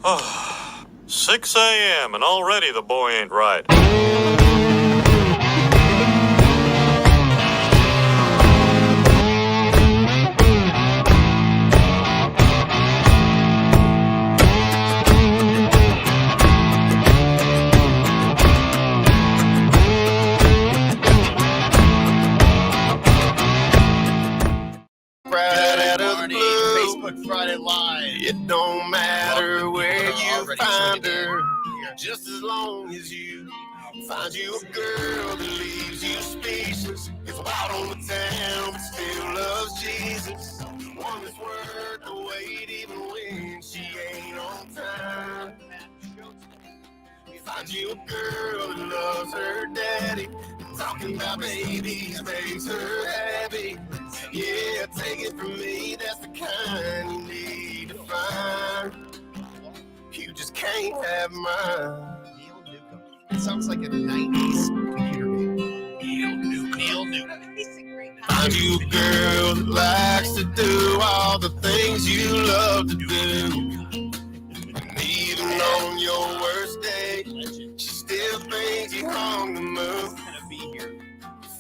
6 a.m. and already the boy ain't right. Facebook Friday Live. It don't matter where you find her, just as long as you find you a girl that leaves you speechless. It's wild on the town, but still loves Jesus. One that's worth the wait, even when she ain't on time. Find you a girl that loves her daddy. Talking about babies makes her happy. Yeah, take it from me, that's the kind you need to find. You just can't have mine. Neil Neukum. It sounds like a 90s computer game. Neil Neukum. Find you a girl that likes to do all the things you love to do. And even on your worst day, she still thinks you hung the moon.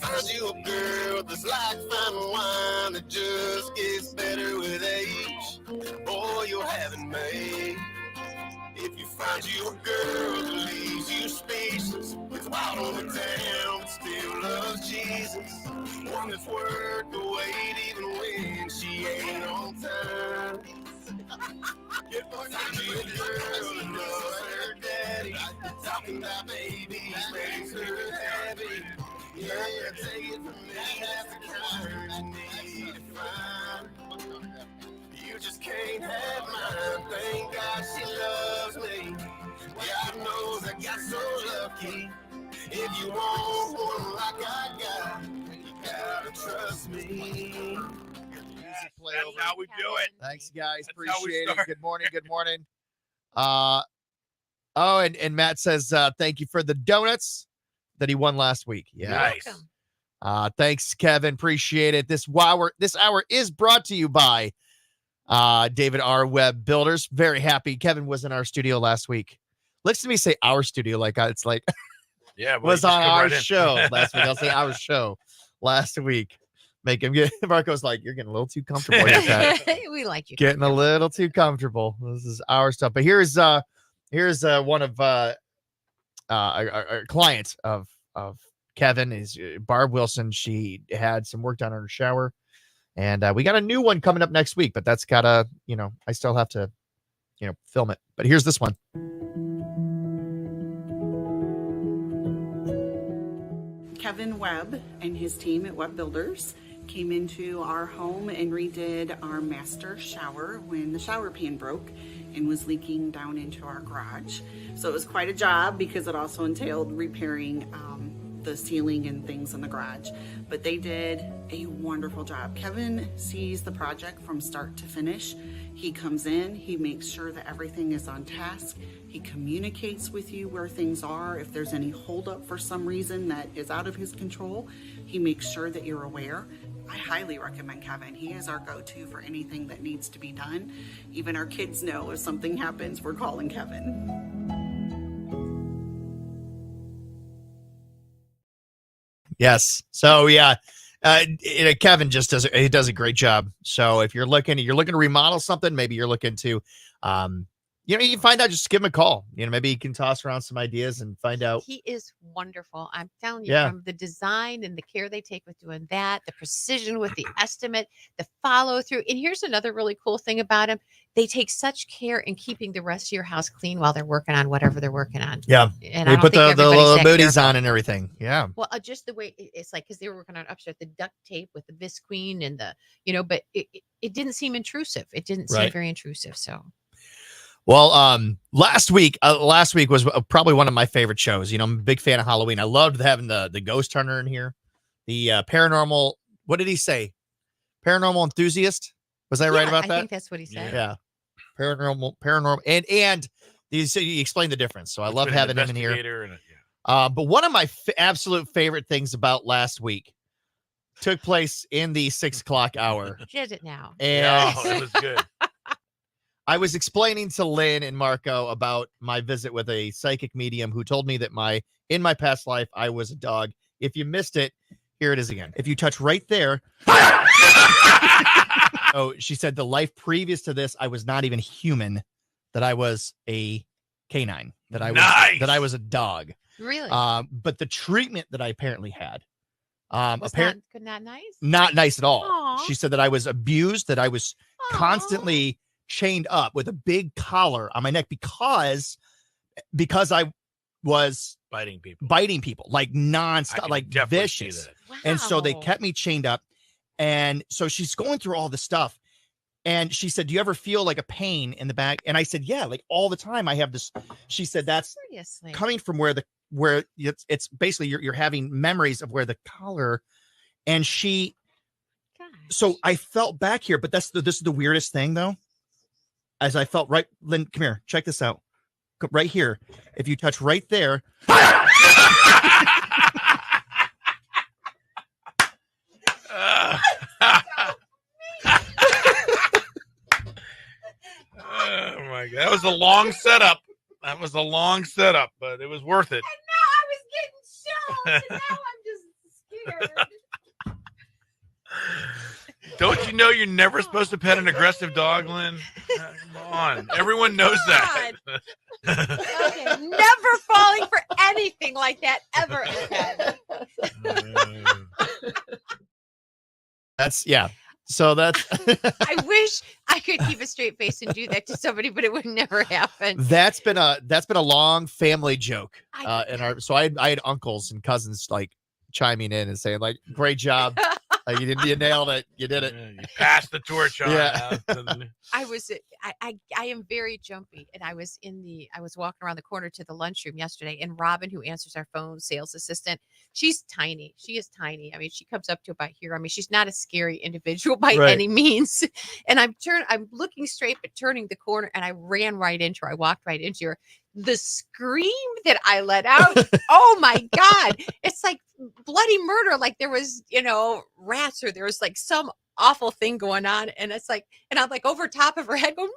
Find you a girl that's like fine wine that just gets better with age. Boy, you'll have it made. If you find you a girl that leaves you speechless, it's wild on the town, but still loves Jesus. One that's worth the wait, even when she ain't on time. Find you a girl that loves her daddy. Talking about babies makes her happy. Yeah, take it from me, that's the kind you need to find. You just can't have mine, thank God she loves me. God knows I got so lucky. If you want one like I got, you gotta trust me. That's how we do it. Thanks, guys. That's how we Appreciate it. start. Good morning. Good morning. And Matt says thank you for the donuts that he won last week. Yeah. Nice. Thanks, Kevin. Appreciate it. This hour is brought to you by David R. Webb Builders. Very happy. Kevin was in our studio last week. Listen to me say our studio like it's like Yeah, was on our show last week. I'll say our show last week. Make him get Marco's like, you're getting a little too comfortable with that. We like you. Getting a little too comfortable. This is our stuff. But here's one of our clients of Kevin is Barb Wilson. She had some work done on her shower, and we got a new one coming up next week, but that's gotta, I still have to, film it. But here's this one. Kevin Webb and his team at Webb Builders came into our home and redid our master shower when the shower pan broke and was leaking down into our garage. So it was quite a job because it also entailed repairing the ceiling and things in the garage. But they did a wonderful job. Kevin sees the project from start to finish. He comes in, he makes sure that everything is on task. He communicates with you where things are. If there's any holdup for some reason that is out of his control, he makes sure that you're aware. I highly recommend Kevin. He is our go-to for anything that needs to be done. Even our kids know if something happens, we're calling Kevin. Yes. So yeah, Kevin just does a great job. So if you're looking to remodel something, maybe you're looking to, you can find out, just give him a call. Maybe he can toss around some ideas and find out. He is wonderful. I'm telling you, Yeah. from the design and the care they take with doing that, the precision with the estimate, the follow through. And here's another really cool thing about him. They take such care in keeping the rest of your house clean while they're working on whatever they're working on. Yeah. And They I don't put think the everybody's little that booties careful. on and everything. Yeah. Well, just the way it's like, because they were working on upstairs, the duct tape with the visqueen and the, but it didn't seem intrusive. It didn't seem Right. very intrusive. So. Well, last week was probably one of my favorite shows. I'm a big fan of Halloween. I loved having the ghost hunter in here, the paranormal. What did he say? Paranormal enthusiast. Was I right about that? I think that's what he said. Yeah. Paranormal, and you explained the difference. So I love having him in here. But one of my absolute favorite things about last week took place in the 6 o'clock hour. Did it now? And it was good. I was explaining to Lynn and Marco about my visit with a psychic medium who told me that in my past life, I was a dog. If you missed it, here it is again. If you touch right there. Oh, she said the life previous to this, I was not even human, that I was a canine, that I was a dog. Really? But the treatment that I apparently had, was not nice? Not nice at all. Aw. She said that I was abused, that I was Aw. constantly chained up with a big collar on my neck because I was Biting people. like nonstop, like vicious. Wow. And so they kept me chained up. And so she's going through all this stuff. And she said, do you ever feel like a pain in the back? And I said, yeah, like all the time I have this. She said, that's Seriously. coming from where it's basically you're having memories of where the collar. And Gosh. so I felt back here, but this is the weirdest thing though. As I felt right, Lynn, come here, check this out. Right here. If you touch right there. Oh my God. That was a long setup. But it was worth it. And now I was getting chills. And now I'm just scared. Don't you know you're never supposed to pet an aggressive dog, Lynn? Come on. Everyone knows that. Okay, never falling for anything like that ever again. So that's I wish I could keep a straight face and do that to somebody, but it would never happen. that's been a long family joke. I I had uncles and cousins like chiming in and saying like, great job. You nailed it. You did it. Yeah, you passed the torch on. Yeah. I am very jumpy, and I was walking around the corner to the lunchroom yesterday, and Robin, who answers our phone, sales assistant, she's tiny. She is tiny. I mean, she comes up to about here. I mean, she's not a scary individual by Right. any means. And I'm looking straight, but turning the corner, and I ran right into her. I walked right into her. The scream that I let out, oh my God, it's like bloody murder. Like there was, rats, or there was like some awful thing going on. And it's like, and I'm like over top of her head going,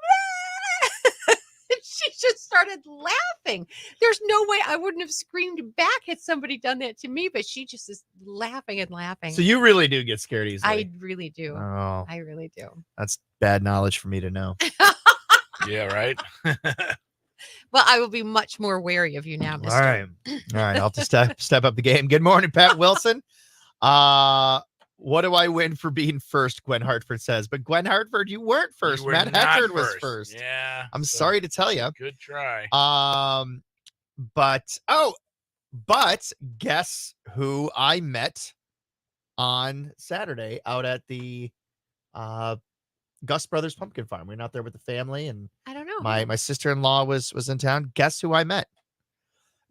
and she just started laughing. There's no way I wouldn't have screamed back had somebody done that to me, but she just is laughing and laughing. So you really do get scared easily. I really do. Oh, I really do. that's bad knowledge for me to know. Yeah, right. Well, I will be much more wary of you now, Mr. All right. I'll have to step up the game. Good morning, Pat Wilson. What do I win for being first? Gwen Hartford says, but Gwen Hartford, you weren't first. You were Matt not Heckard was first. Yeah. I'm sorry to tell you. Good try. But guess who I met on Saturday out at the Gus Brothers Pumpkin Farm. We went out there with the family, and I don't know. my sister-in-law was in town. Guess who I met?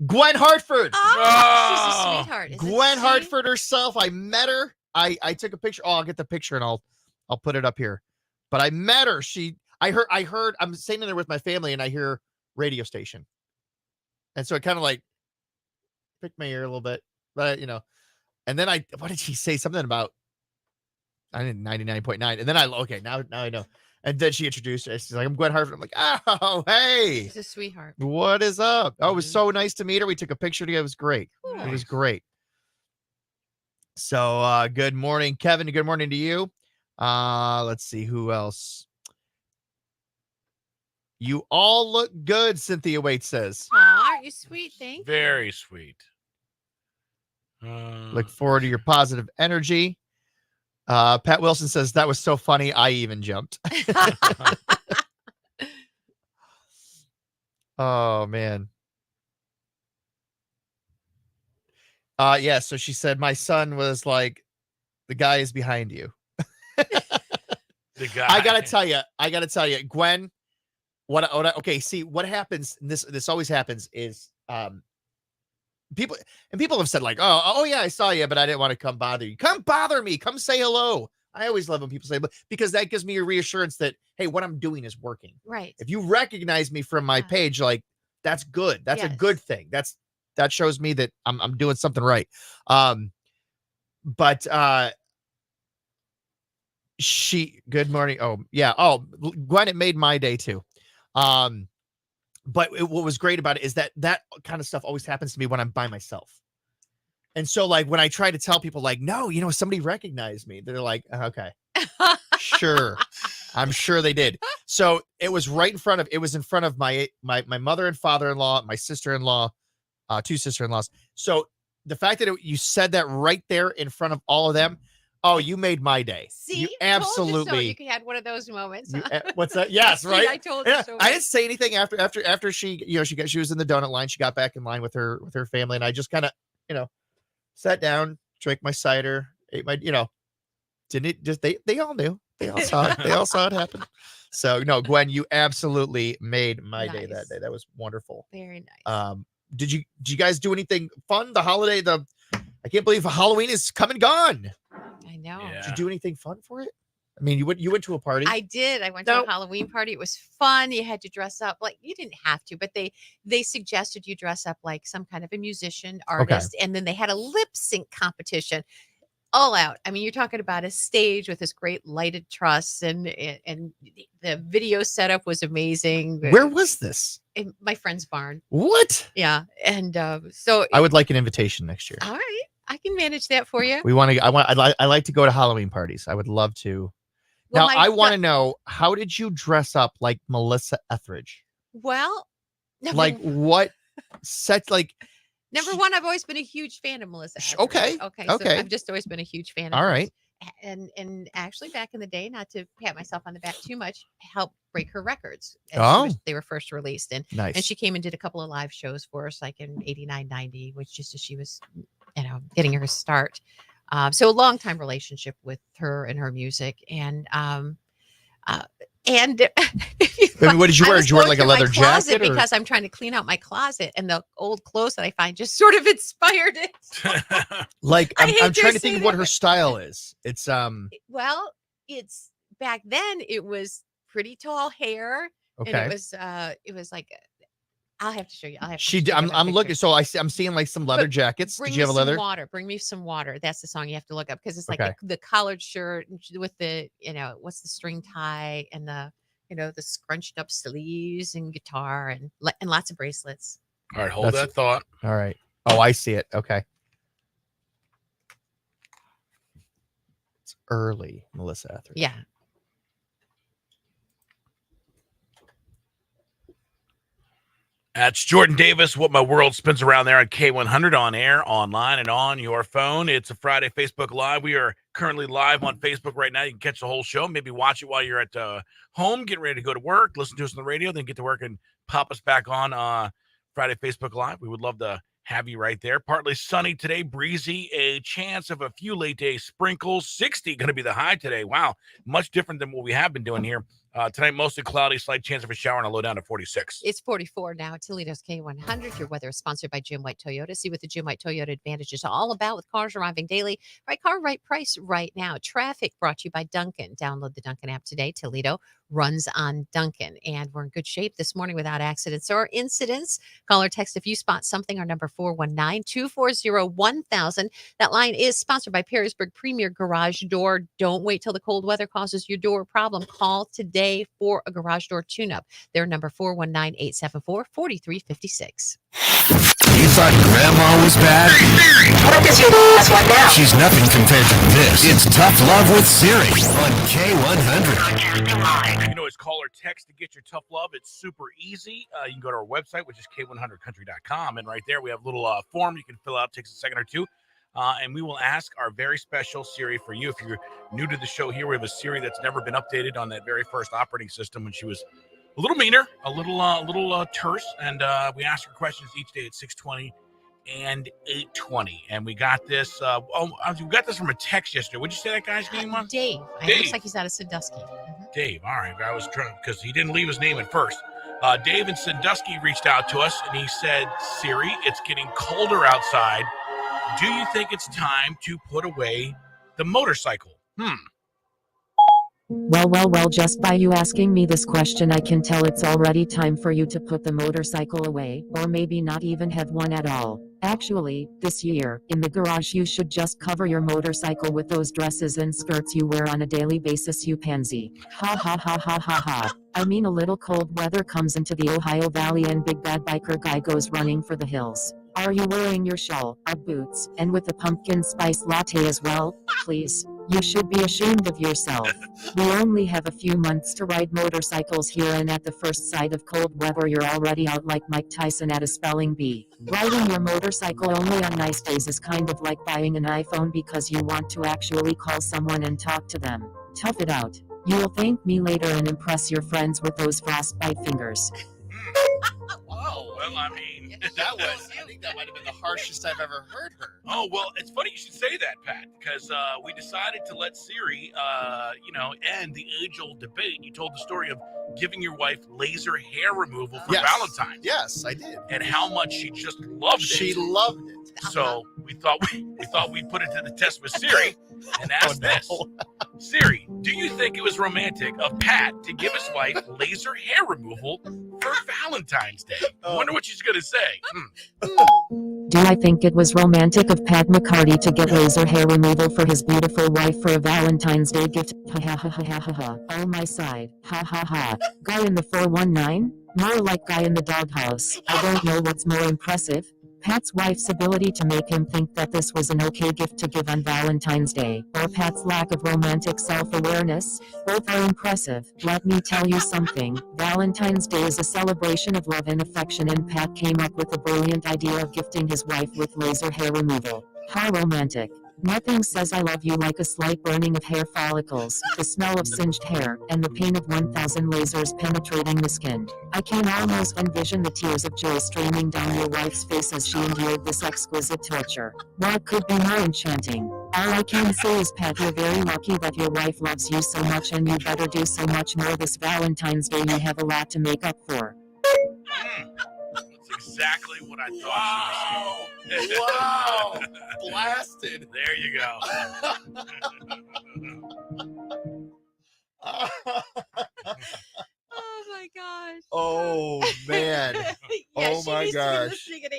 Gwen Hartford. Oh, she's a sweetheart. Isn't Gwen she? Hartford herself. I met her. I took a picture. Oh, I'll get the picture and I'll put it up here. But I met her. I heard I'm sitting there with my family and I hear radio station. And so it kind of like picked my ear a little bit, but and then what did she say? Something about 99.9. And then now I know. And then she introduced her. She's like, I'm Gwen Hartford. I'm like, oh, hey. She's a sweetheart. What is up? Oh, it was so nice to meet her. We took a picture together. It was great. Cool. It was great. So good morning, Kevin. Good morning to you. Let's see who else. You all look good, Cynthia Waite says. Aw, aren't you sweet? Thank you. Very sweet. Look forward to your positive energy. Pat Wilson says, that was so funny. I even jumped. Oh, man. Yeah. So she said, my son was like, the guy is behind you. The guy. I gotta tell you, Gwen, okay. See what happens. This always happens is, people have said like, oh yeah, I saw you, but I didn't want to come bother you. Come bother me. Come say hello. I always love when people say, because that gives me a reassurance that, hey, what I'm doing is working. Right. If you recognize me from my page, like that's good. That's a good thing. That shows me that I'm doing something right. But good morning. Oh yeah. Oh, Gwen, it made my day too. But what was great about it is that kind of stuff always happens to me when I'm by myself. And so like when I try to tell people like, no, somebody recognized me, they're like, okay, sure. I'm sure they did. So it was in front of my mother and father-in-law, my sister-in-law, 2 sister-in-laws. So the fact that you said that right there in front of all of them, oh, you made my day. See, you absolutely. You had one of those moments. What's that? Yes, right. I told you so. I didn't say anything after she, she was in the donut line. She got back in line with her family, and I just kind of, sat down, drank my cider, ate my, didn't it just they all knew. They all saw it. They all saw it happen. So no, Gwen, you absolutely made my day that day. That was wonderful. Very nice. Did you guys do anything fun? The holiday, I can't believe Halloween is come and gone. I know. Yeah. Did you do anything fun for it? I mean, you went to a party. I did. I went to a Halloween party. It was fun. You had to dress up like you didn't have to, but they suggested you dress up like some kind of a musician, artist, and then they had a lip sync competition. All out. I mean, you're talking about a stage with this great lighted truss, and the video setup was amazing. Where was this? In my friend's barn. What? Yeah, and so I would like an invitation next year. All right, I can manage that for you. I like to go to Halloween parties. I would love to. Well, now I want to know, how did you dress up like Melissa Etheridge? Well, what set like. Number one, I've always been a huge fan of Melissa Etheridge. Okay. So I've just always been a huge fan of All hers. right. And actually back in the day, not to pat myself on the back too much, helped break her records. They were first released. And, nice. And she came and did a couple of live shows for us, like in 89, 90, which just as she was, getting her start. So a long time relationship with her and her music. And what did you wear? Did you wear like a leather jacket? Because I'm trying to clean out my closet, and the old clothes that I find just sort of inspired it. I'm trying to think of what her style is. It's it's back then. It was pretty tall hair. Okay. And it was like. I'll have to show you. I'm looking. So I'm seeing like some leather jackets. Did you have a leather? Water. Bring me some water. That's the song you have to look up, because it's like the collared shirt with the what's the string tie and the the scrunched up sleeves and guitar and lots of bracelets. All right, hold that thought. All right. Oh, I see it. Okay. It's early, Melissa Etheridge. Yeah. That's Jordan Davis, What My World Spins Around there on K100, on air, online, and on your phone. It's a Friday Facebook Live. We are currently live on Facebook right now. You can catch the whole show, maybe watch it while you're at home, getting ready to go to work, listen to us on the radio, then get to work and pop us back on Friday Facebook Live. We would love to have you right there. Partly sunny today, breezy, a chance of a few late day sprinkles. 60 going to be the high today. Wow, much different than what we have been doing here. Tonight, mostly cloudy, slight chance of a shower, and a low down to 46. It's 44 now at Toledo's K100. Your weather is sponsored by Jim White Toyota. See what the Jim White Toyota Advantage is all about with cars arriving daily. Right car, right price, right now. Traffic brought to you by Duncan. Download the Duncan app today. Toledo runs on Duncan. And we're in good shape this morning without accidents or incidents. Call or text if you spot something. Our number 419-240-1000. That line is sponsored by Perrysburg Premier Garage Door. Don't wait till the cold weather causes your door problem. Call today for a garage door tune-up. Their number 419-874-4356. You thought Grandma was bad? What does your ass want now? She's nothing compared to this. It's Tough Love with Siri on K100. You can always call or text to get your tough love. It's super easy. You can go to our website, which is K100country.com, and right there we have a little form you can fill out. It takes a second or two. And we will ask our very special Siri for you. If you're new to the show here, we have a Siri that's never been updated on that very first operating system when she was a little meaner, a little terse. And we ask her questions each day at 6:20 and 8:20. And we got this. We got this from a text yesterday. What'd you say that guy's name was? Dave. It looks like he's out of Sandusky. Mm-hmm. Dave. All right. I was trying because he didn't leave his name at first. Dave in Sandusky reached out to us and he said, Siri, it's getting colder outside. Do you think it's time to put away the motorcycle? Well, just by you asking me this question, I can tell it's already time for you to put the motorcycle away, or maybe not even have one at all. Actually, this year, in the garage you should just cover your motorcycle with those dresses and skirts you wear on a daily basis, you pansy. Ha ha ha ha ha ha. I mean, a little cold weather comes into the Ohio Valley and big bad biker guy goes running for the hills. Are you wearing your shawl, or boots, and with a pumpkin spice latte as well? Please. You should be ashamed of yourself. We only have a few months to ride motorcycles here, and at the first sight of cold weather you're already out like Mike Tyson at a spelling bee. Riding your motorcycle only on nice days is kind of like buying an iPhone because you want to actually call someone and talk to them. Tough it out. You'll thank me later and impress your friends with those frostbite fingers. Oh, well, I mean, I think that might have been the harshest I've ever heard her. Oh, well, it's funny you should say that, Pat, because we decided to let Siri, end the age-old debate. You told the story of giving your wife laser hair removal for Valentine's. Yes, I did. And how much she just loved it. She loved it. So we thought we'd put it to the test with Siri and ask this. Siri, do you think it was romantic of Pat to give his wife laser hair removal for Valentine's Day? I wonder what she's going to say. Do I think it was romantic of Pat McCarty to get laser hair removal for his beautiful wife for a Valentine's Day gift? Ha ha ha ha ha ha ha. Oh, my side. Ha ha ha. Guy in the 419? More like guy in the doghouse. I don't know what's more impressive. Pat's wife's ability to make him think that this was an okay gift to give on Valentine's Day, or Pat's lack of romantic self-awareness. Both are impressive. Let me tell you something. Valentine's Day is a celebration of love and affection, and Pat came up with the brilliant idea of gifting his wife with laser hair removal. How romantic. Nothing says I love you like a slight burning of hair follicles, the smell of singed hair, and the pain of 1,000 lasers penetrating the skin. I can almost envision the tears of joy streaming down your wife's face as she endured this exquisite torture. What could be more enchanting? All I can say is, Pat, you're very lucky that your wife loves you so much, and you better do so much more this Valentine's Day. You have a lot to make up for. That's exactly what I thought she was saying. Wow. Blasted. There you go. Oh my gosh. Oh, man. Oh, my she gosh. needs to be listening at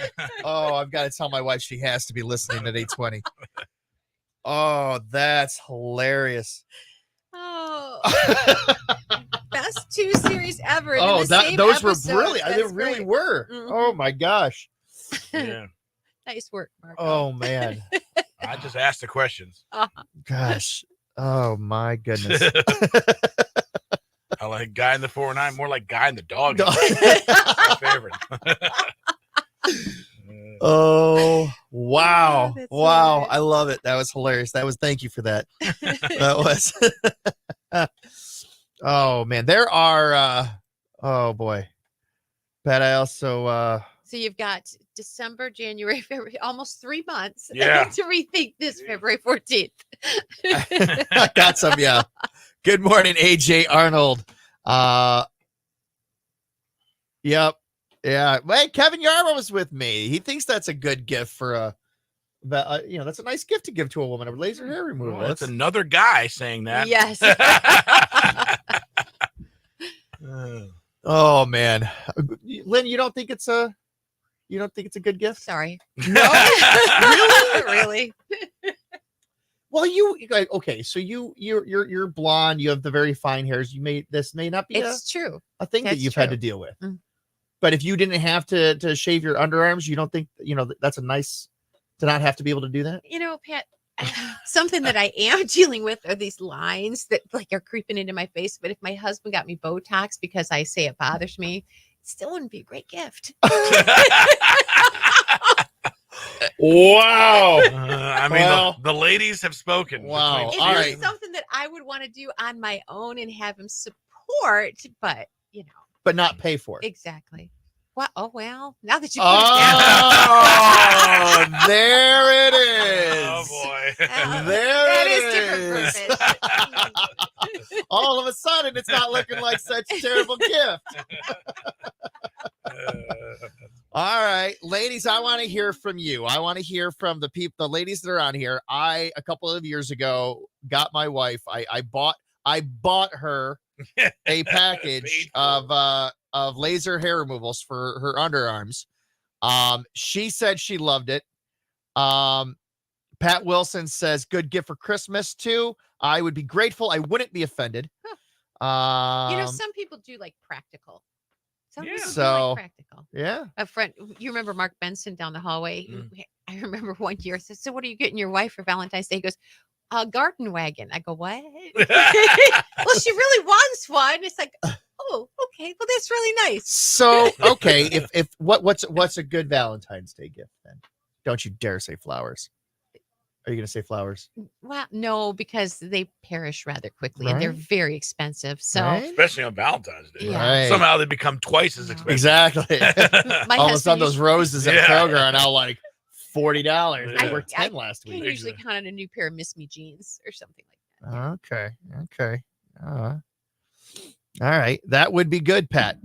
8:20. Oh, I've got to tell my wife she has to be listening at 8:20. Oh, that's hilarious. Oh. Best 2 series ever. Oh, in the same those were episode. brilliant. They That's really great. were. Mhm. Oh, my gosh. Yeah. Nice work, Mark. Oh, man. I just asked the questions. Gosh. Oh, my goodness. I like guy in the 409, more like guy in the dog. My favorite. Oh, wow. Oh, that's Wow. hilarious. I love it. That was hilarious. Thank you for that. That was. Oh, man. There are, oh, boy. But I also, So you've got December, January, February, almost 3 months Yeah. to rethink this February 14th. I got some, yeah. Good morning, AJ Arnold. Yep. Yeah. Wait, Kevin Yarrow was with me. He thinks that's a good gift for that's a nice gift to give to a woman, a laser hair removal. Well, that's another guy saying that. Yes. Oh, man. Lynn, you don't think it's a good gift? Sorry. No. Really? Well, okay, so you're blonde, you have the very fine hairs. This may not be It's true. a thing that That's you've had to true. deal with. Mm. But if you didn't have to shave your underarms, you don't think, that's a nice to not have to be able to do that? You know, Pat, something that I am dealing with are these lines that are creeping into my face. But if my husband got me Botox because I say it bothers me, it still wouldn't be a great gift. Wow. I mean, Well, the ladies have spoken. Wow. It All is right. something that I would want to do on my own and have him support, but But not pay for it. exactly. What? Oh well. Now that you put Oh, there it is. Oh boy. it down, There that it is different purpose. All of a sudden, it's not looking like such a terrible gift. All right, ladies, I want to hear from you. I want to hear from the ladies that are on here. A couple of years ago, got my wife. I bought her a package of laser hair removals for her underarms. She said she loved it. Pat Wilson says good gift for Christmas too. I would be grateful. I wouldn't be offended. Some people do like practical. Some Yeah. people do So- like practical. Yeah. A friend, you remember Mark Benson down the hallway? Mm. I remember one year. I said, "So what are you getting your wife for Valentine's Day?" He goes, "A garden wagon." I go, "What?" Well, she really wants one. It's like, oh, okay. Well, that's really nice. So okay, if what's a good Valentine's Day gift then? Don't you dare say flowers. Are you gonna say flowers? Well, no, because they perish rather quickly and they're Right. very expensive. So Right? Especially on Valentine's Day. Yeah. Right. Somehow they become twice as No. expensive. Exactly. my All of a sudden, husband those roses at Yeah. Kroger are now like $40. They Yeah. were 10 last can week. usually count on a new pair of Miss Me jeans or something like that. Okay. All right. That would be good, Pat.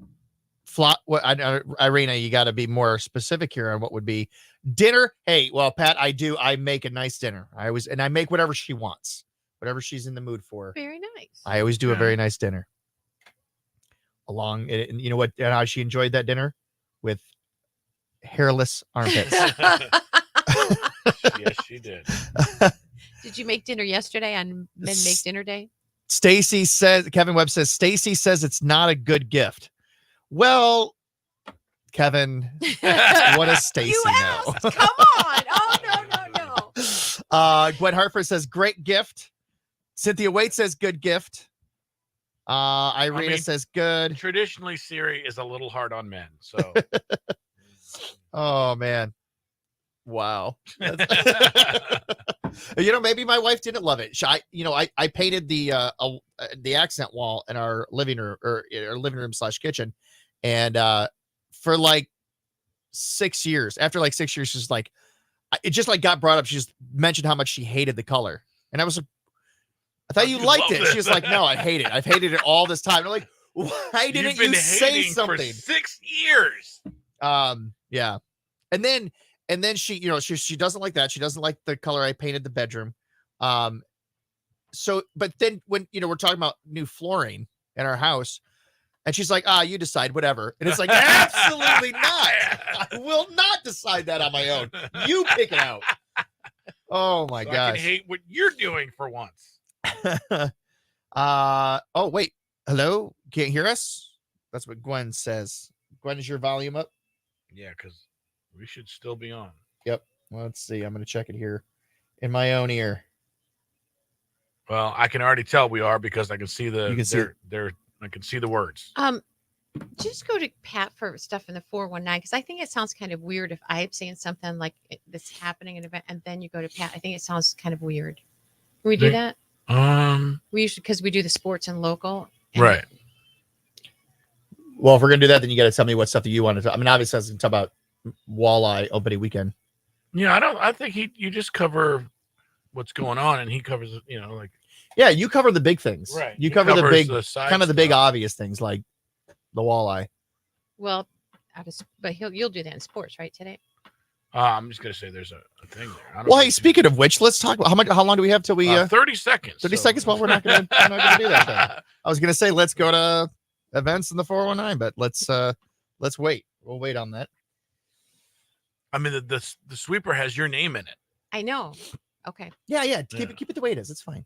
Irina, you got to be more specific here on what would be dinner. Hey, well, Pat, I make a nice dinner. I make whatever she wants, whatever she's in the mood for. Very nice. I always do a Yeah. very nice dinner. And you know what? And how she enjoyed that dinner with hairless armpits. Yes, she did. Did you make dinner yesterday on Men Make Dinner Day? Kevin Webb says, Stacy says it's not a good gift. Well, Kevin, what does Stacy You know? asked. Come on. Oh, no. Gwen Hartford says, great gift. Cynthia Waite says, good gift. Irina says, good. Traditionally, Siri is a little hard on men. So, Oh, man. Wow. Maybe my wife didn't love it. I painted the accent wall in our living room / kitchen. And for like 6 years, after like 6 years, she's like, it just like got brought up. She just mentioned how much she hated the color. And I was like, I thought you liked it. She was like, no, I hate it. I've hated it all this time. And I'm like, why didn't you say hating something? for 6 years? Yeah. And then she doesn't like that. She doesn't like the color I painted the bedroom. So, but then when, we're talking about new flooring in our house, and she's like, you decide, whatever. And it's like, absolutely not. I will not decide that on my own. You pick it out. Oh my So gosh. I can hate what you're doing for once. Oh, wait. Hello? Can't hear us? That's what Gwen says. Gwen, is your volume up? Yeah, because we should still be on. Yep. Well, let's see. I'm going to check it here in my own ear. Well, I can already tell we are because I can see You can see it. I can see the words. Just go to Pat for stuff in the 419 because I think it sounds kind of weird if I'm saying something like that's happening in an event and then you go to Pat. I think it sounds kind of weird. Can we do that? We usually because we do the sports and local. And Right. Well, if we're going to do that, then you got to tell me what stuff that you want to talk. I mean, obviously, I was going to talk about Walleye opening weekend. Yeah, I think you just cover what's going on, and he covers like. Yeah, you cover the big things. Right. You He cover the covers big, the side kind of the big stuff. obvious things like the Walleye. Well, but you'll do that in sports, right? Today. I'm just gonna say there's a thing there. I don't Well, know hey, if speaking of which, let's talk about how long do we have till we 30 seconds. 30 so- seconds? Well, we're not gonna do that then. I was gonna say let's go to events in the 419, but let's wait. We'll wait on that. I mean, the sweeper has your name in it. I know. Okay. Yeah. Yeah. Keep it the way it is. It's fine.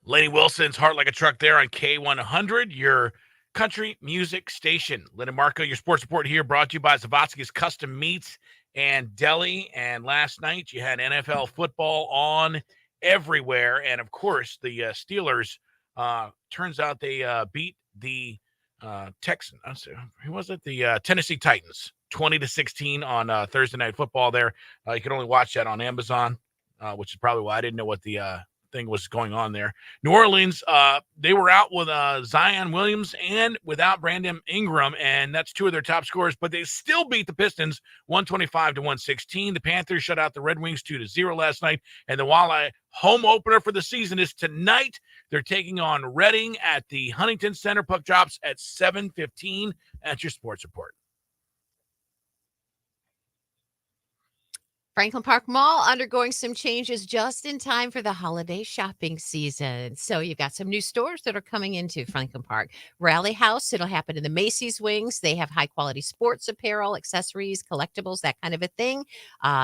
Laney Wilson's Heart Like a Truck there on K100, your country music station. Lennon Marco, your sports report here, brought to you by Zavotski's Custom Meats and Deli. And last night you had NFL football on everywhere. And of course, the Steelers, turns out they beat the Texans. Who was it? The Tennessee Titans, 20-16 on Thursday Night Football there. You can only watch that on Amazon, which is probably why I didn't know what the thing was going on there. New Orleans, they were out with Zion Williams and without Brandon Ingram, and that's two of their top scorers, but they still beat the Pistons 125-116. The Panthers shut out the Red Wings 2-0 last night, and the Walleye home opener for the season is tonight. They're taking on Reading at the Huntington Center. Puck drops at 7:15. That's your sports report. Franklin Park Mall undergoing some changes just in time for the holiday shopping season. So you've got some new stores that are coming into Franklin Park. Rally House, it'll happen in the Macy's wings. They have high quality sports apparel, accessories, collectibles, that kind of a thing.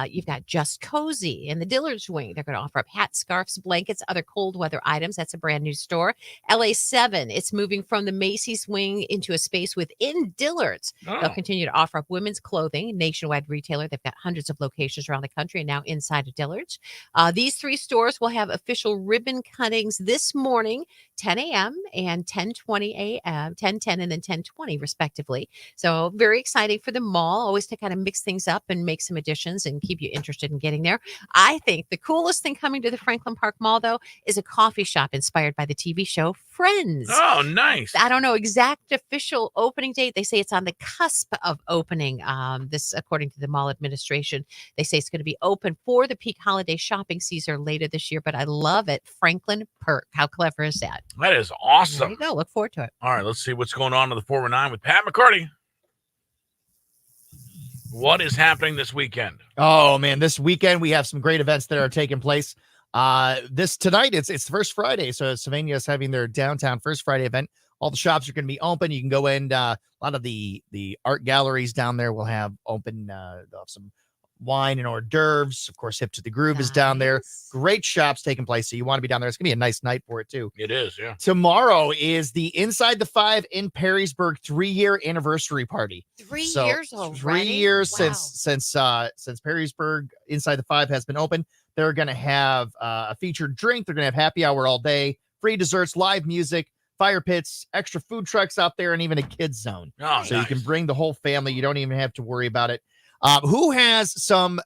You've got Just Cozy in the Dillard's wing. They're going to offer up hats, scarves, blankets, other cold weather items. That's a brand new store. LA7, it's moving from the Macy's wing into a space within Dillard's. They'll continue to offer up women's clothing, nationwide retailer. They've got hundreds of locations around the country and now inside of Dillard's. These three stores will have official ribbon cuttings this morning, 10 a.m. and 10:20 a.m., 10:10 and then 10:20 respectively. So very exciting for the mall, always to kind of mix things up and make some additions and keep you interested in getting there. I think the coolest thing coming to the Franklin Park Mall, though, is a coffee shop inspired by the TV show Friends. Oh, nice. I don't know exact official opening date. They say it's on the cusp of opening. This, according to the mall administration, they say it's going to be open for the peak holiday shopping season later this year. But I love it. Franklin Perk. How clever is that? That is There awesome. you go. Look forward to it. All right, let's see what's going on in the 419 with Pat McCarty. What is happening this weekend? Oh man, this weekend we have some great events that are taking place. Tonight it's First Friday, so Sylvania is having their downtown First Friday event. All the shops are going to be open. You can go in. A lot of the art galleries down there will have open. They'll have some wine and hors d'oeuvres. Of course, Hip to the Groove is down there. Nice. Great shops taking place. So you want to be down there. It's going to be a nice night for it too. It is, yeah. Tomorrow is the Inside the Five in Perrysburg 3-year anniversary party. 3 So, years already. 3 years Wow. since Perrysburg Inside the Five has been open. They're going to have a featured drink. They're going to have happy hour all day, free desserts, live music, fire pits, extra food trucks out there, and even a kids zone. Oh, So you can nice. bring the whole family. You don't even have to worry about it. Who has some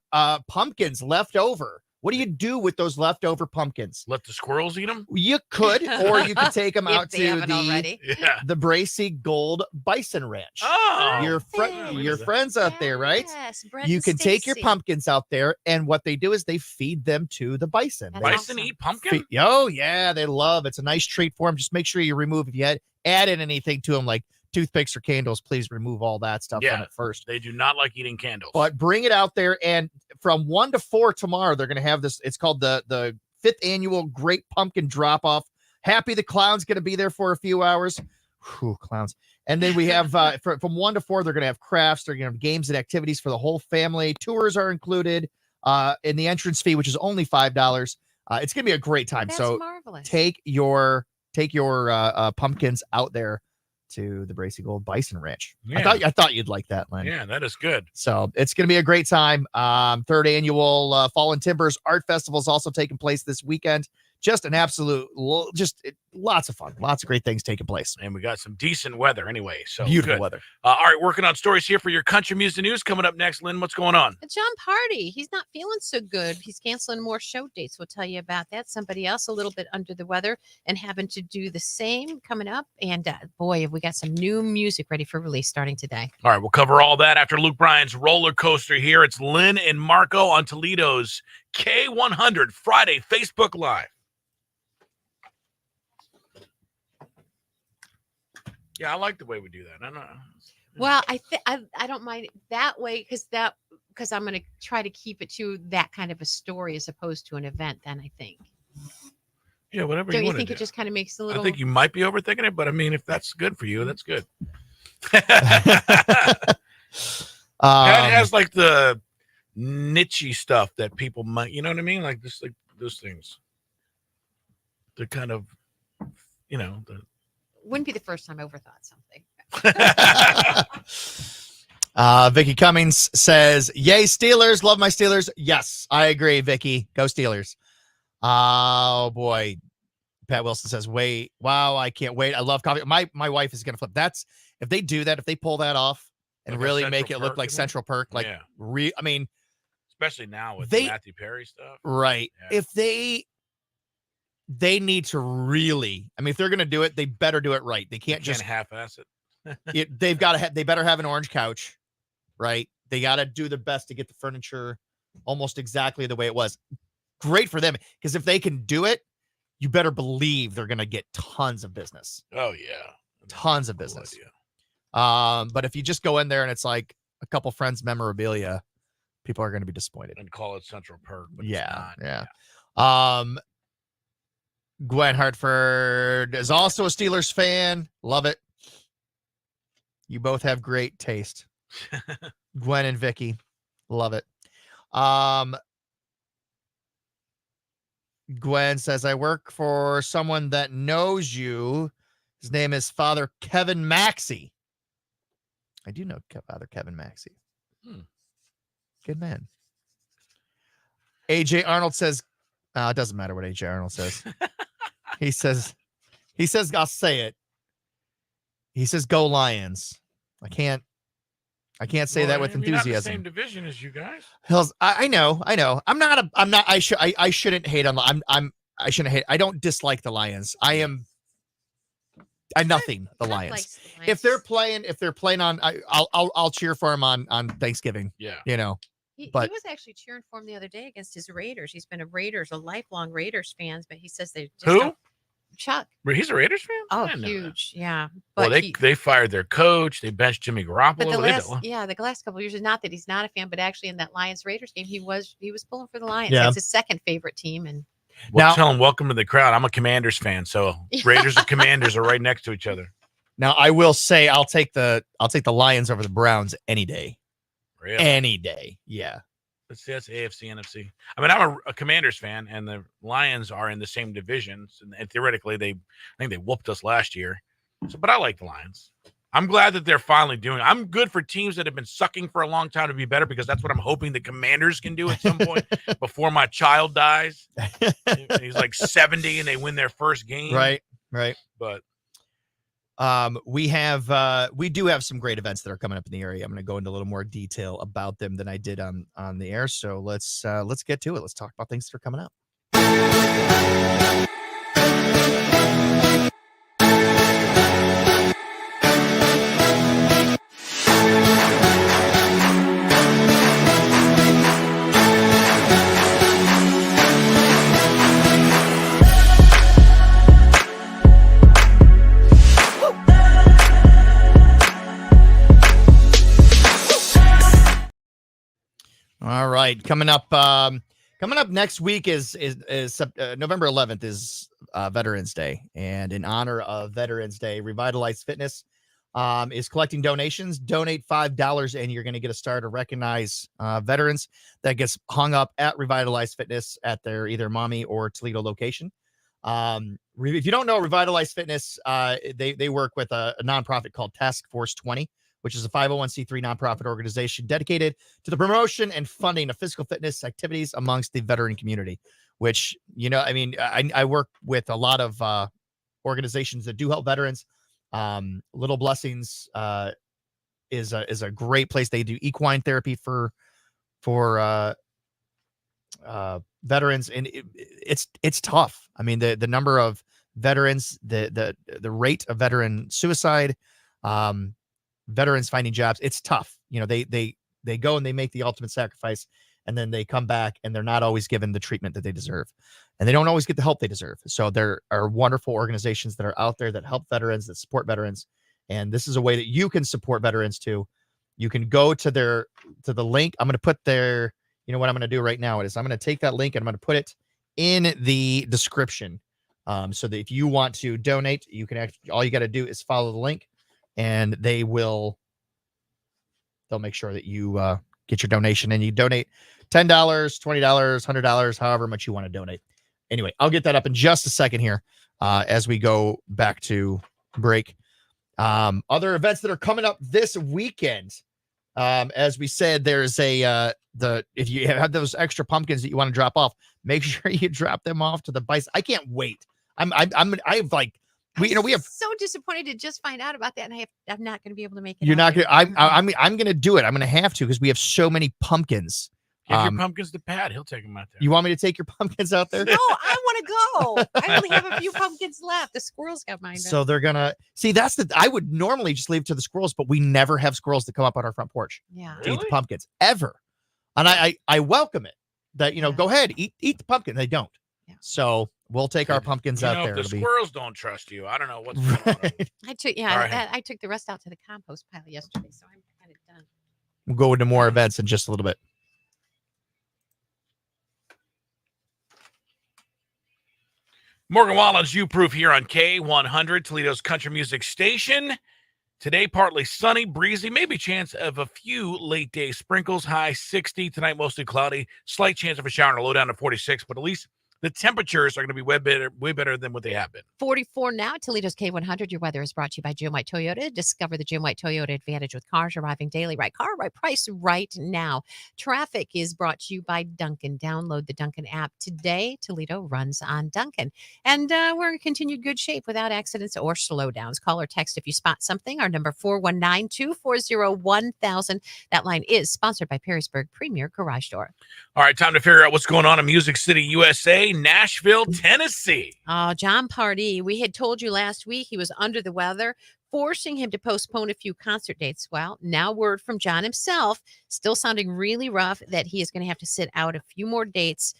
pumpkins left over? What do you do with those leftover pumpkins? Let the squirrels eat them? You could, or you could take them out If they to haven't already. Yeah. the Bracy Gold Bison Ranch. Oh. Your yeah, friends out there, right? Yes, Brett You and can take your Stacy. pumpkins out there, and what they do is they feed them to the bison. That's They Bison awesome. eat pumpkin? Oh yeah, they love. It's a nice treat for them. Just make sure you remove if you add in anything to them like toothpicks or candles. Please remove all that stuff from Yeah. it first. They do not like eating candles. But bring it out there, and from 1 to 4 tomorrow, they're going to have this. It's called the 5th annual Great Pumpkin Drop Off. Happy the Clown's going to be there for a few hours. Whew, clowns. And then we have from 1 to 4, they're going to have crafts. They're going to have games and activities for the whole family. Tours are included in the entrance fee, which is only $5. It's going to be a great time. That's So marvelous. take your pumpkins out there to the Bracy Gold Bison Ranch. Yeah. I thought you'd like that, Len. Yeah, that is good. So it's going to be a great time. 3rd annual Fallen Timbers Art Festival is also taking place this weekend. Just an absolute, lots of fun. Lots of great things taking place. And we got some decent weather anyway. So Beautiful good. weather. All right, working on stories here for your country music news. Coming up next, Lynn, what's going on? John Party, he's not feeling so good. He's canceling more show dates. We'll tell you about that. Somebody else a little bit under the weather and having to do the same coming up. And boy, have we got some new music ready for release starting today. All right, we'll cover all that after Luke Bryan's roller coaster here. It's Lynn and Marco on Toledo's K100 Friday Facebook Live. Yeah, I like the way we do that. I don't know. Well, I don't mind that way because I'm going to try to keep it to that kind of a story as opposed to an event. Then I think. Yeah, whatever Don't you you want think to it do. just kind of makes a little? I think you might be overthinking it, but I mean, if that's good for you, that's good. That has like the niche stuff that people might, you know what I mean? Like this, like those things. They're kind of, you know. Wouldn't be the first time I overthought something. Vicky Cummings says, "Yay Steelers! Love my Steelers." Yes, I agree, Vicky. Go Steelers. Oh boy, Pat Wilson says, "Wait, wow, I can't wait. I love coffee." My wife is gonna flip. That's if they do that, if they pull that off and Like a really Central make it look Perk, like you mean? Central Perk, like Yeah. I mean, Especially now with They- the Matthew Perry stuff. right? Yeah. If they need to really, I mean, if they're gonna do it, they better do it right. They You can't can't just half-ass it. they've got to they better have an orange couch, right? They got to do their best to get the furniture almost exactly the way it was. Great for them, because if they can do it, you better believe they're going to get tons of business. Oh yeah, Tons of Cool business. idea. But if you just go in there and it's like a couple friends memorabilia, people are going to be disappointed. And call it Central Perk. But it's Yeah, not. yeah. Gwen Hartford is also a Steelers fan. Love it. You both have great taste. Gwen and Vicky. Love it. Gwen says, I work for someone that knows you. His name is Father Kevin Maxey. I do know Father Kevin Maxey. Good man. AJ Arnold says, it doesn't matter what AJ Arnold says. He says, I'll say it. He says, go Lions. I can't say that with enthusiasm. You're not the same division as you guys. Hills, I know. I shouldn't hate on I shouldn't hate. I don't dislike the Lions. I'm nothing the Lions. If they're playing on, I'll cheer for him on Thanksgiving. Yeah. You know. He But was actually cheering for him the other day against his Raiders. He's been a lifelong Raiders fan, but he says they just Who? don't- Chuck. He's a Raiders fan? Oh, I didn't know that. huge. Yeah. Well, But they fired their coach. They benched Jimmy Garoppolo. But the They last couple of years, not that he's not a fan, but actually in that Lions Raiders game, he was pulling for the Lions. Yeah. That's his second favorite team. And Well, Now- tell him welcome to the crowd. I'm a Commanders fan, so Raiders and Commanders are right next to each other. Now I will say I'll take the Lions over the Browns any day. Really? Any day. Yeah. That's AFC, NFC. I mean, I'm a Commanders fan, and the Lions are in the same divisions, and theoretically, I think they whooped us last year. So, but I like the Lions. I'm glad that they're finally doing it. I'm good for teams that have been sucking for a long time to be better, because that's what I'm hoping the Commanders can do at some point before my child dies. He's like 70 and they win their first game. Right. But we do have some great events that are coming up in the area. I'm going to go into a little more detail about them than I did on the air. So let's get to it. Let's talk about things that are coming up. All right, coming up next week is November 11th is Veterans Day, and in honor of Veterans Day, Revitalize Fitness is collecting donations. Donate $5, and you're going to get a star to recognize veterans that gets hung up at Revitalize Fitness at their either Maumee or Toledo location. If you don't know Revitalize Fitness, they work with a nonprofit called Task Force 20. Which is a 501c3 nonprofit organization dedicated to the promotion and funding of physical fitness activities amongst the veteran community, which, I work with a lot of organizations that do help veterans. Little Blessings is a great place. They do equine therapy for veterans, and it's tough. I mean, the number of veterans, the rate of veteran suicide, veterans finding jobs, it's tough. They go and they make the ultimate sacrifice, and then they come back and they're not always given the treatment that they deserve, and they don't always get the help they deserve. So there are wonderful organizations that are out there that help veterans, that support veterans, and this is a way that you can support veterans too. You can go to the link. I'm going to put what I'm going to do right now is I'm going to take that link and I'm going to put it in the description, so that if you want to donate, you can all you got to do is follow the link, and they'll make sure that you get your donation, and you donate $10, $20, $100, however much you want to donate. Anyway, I'll get that up in just a second here as we go back to break. Other events that are coming up this weekend. As we said, there's if you have those extra pumpkins that you want to drop off, make sure you drop them off to the bison. I can't wait. We have so disappointed to just find out about that, and I'm not going to be able to make it. You're not going to. I'm going to do it. I'm going to have to, because we have so many pumpkins. Give your pumpkins to Pat. He'll take them out there. You want me to take your pumpkins out there? No, I want to go. I only have a few pumpkins left. The squirrels got mine. So they're gonna see. I would normally just leave to the squirrels, but we never have squirrels that come up on our front porch. Yeah, to eat the pumpkins ever, and I welcome it. That go ahead, eat the pumpkin. They don't. Yeah. So we'll take our pumpkins out there. If the squirrels don't trust you, I don't know what's going on. I took the rest out to the compost pile yesterday, so I'm kind of done. We'll go into more events in just a little bit. Morgan Wallen's U-Proof here on K100, Toledo's country music station. Today, partly sunny, breezy, maybe chance of a few late-day sprinkles, high 60. Tonight, mostly cloudy, slight chance of a shower and a low down to 46, but at least the temperatures are going to be way better than what they have been. 44 now. Toledo's K100. Your weather is brought to you by Jim White Toyota. Discover the Jim White Toyota advantage with cars arriving daily. Right car, right price, right now. Traffic is brought to you by Duncan. Download the Duncan app today. Toledo runs on Duncan. And we're in continued good shape without accidents or slowdowns. Call or text if you spot something. Our number 419-240-1000. That line is sponsored by Perrysburg Premier Garage Door. All right, time to figure out what's going on in Music City, USA, Nashville, Tennessee. Oh, John Pardee. We had told you last week he was under the weather, forcing him to postpone a few concert dates. Well, now word from John himself, still sounding really rough, that he is going to have to sit out a few more dates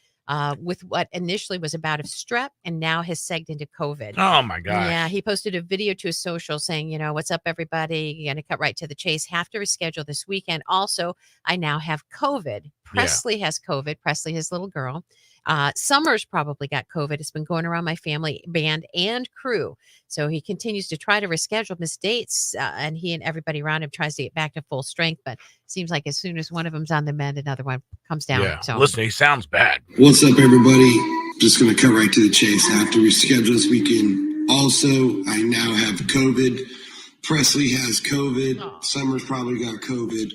with what initially was a bout of strep and now has segged into COVID. Oh, my God. Yeah, he posted a video to his social saying, you know, what's up, everybody? You're going to cut right to the chase. Have to reschedule this weekend. Also, I now have COVID. Presley has COVID. Presley, his little girl. Summers probably got COVID. It's been going around my family, band, and crew. So he continues to try to reschedule missed dates, and he and everybody around him tries to get back to full strength. But it seems like as soon as one of them's on the mend, another one comes down. Yeah. So Listen, he sounds bad. What's up, everybody? Just going to cut right to the chase. I have to reschedule this weekend. Also, I now have COVID. Presley has COVID. Summers probably got COVID.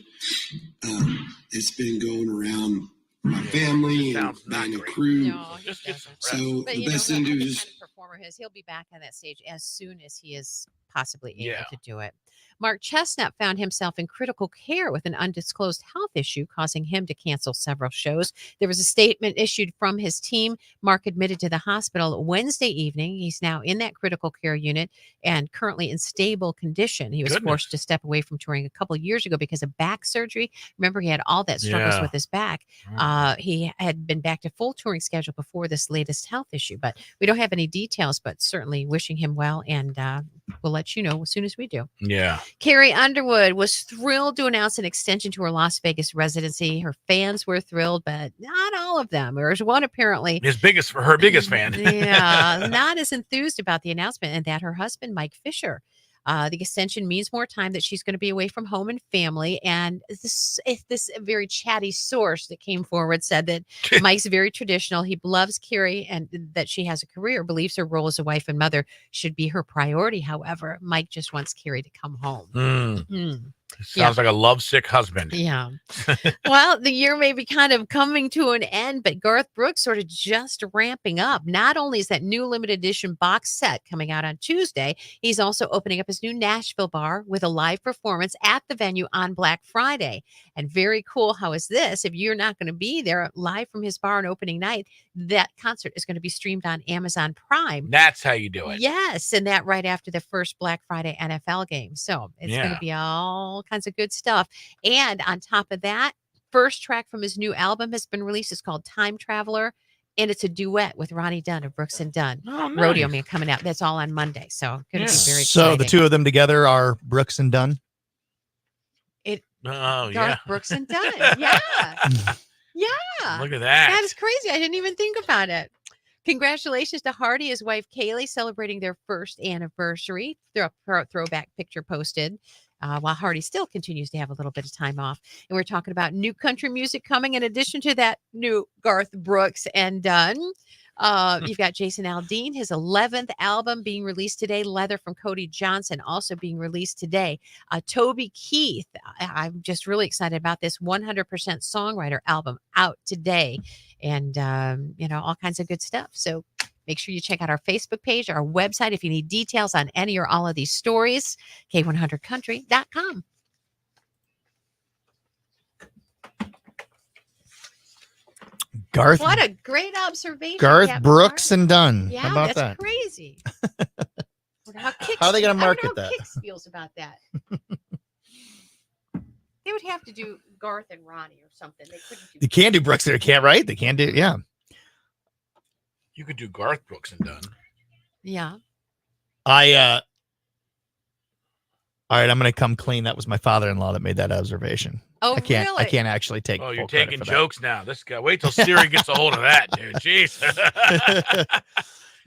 It's been going around my family and the crew. No, he doesn't. So But the you know, best thing to do what is kind of performer he is, he'll be back on that stage as soon as he is possibly able Yeah. to do it. Mark Chestnut found himself in critical care with an undisclosed health issue, causing him to cancel several shows. There was a statement issued from his team. Mark admitted to the hospital Wednesday evening. He's now in that critical care unit and currently in stable condition. He was Goodness. forced to step away from touring a couple of years ago because of back surgery. Remember, he had all that struggles Yeah. with his back. He had been back to full touring schedule before this latest health issue, but we don't have any details, but certainly wishing him well. And we'll let you know as soon as we do. Yeah. Carrie Underwood was thrilled to announce an extension to her Las Vegas residency. Her fans were thrilled, but not all of them. There's one apparently. Her biggest fan. Yeah, not as enthused about the announcement, and that her husband, Mike Fisher. The extension means more time that she's going to be away from home and family. And this very chatty source that came forward said that Mike's very traditional. He loves Carrie and that she has a career, believes her role as a wife and mother should be her priority. However, Mike just wants Carrie to come home. Sounds like a lovesick husband. Yeah. Well, the year may be kind of coming to an end, but Garth Brooks sort of just ramping up. Not only is that new limited edition box set coming out on Tuesday, he's also opening up his new Nashville bar with a live performance at the venue on Black Friday. And very cool. How is this? If you're not going to be there live from his bar on opening night, that concert is going to be streamed on Amazon Prime. That's how you do it. Yes, and that right after the first Black Friday NFL game. So it's going to be all kinds of good stuff. And on top of that, first track from his new album has been released. It's called Time Traveler, and it's a duet with Ronnie Dunn of Brooks and Dunn. Oh, nice. Rodeo Man coming out. That's all on Monday. So going to be very exciting. So the two of them together are Brooks and Dunn. Oh, Garth Brooks and Dunn. Yeah. Yeah. Look at that. That is crazy. I didn't even think about it. Congratulations to Hardy, his wife Kaylee, celebrating their first anniversary. Throwback picture posted. While Hardy still continues to have a little bit of time off. And we're talking about new country music coming in addition to that new Garth Brooks and Dunn. You've got Jason Aldean, his 11th album being released today. Leather from Cody Johnson also being released today. Toby Keith, I'm just really excited about this 100% songwriter album out today. And, all kinds of good stuff. So make sure you check out our Facebook page, our website, if you need details on any or all of these stories, K100country.com. What a great observation. Garth Captain Brooks Martin. and Dunn. Yeah, How about that's that? crazy. How are they going to market how that? Kix feels about that. They would have to do Garth and Ronnie or something. They couldn't do. They can do Brooks. They can't, right? They can do, yeah. You could do Garth Brooks and Dunn. Yeah. All right, I'm going to come clean. That was my father-in-law that made that observation. Oh, I can't. really? I can't actually take. Oh, you're full credit taking for that. jokes now. This guy. Wait till Siri gets a hold of that, dude. Jeez.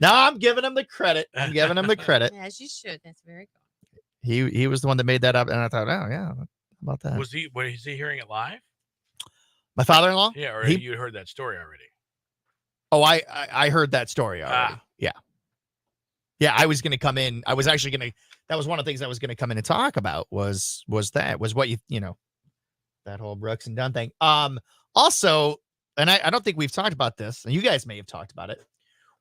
No, I'm giving him the credit. I'm giving him the credit. As you should. That's very cool. He was the one that made that up, and I thought, oh yeah, how about that? Was he hearing it live? My father-in-law? Yeah, or He- you heard that story already? Oh, I heard that story already. Ah. Yeah, I was going to come in. I was actually going to, that was one of the things I was going to come in and talk about was what you know, that whole Brooks and Dunn thing. Also, and I don't think we've talked about this, and you guys may have talked about it.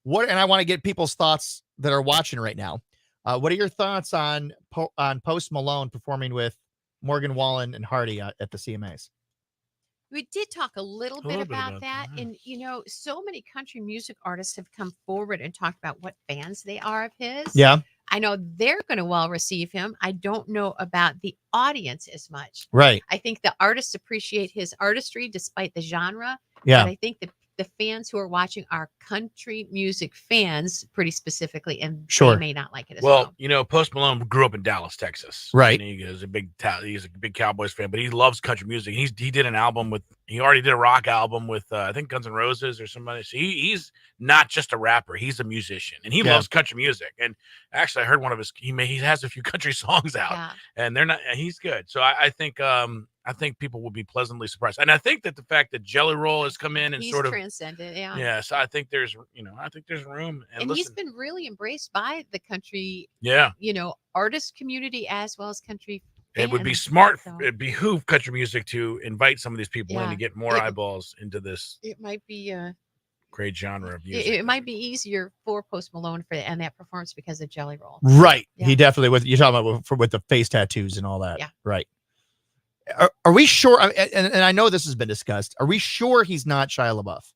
And I want to get people's thoughts that are watching right now. What are your thoughts on Post Malone performing with Morgan Wallen and Hardy at the CMAs? We did talk a little bit about that. And, you know, so many country music artists have come forward and talked about what fans they are of his. Yeah. I know they're going to well receive him. I don't know about the audience as much. Right. I think the artists appreciate his artistry despite the genre. Yeah. But I think that the fans who are watching are country music fans pretty specifically, and Sure. they may not like it as Well, well. you know, Post Malone grew up in Dallas, Texas. Right. And he is a big Cowboys fan, but he loves country music. He did an album he already did a rock album with I think Guns N' Roses or somebody. So he's not just a rapper; he's a musician, and he loves country music. And actually, I heard one of he has a few country songs out, Yeah. and he's good. So I think people will be pleasantly surprised, and I think that the fact that Jelly Roll has come in and He's sort of transcended. Yeah. yeah. So I think there's room, And listen, he's been really embraced by the country, yeah. you know, artist community as well as country. It would be fans. smart. So It behoove country music to invite some of these people in Yeah. to get more It- eyeballs into this it might be great genre of music. it might be easier for Post Malone and that performance because of Jelly Roll. Right. Yeah. He definitely was. You're talking about with the face tattoos and all that. Yeah. Right. Are we sure? And I know this has been discussed. Are we sure he's not Shia LaBeouf?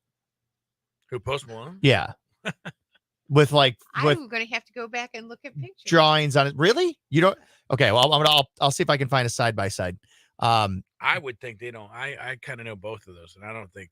Who, Post Malone? Yeah. with I'm going to have to go back and look at pictures. drawings on it. Really? You don't? Okay. Well, I'll see if I can find a side by side. I would think they don't. I kind of know both of those, and I don't think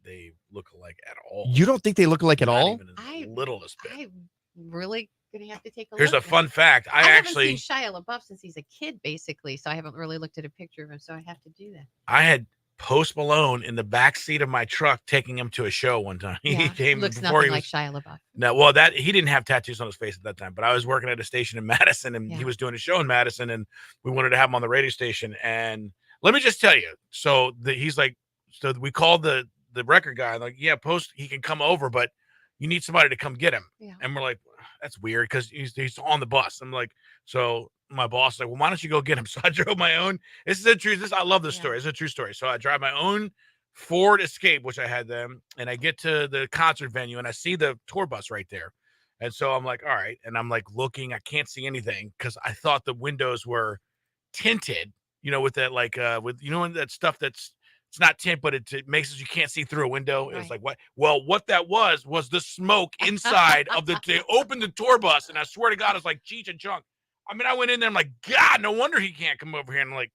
they look alike at all. You don't think they look alike at Not all? even the littlest bit. I'm really going to have to take a Here's look. a fun fact. I haven't actually seen Shia LaBeouf since he's a kid, basically, so I haven't really looked at a picture of him, so I have to do that. I had Post Malone in the back seat of my truck taking him to a show one time. Yeah, He came looks before nothing he like was Shia LaBeouf. no, well, that he didn't have tattoos on his face at that time, but I was working at a station in Madison, and Yeah. he was doing a show in Madison, and we wanted to have him on the radio station. And let me just tell you, so he's like, so we called the record guy, like, yeah, Post, he can come over, but you need somebody to come get him. Yeah. And we're like, that's weird because he's on the bus. I'm like, so my boss is like, well, why don't you go get him? So I drove my own. This is a true. I love this story. It's a true story. So I drive my own Ford Escape, which I had them, and I get to the concert venue and I see the tour bus right there. And so I'm like, all right. And I'm like looking, I can't see anything because I thought the windows were tinted, you know, with that, like, with, you know, that stuff that's, it's not tint, but it makes it you can't see through a window. It's Right. like, what? Well, what that was the smoke inside of they opened the tour bus, and I swear to God, it's like Cheech and Chong. I mean, I went in there, I'm like, God, no wonder he can't come over here. And like,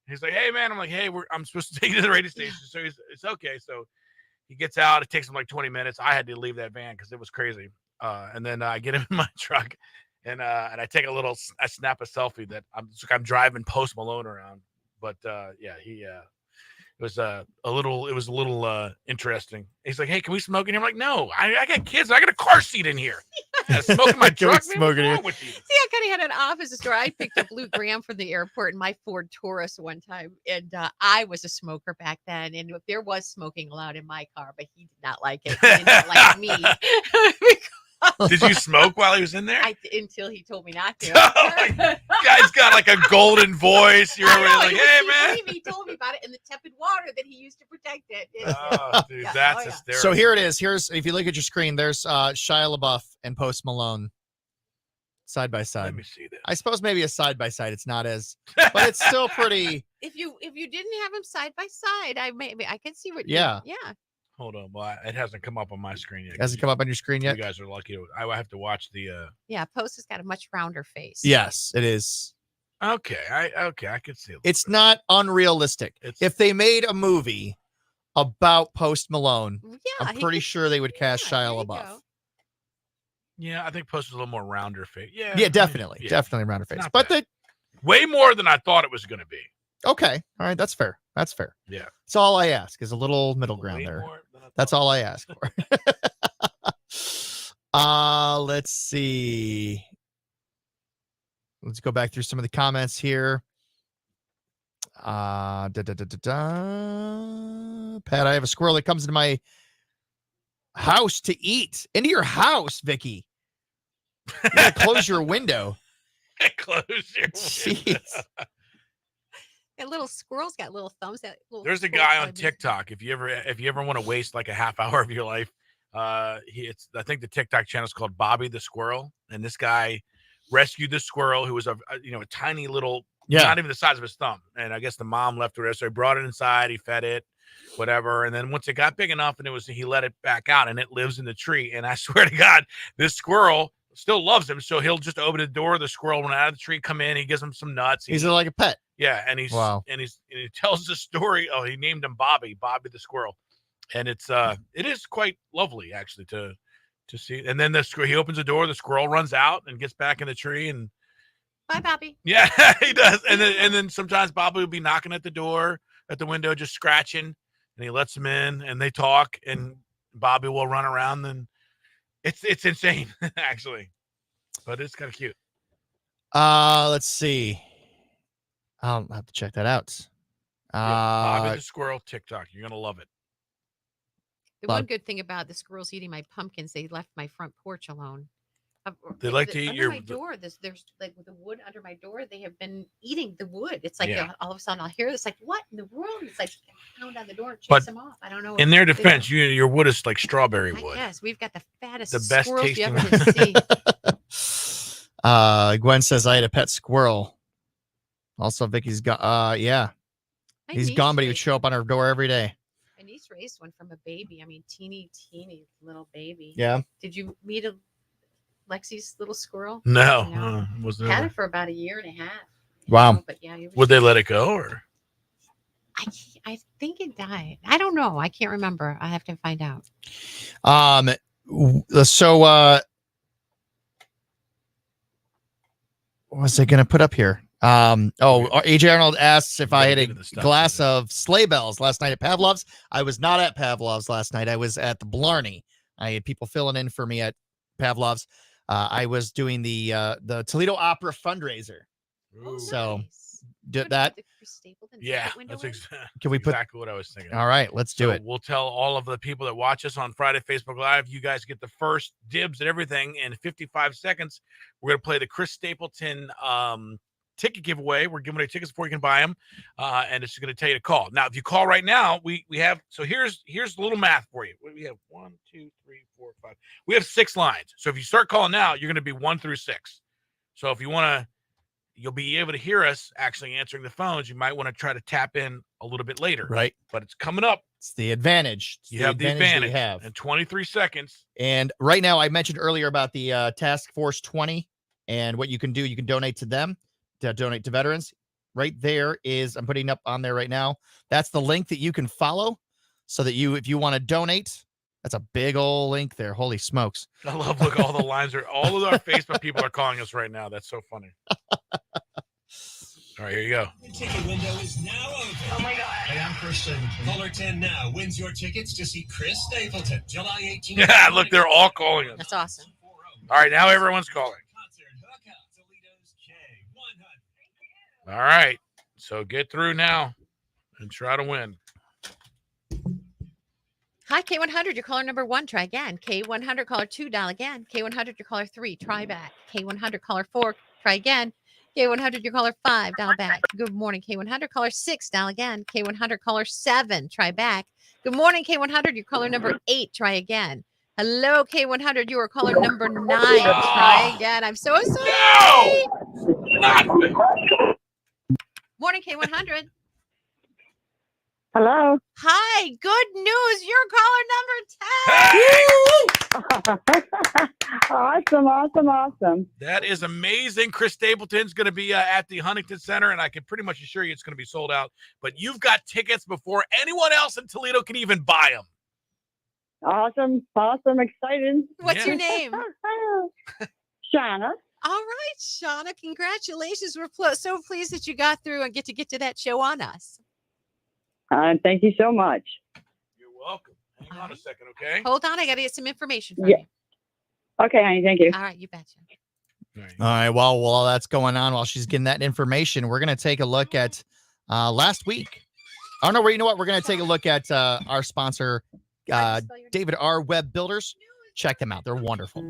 he's like, hey man, I'm like, hey, I'm supposed to take you to the radio station. So it's okay. So he gets out. It takes him like 20 minutes. I had to leave that van because it was crazy. And then I get him in my truck, and I take I snap a selfie that I'm driving Post Malone around. But yeah, he. It was a little interesting. He's like, hey, can we smoke in here? I'm like, no, I got kids. I got a car seat in here. I smoke in my Can we truck. smoke in here? With you? See, I kind of had an office store. I picked up Lou Graham from the airport in my Ford Taurus one time, and I was a smoker back then, and there was smoking allowed in my car, but he did not like it. He did not like me. Did you smoke while he was in there? Until he told me not to. Oh my Guy's got like a golden voice. You're I know, like, he hey was man. believe me, he told me about it in the tepid water that he used to protect it. Oh, dude, Yeah. that's Oh, yeah. hysterical. So here it is. Here's, if you look at your screen, there's Shia LaBeouf and Post Malone side by Let side. me see that. I suppose maybe a side by side. It's not as, but it's still pretty. If you didn't have them side by side, I can see what. Yeah. Yeah. Hold on. Well, it hasn't come up on my screen yet. Hasn't come up on your screen yet. You guys are lucky. I have to watch the. Yeah. Post has got a much rounder face. Yes, it is. Okay, I could see. It's not unrealistic. It's- If they made a movie about Post Malone, Yeah. I'm pretty sure they would cast there Shia you LaBeouf. go. Yeah, I think Post is a little more rounder face. Yeah. Yeah, definitely, Yeah. definitely around her face. Not But bad. Way more than I thought it was going to be. okay, all right, that's fair. That's fair. Yeah. That's all I ask is a little middle ground Way there. more than I That's thought. all I ask for. Let's see. Let's go back through some of the comments here. Pat, I have a squirrel that comes into my house to eat. Into your house, Vicky. You gotta close your window. Close your Jeez. window. That little squirrel's got little thumbs. There's a guy on TikTok. If you ever want to waste like a half hour of your life, I think the TikTok channel is called Bobby the Squirrel, and this guy rescued this squirrel who was a tiny little, not even the size of his thumb. And I guess the mom left it there, so he brought it inside, he fed it, whatever. And then once it got big enough, and he let it back out, and it lives in the tree. And I swear to God, this squirrel still loves him, so he'll just open the door. The squirrel went out of the tree, come in, he gives him some nuts. He's like a pet. Yeah, and he tells the story. Oh, he named him Bobby the Squirrel, and it is quite lovely actually to see. And then he opens the door, the squirrel runs out and gets back in the tree, and bye, Bobby. Yeah, he does. And then sometimes Bobby will be knocking at the window, just scratching, and he lets him in, and they talk, and Bobby will run around, and it's insane actually, but it's kind of cute. Let's see. I'll have to check that out. Bobby the Squirrel TikTok. You're gonna love it. The one good thing about the squirrels eating my pumpkins, they left my front porch alone. They like to eat under my door. There's like with the wood under my door. They have been eating the wood. It's like all of a sudden I'll hear this. Like, what in the world? It's like pound on the door and chase them off. I don't know. In their defense, your wood is like strawberry wood. Yes, we've got the fattest, the best squirrels tasting you ever did see. Gwen says I had a pet squirrel. Also, Vicky's gone. He's gone, but he would show up on her door every day. My niece raised one from a baby. I mean, teeny little baby. Yeah. Did you meet Lexi's little squirrel? No. Had it for about 1.5 years. Wow. But yeah, would they let it go or? I think it died. I don't know. I can't remember. I have to find out. So what was I gonna put up here? AJ Arnold asks if I had a glass of sleigh bells last night at Pavlov's. I was not at Pavlov's last night. I was at the Blarney. I had people filling in for me at Pavlov's. I was doing the Toledo Opera fundraiser. Oh, so nice. did that. Yeah, that's Can we put exactly what I was thinking. All right, let's do it. We'll tell all of the people that watch us on Friday Facebook Live, you guys get the first dibs at everything. In 55 seconds, we're going to play the Chris Stapleton ticket giveaway. We're giving away tickets before you can buy them, and it's going to tell you to call. Now, if you call right now, we have. So here's a little math for you. We have 1, 2, 3, 4, 5. We have 6 lines. So if you start calling now, you're going to be 1 through 6. So if you want to, you'll be able to hear us actually answering the phones. You might want to try to tap in a little bit later, right? But it's coming up. It's the advantage. You have the advantage. You have in 23 seconds. And right now, I mentioned earlier about the Task Force 20 and what you can do. You can donate to them. To donate to veterans. Right there is, I'm putting up on there right now. That's the link that you can follow so that if you want to donate, that's a big old link there. Holy smokes. I love, look, all the lines are, all of our Facebook people are calling us right now. That's so funny. All right, here you go. The ticket window is now open. Oh my God. Hey, I'm Chris Stapleton. Caller 10 now wins your tickets to see Chris Stapleton, July 18th. Yeah, look, they're all calling us. That's awesome. All right, now everyone's calling. All right, so get through now and try to win. Hi, K100, your caller number 1, try again. K100, caller 2, dial again. K100, your caller 3, try back. K100, caller 4, try again. K100, your caller 5, dial back. Good morning, K100, caller 6, dial again. K100, caller 7, try back. Good morning, K100, your caller number 8, try again. Hello, K100, you are caller number 9, try again. I'm so sorry. No! Morning, K100. Hello. Hi, good news. You're caller number 10. Awesome. That is amazing. Chris Stapleton's going to be at the Huntington Center, and I can pretty much assure you it's going to be sold out. But you've got tickets before anyone else in Toledo can even buy them. Awesome. Excited. What's your name? Shauna. All right, Shauna, congratulations. We're so pleased that you got through and get to that show on us. Thank you so much. You're welcome. Hang on a second, okay? Hold on, I got to get some information from you. Okay, honey. Thank you. All right, you betcha. All right. Well, while that's going on, while she's getting that information, we're going to take a look at last week. Oh, no, you know what? We're going to take a look at our sponsor, David R. Webb Builders. Check them out. They're wonderful.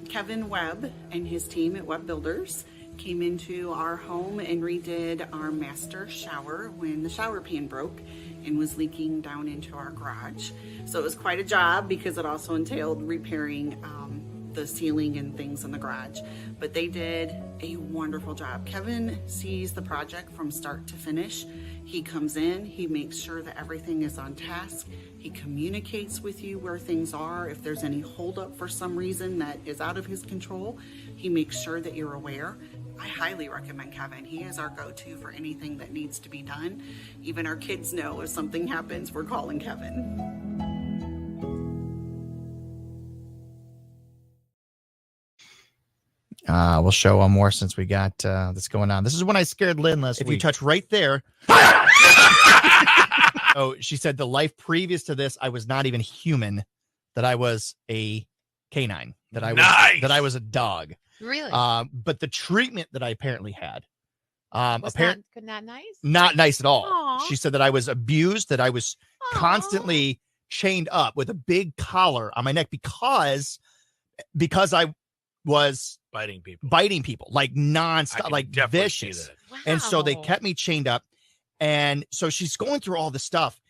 Kevin Webb and his team at Webb Builders came into our home and redid our master shower when the shower pan broke and was leaking down into our garage. So it was quite a job because it also entailed repairing the ceiling and things in the garage. But they did a wonderful job. Kevin sees the project from start to finish. He comes in, he makes sure that everything is on task. He communicates with you where things are. If there's any holdup for some reason that is out of his control, he makes sure that you're aware. I highly recommend Kevin. He is our go-to for anything that needs to be done. Even our kids know if something happens, we're calling Kevin. We'll show one more since we got this going on. This is when I scared Lynn last week. If you touch right there. Oh, she said the life previous to this, I was not even human, that I was a canine, that I was a dog. Really? But the treatment that I apparently had, was not nice? Not nice at all. Aww. She said that I was abused, that I was constantly chained up with a big collar on my neck because I was biting people like nonstop, like vicious. Wow. And so they kept me chained up. And so she's going through all this stuff.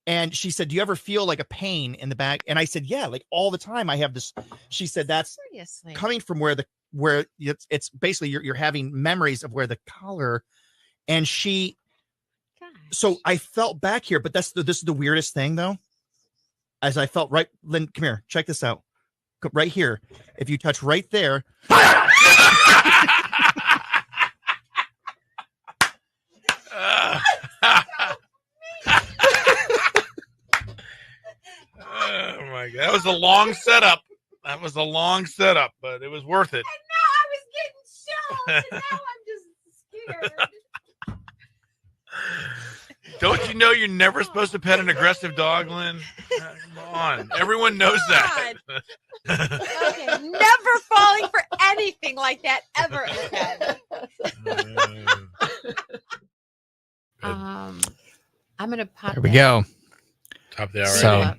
And she said, do you ever feel like a pain in the back? And I said, yeah, like all the time I have this. She said, that's seriously coming from where it's basically you're having memories of where the collar. And so I felt back here, but this is the weirdest thing though. As I felt right, Lynn, come here, check this out. Right here. If you touch right there. Oh my God. That was a long setup. But it was worth it. And now I was getting chills. And now I'm just scared. Don't you know you're never supposed to pet an aggressive dog, Lynn? Come on. Everyone knows that. Okay, never falling for anything like that ever again. I'm gonna pop. There we go. Top of the hour. So,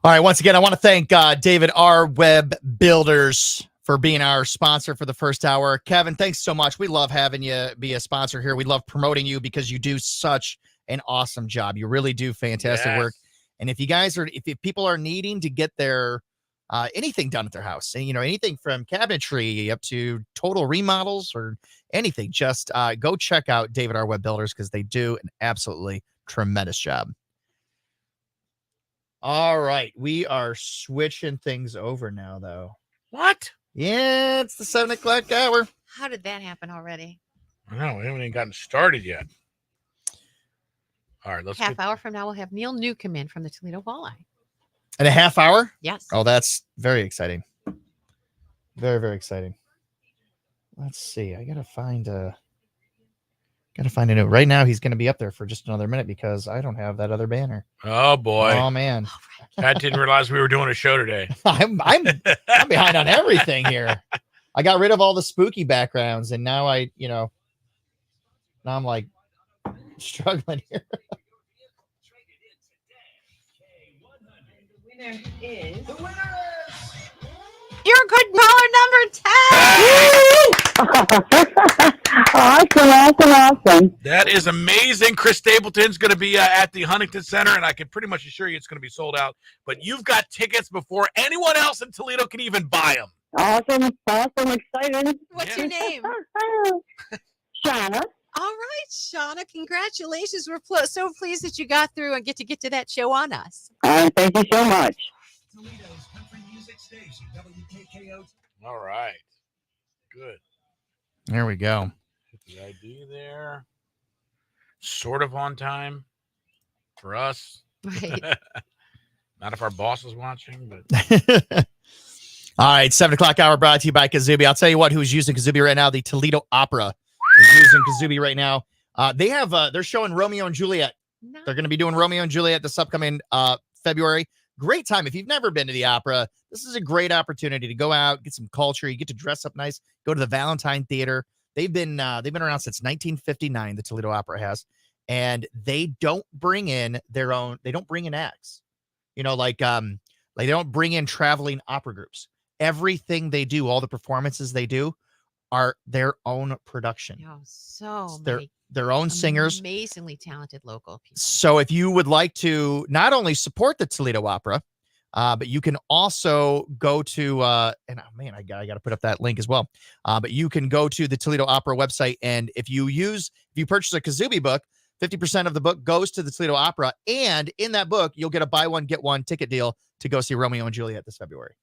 all right. Once again, I want to thank David R. Webb Builders for being our sponsor for the first hour. Kevin, thanks so much. We love having you be a sponsor here. We love promoting you because you do such an awesome job. You really do fantastic work. And if people are needing to get their anything done at their house, anything from cabinetry up to total remodels or anything, just go check out David R. Webb Builders because they do an absolutely tremendous job. All right. We are switching things over now, though. What? Yeah, it's the 7 o'clock hour. How did that happen already? I know. We haven't even gotten started yet. All right. Let's Half hour from now, we'll have Neil Neukum in from the Toledo Walleye. In a half hour? Yes. Oh, that's very exciting. Very, very exciting. Let's see. I gotta find a note. Right now, he's gonna be up there for just another minute because I don't have that other banner. Oh boy. Oh man. I didn't realize we were doing a show today. I'm behind on everything here. I got rid of all the spooky backgrounds, and now now I'm like struggling here. Winner is your good caller number 10. Awesome. That is amazing. Chris Stapleton's going to be at the Huntington Center, and I can pretty much assure you it's going to be sold out. But you've got tickets before anyone else in Toledo can even buy them. Awesome. Exciting. What's your name? Shauna. All right, Shauna. Congratulations. We're so pleased that you got through and get to that show on us. Thank you so much. Toledo's country music station, WKKO. All right. Good. There we go. Hit the ID there. Sort of on time for us. Right. Not if our boss is watching, but. All right, 7 o'clock hour brought to you by KaZooby. I'll tell you what, who's using KaZooby right now. The Toledo Opera is using KaZooby right now. They're showing Romeo and Juliet Nice. They're going to be doing Romeo and Juliet this upcoming February. Great time. If you've never been to the opera, this is a great opportunity to go out, get some culture. You get to dress up nice, go to the Valentine Theater. They've been around since 1959, the Toledo Opera has, and they don't bring in their own, they don't bring in acts. You know, like they don't bring in traveling opera groups. Everything they do, all the performances they do are their own production. Oh, so They're many their own singers. amazingly talented local people. So if you would like to not only support the Toledo Opera, but you can also go to, and oh man, I got to put up that link as well. But you can go to the Toledo Opera website. And if you purchase a KaZooby book, 50% of the book goes to the Toledo Opera. And in that book, you'll get a buy one, get one ticket deal to go see Romeo and Juliet this February.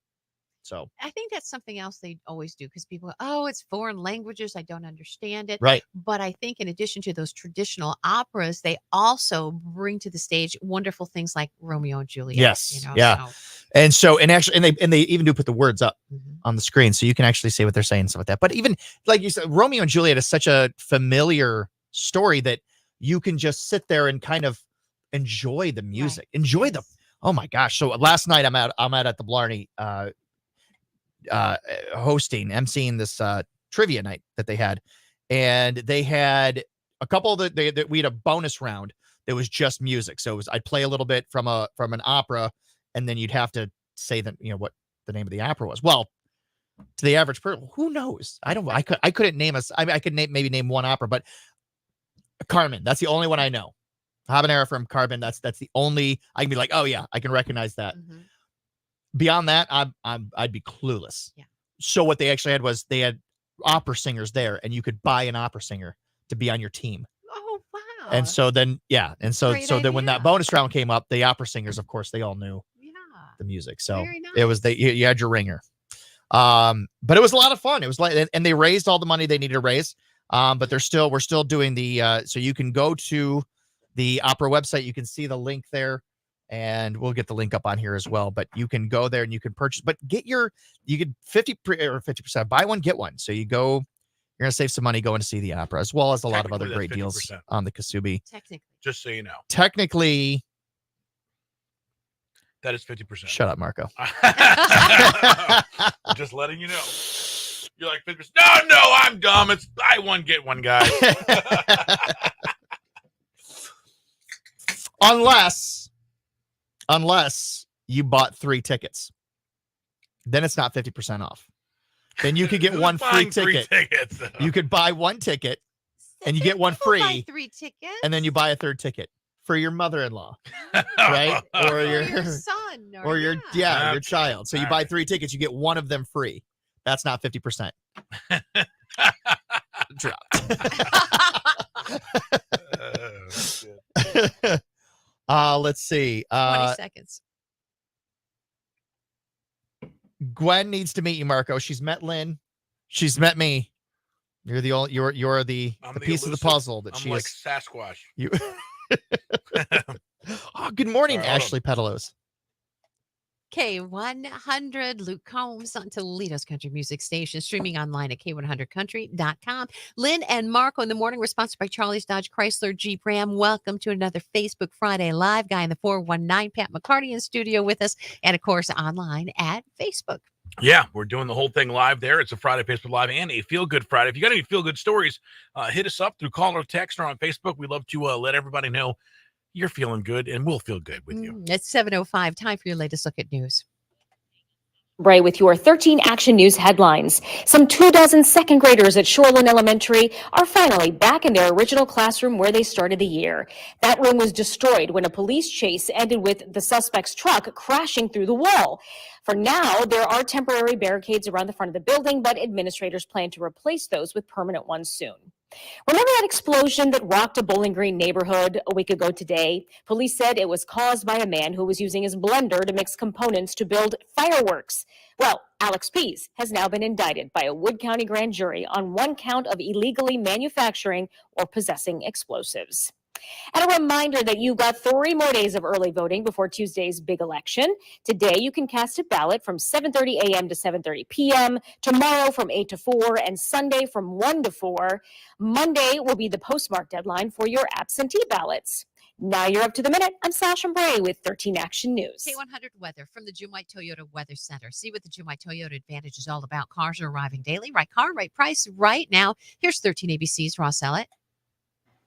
So I think that's something else they always do because people go, oh, it's foreign languages. I don't understand it. Right. But I think in addition to those traditional operas, they also bring to the stage wonderful things like Romeo and Juliet. Yes. You know, Yeah. so. And they even do put the words up on the screen so you can actually see what they're saying and stuff like that. But even like you said, Romeo and Juliet is such a familiar story that you can just sit there and kind of enjoy the music, enjoy the, oh my gosh. So last night I'm out at the Blarney, emceeing this trivia night that they had, and they had a couple that we had a bonus round that was just music. So I'd play a little bit from an opera, and then you'd have to say that, you know, what the name of the opera was. Well, to the average person, who knows? I couldn't name I could maybe name one opera, but Carmen, that's the only one I know. Habanera from Carmen, that's the only I can be like, oh yeah, I can recognize that. Beyond that, I'd be clueless. Yeah. So what they actually had was they had opera singers there, and you could buy an opera singer to be on your team. Oh wow! And so then, yeah, and so Great then when that idea. bonus round came up, the opera singers, of course, they all knew the music. So Very it was you had your ringer. But it was a lot of fun. It was like, and they raised all the money they needed to raise. But we're still doing the so you can go to the opera website. You can see the link there. And we'll get the link up on here as well. But you can go there and you can purchase, but you get 50% buy one, get one. So you're going to save some money going to see the opera, as well as a lot of other great deals on the KaZooby. Technically. Just so you know. Technically. That is 50%. Shut up, Marco. Just letting you know. You're like 50%. No, I'm dumb. It's buy one, get one, guys. Unless you bought 3 tickets, then it's not 50% off. Then you could get one free ticket. You could buy 1 ticket and you get one free. Buy 3 tickets. And then you buy a 3rd ticket for your mother-in-law, right? Or your son, or your child. So you buy 3 tickets, you get 1 of them free. That's not 50%. Dropped. Let's see. 20 seconds. Gwen needs to meet you, Marco. She's met Lynn. She's met me. You're the piece of the puzzle that she like is. Sasquatch. You. Oh, good morning, Right, Ashley Pedalos. K100, Luke Combs on Toledo's country music station, streaming online at K100country.com. Lynn and Marco in the morning. We're sponsored by Charlie's Dodge Chrysler Jeep Ram. Welcome to another Facebook Friday Live. Guy in the 419, Pat McCarty in studio with us, and of course online at Facebook. Yeah, we're doing the whole thing live there. It's a Friday Facebook Live and a Feel Good Friday. If you got any feel good stories, hit us up through call or text or on Facebook. We love to let everybody know you're feeling good, and we'll feel good with you. It's 7:05. Time for your latest look at news. Ray with your 13 Action News headlines. Some 24 second graders at Shoreland Elementary are finally back in their original classroom where they started the year. That room was destroyed when a police chase ended with the suspect's truck crashing through the wall. For now, there are temporary barricades around the front of the building, but administrators plan to replace those with permanent ones soon. Remember that explosion that rocked a Bowling Green neighborhood a week ago today? Police said it was caused by a man who was using his blender to mix components to build fireworks. Well, Alex Pease has now been indicted by a Wood County grand jury on 1 count of illegally manufacturing or possessing explosives. And a reminder that you've got 3 more days of early voting before Tuesday's big election. Today, you can cast a ballot from 7:30 a.m. to 7:30 p.m., tomorrow from 8 to 4, and Sunday from 1 to 4. Monday will be the postmark deadline for your absentee ballots. Now you're up to the minute. I'm Sasha Bray with 13 Action News. K100 weather from the Jumai Toyota Weather Center. See what the Jumai Toyota Advantage is all about. Cars are arriving daily. Right car, right price, right now. Here's 13 ABC's Ross Ellett.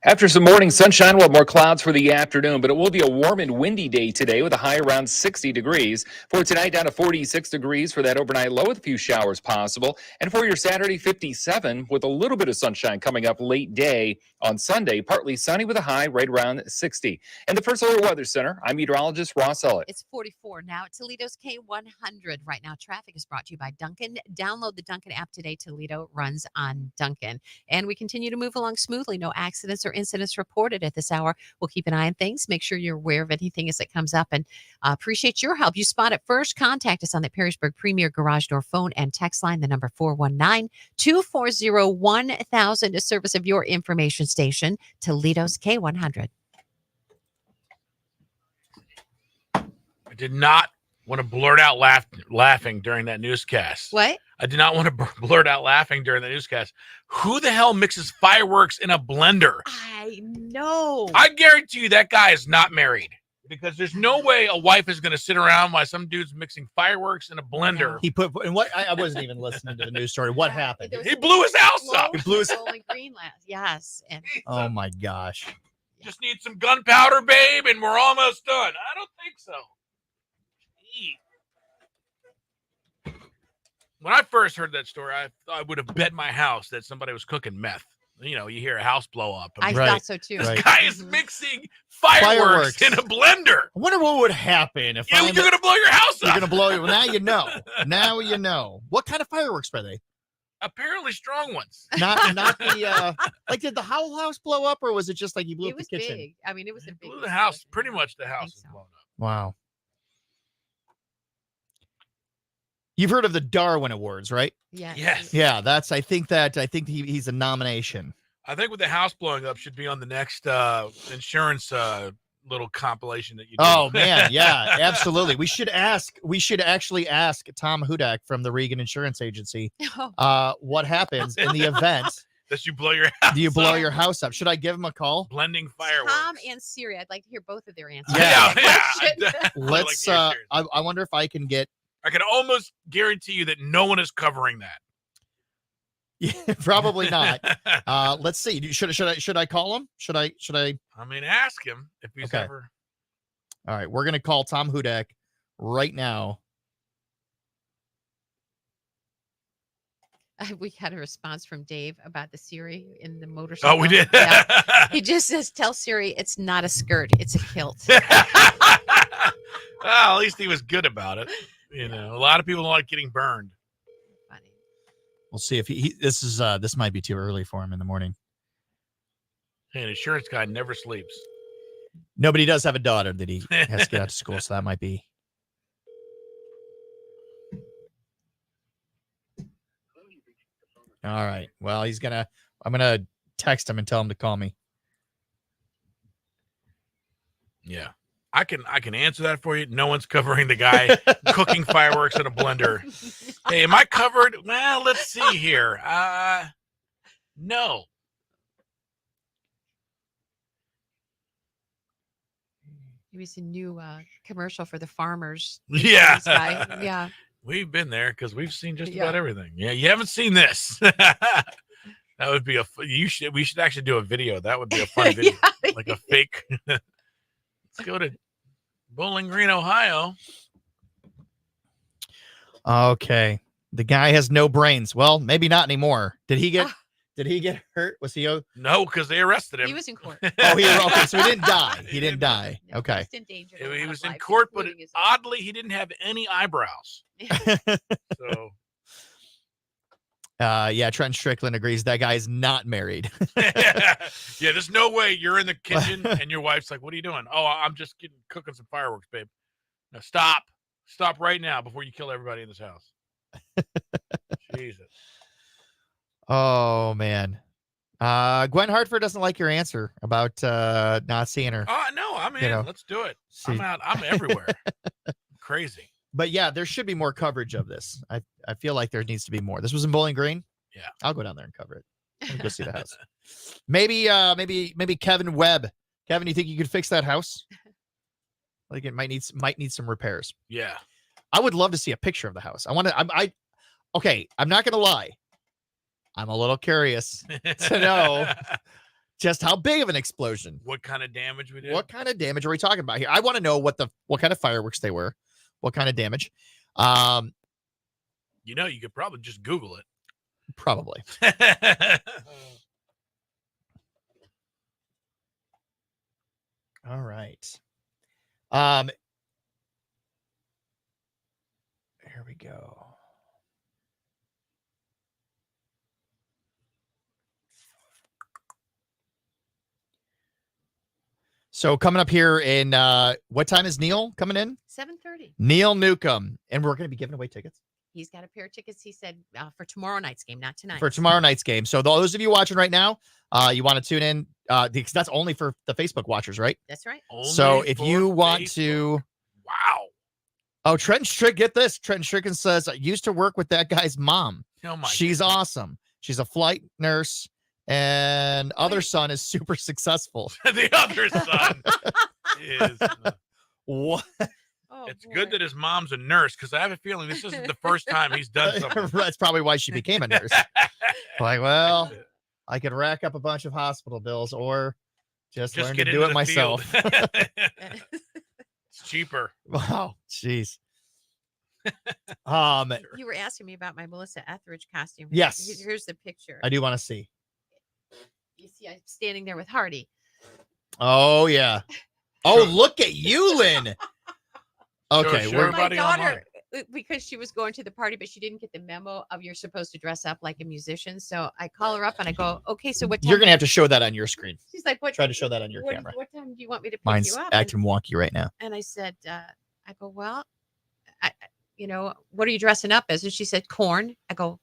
After some morning sunshine, we'll have more clouds for the afternoon, but it will be a warm and windy day today with a high around 60 degrees. For tonight, down to 46 degrees for that overnight low with a few showers possible. And for your Saturday, 57 with a little bit of sunshine coming up late day on Sunday, partly sunny with a high right around 60. And the First Alert Weather Center, I'm meteorologist Ross Ellett. It's 44 now at Toledo's K100. Right now, traffic is brought to you by Duncan. Download the Duncan app today. Toledo runs on Duncan. And we continue to move along smoothly. No accidents or incidents reported at this hour. We'll keep an eye on things. Make sure you're aware of anything as it comes up, and appreciate your help. You spot it first. Contact us on the Perrysburg Premier Garage Door phone and text line, the number 419-240-1000 to service of your information station, Toledo's K100. I did not want to blurt out laughing during that newscast. What? I did not want to blurt out laughing during the newscast. Who the hell mixes fireworks in a blender? I know. I guarantee you that guy is not married, because there's no way a wife is going to sit around while some dude's mixing fireworks in a blender. He put, and what, I wasn't even listening to the news story. What happened? He blew his house up. He blew his. Green last. Yes. And Oh my gosh. Just need some gunpowder, babe, and we're almost done. I don't think so. Gee. When I first heard that story, I would have bet my house that somebody was cooking meth. You know, you hear a house blow up. I thought so too. This guy is mixing fireworks in a blender. I wonder what would happen if you're going to blow your house up. You're going to blow it. Well, now you know. Now you know. What kind of fireworks were they? Apparently strong ones. Not the like, did the whole house blow up, or was it just like you blew up the kitchen? Big. I mean, it was a big. Blew the house. Pretty much the house was blown up. Wow. You've heard of the Darwin Awards, right? Yes. Yeah, I think he's a nomination. I think with the house blowing up should be on the next insurance little compilation that you do. Oh man, yeah, absolutely. We should actually ask Tom Hudak from the Regan Insurance Agency what happens in the event that you blow your house. Do you blow your house up? Should I give him a call? Blending fireworks. Tom and Siri. I'd like to hear both of their answers. Yeah. Let's I wonder if I can get. I can almost guarantee you that no one is covering that. Yeah, probably not. Let's see. Should I call him? Should I? I mean, ask him if he's ever. All right, we're gonna call Tom Hudak right now. We had a response from Dave about the Siri in the motorcycle. Oh, we did. Yeah. He just says, "Tell Siri it's not a skirt, it's a kilt." Well, at least he was good about it. You know, a lot of people don't like getting burned. Funny. We'll see if this might be too early for him in the morning. Hey, an insurance guy never sleeps. Nobody does have a daughter that he has to get out to school, so that might be. All right. Well, I'm gonna text him and tell him to call me. Yeah. I can answer that for you. No one's covering the guy cooking fireworks in a blender. Hey, am I covered? Well, let's see here. No. It was a new commercial for the farmers. Yeah. Guy. Yeah. We've been there because we've seen just about everything. Yeah, you haven't seen this. That would be we should actually do a video. That would be a fun video. Like a fake. Let's go to Bowling Green, Ohio. Okay. The guy has no brains. Well, maybe not anymore. Did he get hurt? Was he? No, because they arrested him. He was in court. Okay, so he didn't die. He didn't die. No, okay. He was in court, but oddly, he didn't have any eyebrows. So. Yeah, Trent Strickland agrees that guy is not married. Yeah, there's no way you're in the kitchen and your wife's like, "What are you doing?" "Oh, I'm just cooking some fireworks, babe." "Now stop right now before you kill everybody in this house." Jesus. Oh man. Gwen Hartford doesn't like your answer about not seeing her. No, I'm in. Let's do it. I'm out. I'm everywhere. Crazy. But yeah, there should be more coverage of this. I feel like there needs to be more. This was in Bowling Green. Yeah, I'll go down there and cover it. I'll go see the house. Maybe Kevin Webb Kevin, you think you could fix that house? Like it might need some repairs. Yeah. I would love to see a picture of the house. Okay, I'm not gonna lie. I'm a little curious to know just how big of an explosion. What kind of damage we did? What kind of damage are we talking about here? I want to know what kind of fireworks they were, what kind of damage. You know, you could probably just Google it. Probably. All right. Here we go. So coming up here in what time is Neil coming in? 7:30. Neil Neukum, and we're going to be giving away tickets. He's got a pair of tickets. He said for tomorrow night's game, not tonight. For tomorrow night's game. So those of you watching right now, you want to tune in because that's only for the Facebook watchers, right? That's right. So if you want to, wow. Oh, Trenton Strick, get this. Trenton Stricken says I used to work with that guy's mom. Oh my She's awesome. She's a flight nurse, and other son is super successful. The other son is. What? Oh, it's boy. good that his mom's a nurse because I have a feeling this isn't the first time he's done something. That's probably why she became a nurse. Like, well, I could rack up a bunch of hospital bills or just learn to get do into it the myself. field. It's cheaper. Wow, jeez. You were asking me about my Melissa Etheridge costume. Yes. Here's the picture. I do want to see. You see, I'm standing there with Hardy. Oh yeah. Oh, look at you, Lynn. Okay, Show we're My everybody daughter, online. because she was going to the party, but she didn't get the memo of you're supposed to dress up like a musician. So I call her up and I go, okay, so what time? You're gonna have to show that on your screen. She's like, what? Try to show that on your what, camera. What time do you want me to pick Mine's you up? acting wonky right now. And I said, I go, well, what are you dressing up as? And she said, corn. I go,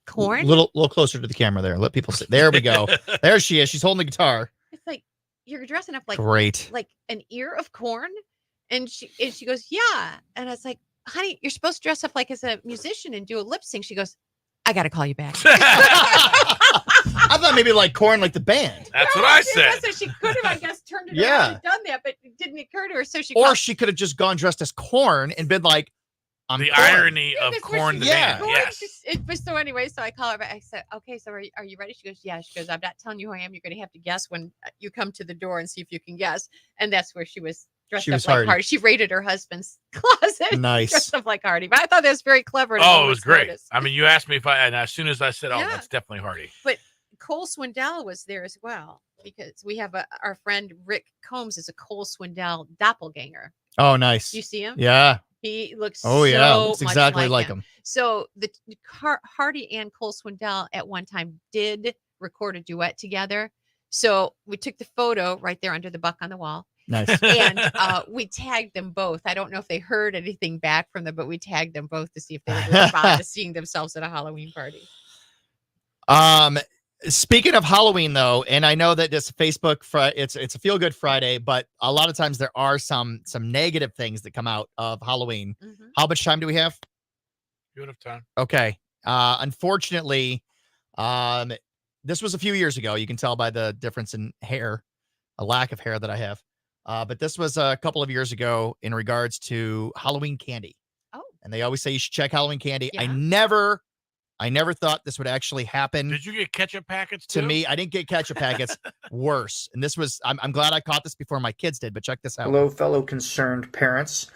corn? Little closer to the camera there. Let people see. There we go. There she is. She's holding the guitar. It's like, you're dressing up like Great. like an ear of corn. And she goes, yeah. And I was like, honey, you're supposed to dress up like as a musician and do a lip sync. She goes, I got to call you back. I thought maybe like Corn, like the band. That's what I said. So she could have, I guess, turned it Yeah. around and done that, but it didn't occur to her. So she Or called- she could have just gone dressed as Corn and been like, I'm The Korn. irony of That's where Corn she- the Yeah. band. Yes. It was so anyway. So I call her back. I said, okay, so are you ready? She goes, yeah. She goes, I'm not telling you who I am. You're going to have to guess when you come to the door and see if you can guess. And that's where she was dressed She up was like Hardy. Hardy. She raided her husband's closet. Nice. Dressed up like Hardy. But I thought that was very clever. at a Oh, it moment's was great. notice. I mean, you asked me and as soon as I said, oh, Yeah. that's definitely Hardy. But Cole Swindell was there as well because we have our friend Rick Combs is a Cole Swindell doppelganger. Oh, nice. You see him? Yeah. He looks Oh, yeah. so Looks much exactly like him. So the Hardy and Cole Swindell at one time did record a duet together. So we took the photo right there under the buck on the wall. Nice. And we tagged them both. I don't know if they heard anything back from them, but we tagged them both to see if they would respond to seeing themselves at a Halloween party. Speaking of Halloween, though, and I know that this Facebook, it's a feel good Friday, but a lot of times there are some negative things that come out of Halloween. Mhm. How much time do we have? Good of time. Okay. Unfortunately, this was a few years ago. You can tell by the difference in hair, a lack of hair that I have. But this was a couple of years ago in regards to Halloween candy. Oh. And they always say you should check Halloween candy. Yeah. I never thought this would actually happen. Did you get ketchup packets To too? me, I didn't get ketchup packets. Worse. And this was, I'm glad I caught this before my kids did, but check this out. Hello, fellow concerned parents.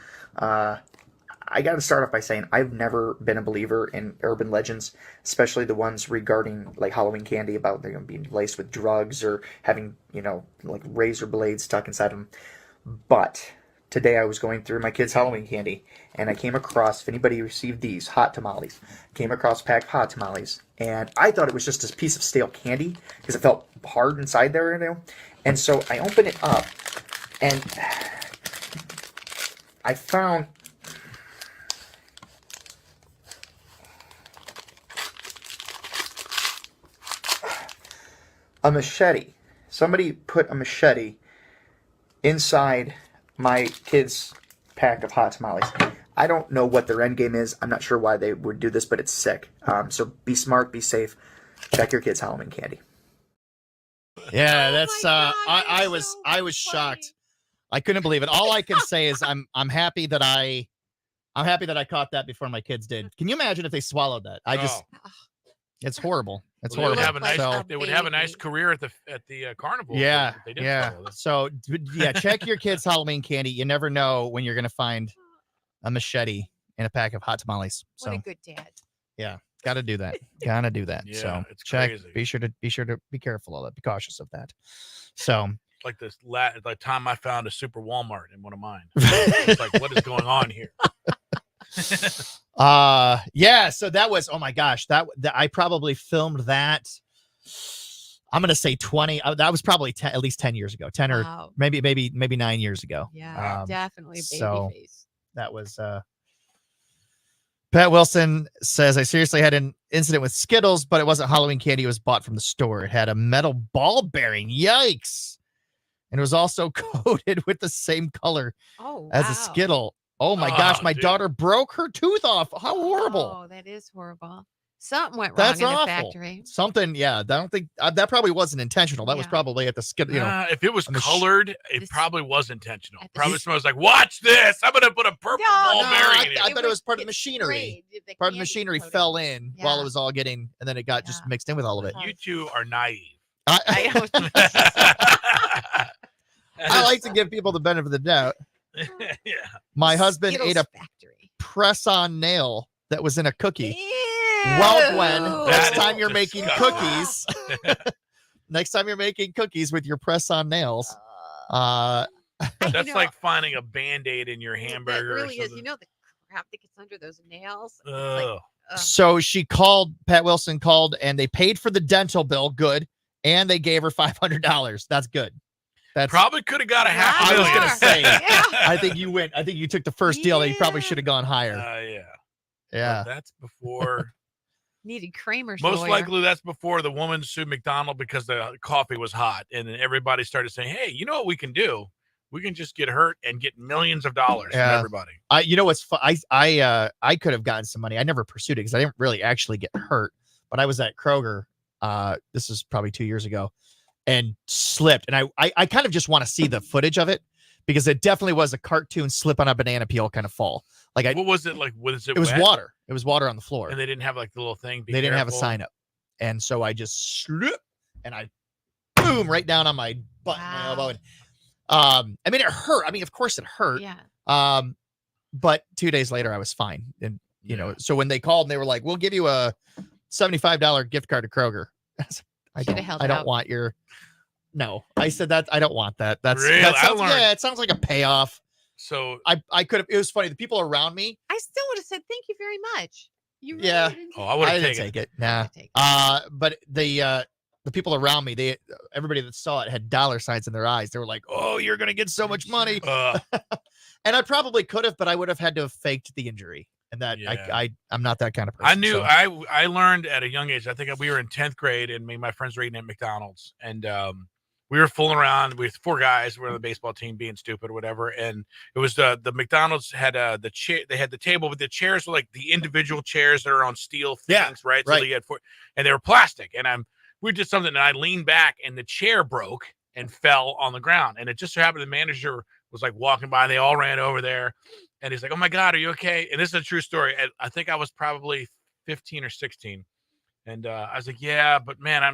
I got to start off by saying I've never been a believer in urban legends, especially the ones regarding like Halloween candy about them being laced with drugs or having, like razor blades stuck inside them. But today I was going through my kids' Halloween candy and I came across, if anybody received these, hot tamales. Came across a pack of hot tamales and I thought it was just a piece of stale candy because it felt hard inside there, And so I opened it up and I found a machete. Somebody put a machete inside my kids' pack of hot tamales. I don't know what their end game is. I'm not sure why they would do this, but it's sick. So be smart, be safe. Check your kids' Halloween candy. Yeah, Oh that's my God, I that's was so I was funny. shocked. I couldn't believe it. All I can say is I'm happy that I caught that before my kids did. Can you imagine if they swallowed that? Oh, It's horrible. It's well, they would horrible. have a nice. So They would have a nice baby. career at the carnival. yeah, if they did yeah. swallow this. So yeah, check your kids' Halloween candy. You never know when you're gonna find a machete in a pack of hot tamales. What a So good dad. yeah, gotta do that. Gotta do that. Yeah, So it's check. crazy. Be sure to be careful of that. Be cautious of that. So Like the time I found a super Walmart in one of mine. It's like, what is going on here? yeah, so that was, oh my gosh, that I probably filmed that. I'm gonna say 20. That was probably at least 10 years ago. 10 or Wow. maybe 9 years ago. Yeah, definitely baby so face. that was Pat Wilson says, I seriously had an incident with Skittles, but it wasn't Halloween candy. It was bought from the store. It had a metal ball bearing. Yikes. And it was also coated with the same color as a Skittle. Oh my gosh, my daughter broke her tooth off. How horrible. Oh, that is horrible. Something went wrong That's in awful. the factory. Something, yeah. I don't think that probably wasn't intentional. That was probably at the Skittle. You know, If it was on the colored, it probably was intentional. at the Probably s- smells like, watch this. I'm gonna put a purple ball bearing in it. I bet it was part of the machinery. Part of the machinery fell in while it was all getting, and then it got just mixed in with all of it. You two are naive. I like to give people the benefit of the doubt. Yeah. My husband Skittles ate a factory. press-on nail that was in a cookie. Ew. Well, Gwen, next That time is you're making disgusting. cookies, next time you're making cookies with your press-on nails, That's know- like finding a Band-Aid in your hamburger. That really or is. something. You know the crap that gets under those nails. It's Ugh. like, ugh. so she called, Pat Wilson called, and they paid for the dental bill. Good. And they gave her $500. That's good. That's Probably could have got a half I was million. gonna say. Yeah. I think you went. I think you took the first deal. You probably Yeah. should have gone higher. Yeah. Yeah. But that's before. Needed Kramer's Most lawyer. likely, that's before the woman sued McDonald because the coffee was hot, and then everybody started saying, "Hey, you know what we can do? We can just get hurt and get millions of dollars from Yeah. everybody." You know what's I could have gotten some money. I never pursued it because I didn't really actually get hurt. But I was at Kroger. This is probably 2 years ago, and slipped. And I kind of just want to see the footage of it because it definitely was a cartoon slip on a banana peel kind of fall. Like What was it like? Was it? it was wet? water. It was water on the floor. And they didn't have like the little thing. Be They didn't have a careful. sign up, and so I just slipped and I boom right down on my butt, and my elbow. And, I mean, it hurt. I mean, of course it hurt. Yeah. But 2 days later I was fine. And you know, so when they called and they were like, "We'll give you a $75 gift card to Kroger," I Shoulda held don't out. want your. No, I said that I don't want that. That's Really? that I sounds, learned- yeah. It sounds like a payoff. So I could have. It was funny. The people around me. I still would have said thank you very much. You really Yeah. didn't I would I have didn't taken take it. Nah. take But the people around me, everybody that saw it had dollar signs in their eyes. They were like, "Oh, you're gonna get so much money," and I probably could have, but I would have had to have faked the injury, and that Yeah. I'm not that kind of person. I knew so. I learned at a young age. I think we were in 10th grade, and me and my friends were eating at McDonald's, and we were fooling around with four guys. We were on the baseball team, being stupid or whatever. And it was the McDonald's had the chair. They had the table, but the chairs were like the individual chairs that are on steel things, right? So you had four, and they were plastic. And we did something, and I leaned back, and the chair broke and fell on the ground. And it just so happened the manager was like walking by, and they all ran over there. And he's like, "Oh my God, are you okay?" And this is a true story. I think I was probably 15 or 16. And I was like, "Yeah, but man, I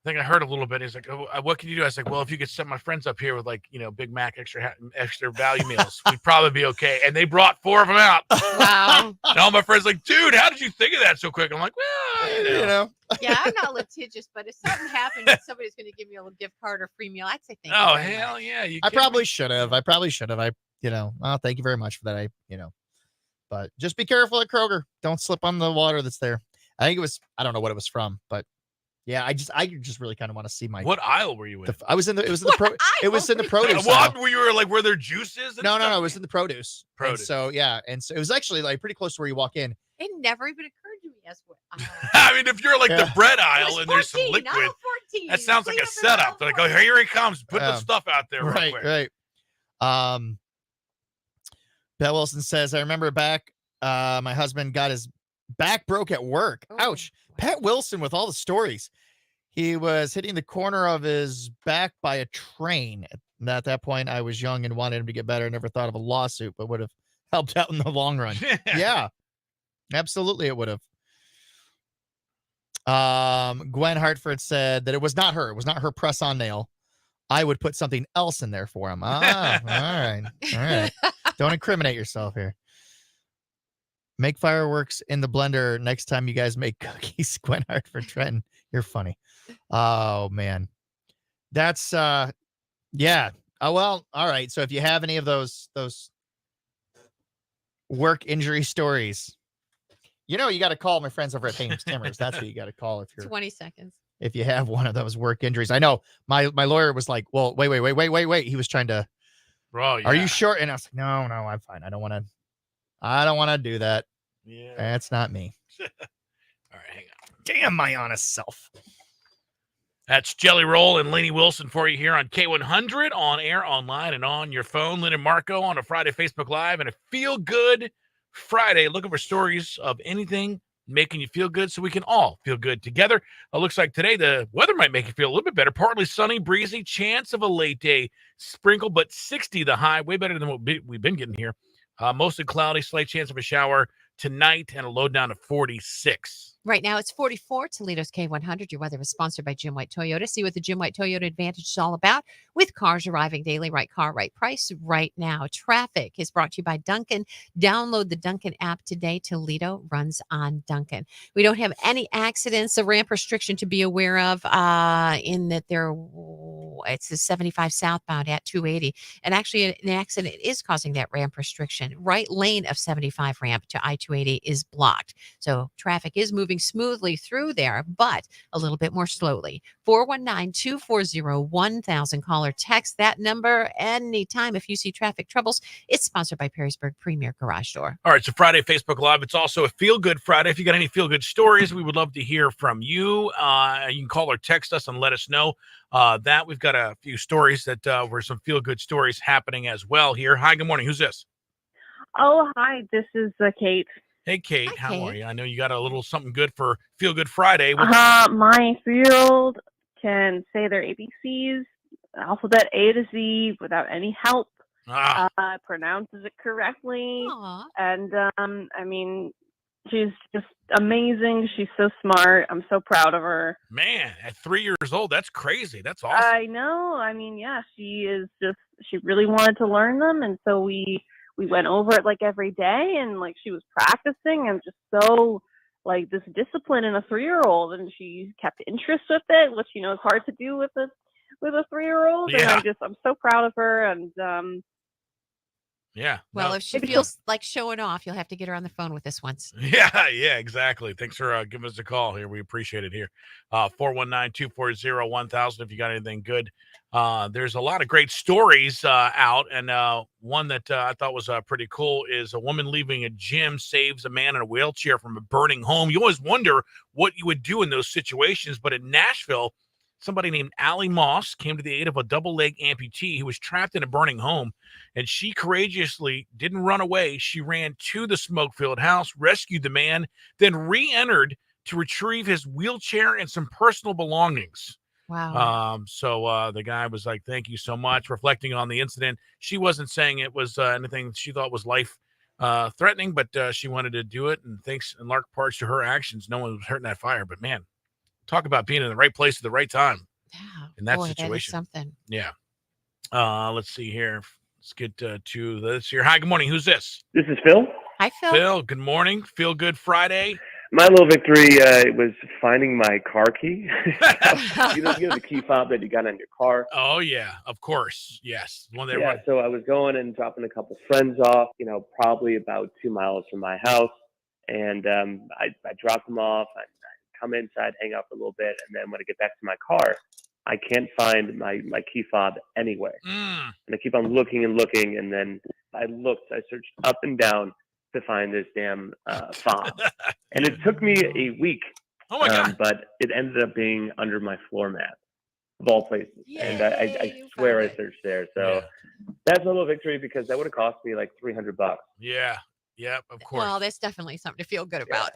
think I hurt a little bit." He's like, "Oh, what can you do?" I was like, "Well, if you could set my friends up here with like, Big Mac extra value meals, we'd probably be okay." And they brought 4 of them out. Wow. And all my friends like, "Dude, how did you think of that so quick?" I'm like, "Well, Yeah, I'm not litigious, but if something happened and somebody's going to give me a little gift card or free meal, I'd say thank you. Oh, very hell much. yeah. You I kidding probably me? should have. Well, thank you very much for that. But just be careful at Kroger. Don't slip on the water that's there. I think I don't know what it was from, but yeah, I just really kind of want to see my. What aisle were you in? I was in the. It was in the pro. It was in the produce. Well, aisle. were you like where their juice is? No, it was in the produce. And Produce. so yeah, and so it was actually like pretty close to where you walk in. It never even occurred to me as what. I mean, if you're like the Yeah. bread I aisle was and there's some 14, liquid, I'm 14. that sounds like Clean a up in setup. aisle They're like, "Oh, here he comes. Put the Yeah. stuff out there real quick." Right. Bell Wilson says, "I remember back. My husband got his back broke at work. Oh, Ouch. Pat Wilson with all the stories. He was hitting the corner of his back by a train. And at that point, I was young and wanted him to get better. Never thought of a lawsuit, but would have helped out in the long run. Yeah, absolutely, it would have. Gwen Hartford said that it was not her. It was not her press-on nail. I would put something else in there for him. Ah, all right. Don't incriminate yourself here. Make fireworks in the blender next time you guys make cookies. Gwen Hartford Trenton. You're funny. Oh, man. That's, yeah. Oh, well, all right. So if you have any of those work injury stories, you got to call my friends over at Hames Timbers. That's what you got to call if you're 20 seconds. If you have one of those work injuries. I know my lawyer was like, well, wait. He was trying to, Bro, yeah. Are you sure? And I was like, no, I'm fine. I don't want to do that. Yeah. That's not me. All right, hang on. Damn my honest self. That's Jelly Roll and Lainey Wilson for you here on K100, on air, online, and on your phone. Lynn and Marco on a Friday Facebook Live and a Feel Good Friday, looking for stories of anything making you feel good so we can all feel good together. It looks like today the weather might make you feel a little bit better. Partly sunny, breezy, chance of a late day sprinkle, but 60 the high, way better than what we've been getting here. Mostly cloudy, slight chance of a shower tonight, and a low down to 46. Right now, it's 44. Toledo's K100. Your weather is sponsored by Jim White Toyota. See what the Jim White Toyota Advantage is all about with cars arriving daily. Right car, right price, right now. Traffic is brought to you by Duncan. Download the Duncan app today. Toledo runs on Duncan. We don't have any accidents, a ramp restriction to be aware of in that it's a 75 southbound at 280. And actually, an accident is causing that ramp restriction. Right lane of 75 ramp to I-280 is blocked. So traffic is moving smoothly through there, but a little bit more slowly. 419-240-1000. Call or text that number anytime if you see traffic troubles. It's sponsored by Perrysburg Premier Garage Door. All right, so Friday Facebook Live. It's also a Feel Good Friday. If you got any feel good stories, we would love to hear from you. You can call or text us and let us know that. We've got a few stories that were some feel good stories happening as well here. Hi, good morning. Who's this? Oh, hi. This is Kate. Hey, Kate. Hi, How Kate. are you? I know you got a little something good for Feel Good Friday. My 3-year-old can say their ABCs, alphabet A to Z, without any help. Pronounces it correctly. Aw. And, she's just amazing. She's so smart. I'm so proud of her. Man, at 3 years old, that's crazy. That's awesome. I know. She really wanted to learn them. And so we went over it like every day, and like she was practicing, and just so like this discipline in a 3-year-old, and she kept interest with it, which is hard to do with a 3-year-old. Yeah. And I'm so proud of her. And Yeah. Well, no. if she feels like showing off, you'll have to get her on the phone with us once. Yeah, exactly. Thanks for giving us a call here. We appreciate it here. 419-240-1000 if you got anything good. There's a lot of great stories out, and one that I thought was pretty cool is a woman leaving a gym saves a man in a wheelchair from a burning home. You always wonder what you would do in those situations, but in Nashville, somebody named Allie Moss came to the aid of a double-leg amputee who was trapped in a burning home, and she courageously didn't run away. She ran to the smoke-filled house, rescued the man, then re-entered to retrieve his wheelchair and some personal belongings. Wow. So the guy was like, thank you so much. Reflecting on the incident, she wasn't saying it was anything she thought was life threatening, but she wanted to do it. And thanks in large parts to her actions, no one was hurt in that fire. But man, talk about being in the right place at the right time Yeah. in that Boy, that is situation. something. Yeah. Let's see here. Let's get to this here. Hi, good morning. Who's this? This is Phil. Hi, Phil. Phil, good morning. Feel Good Friday. My little victory was finding my car key. you know the key fob that you got on your car. Oh, yeah, of course. Yes. One that Yeah, so I was going and dropping a couple friends off, probably about 2 miles from my house. And I dropped them off. I come inside, hang out for a little bit. And then when I get back to my car, I can't find my key fob anywhere. And I keep on looking and looking. And then I searched up and down to find this damn fob. And it took me a week. Oh my God. But it ended up being under my floor mat, of all places. Yay, and I swear I searched there. So that's a little victory, because that would have cost me like $300. Yeah. Yep, of course. Well, that's definitely something to feel good about.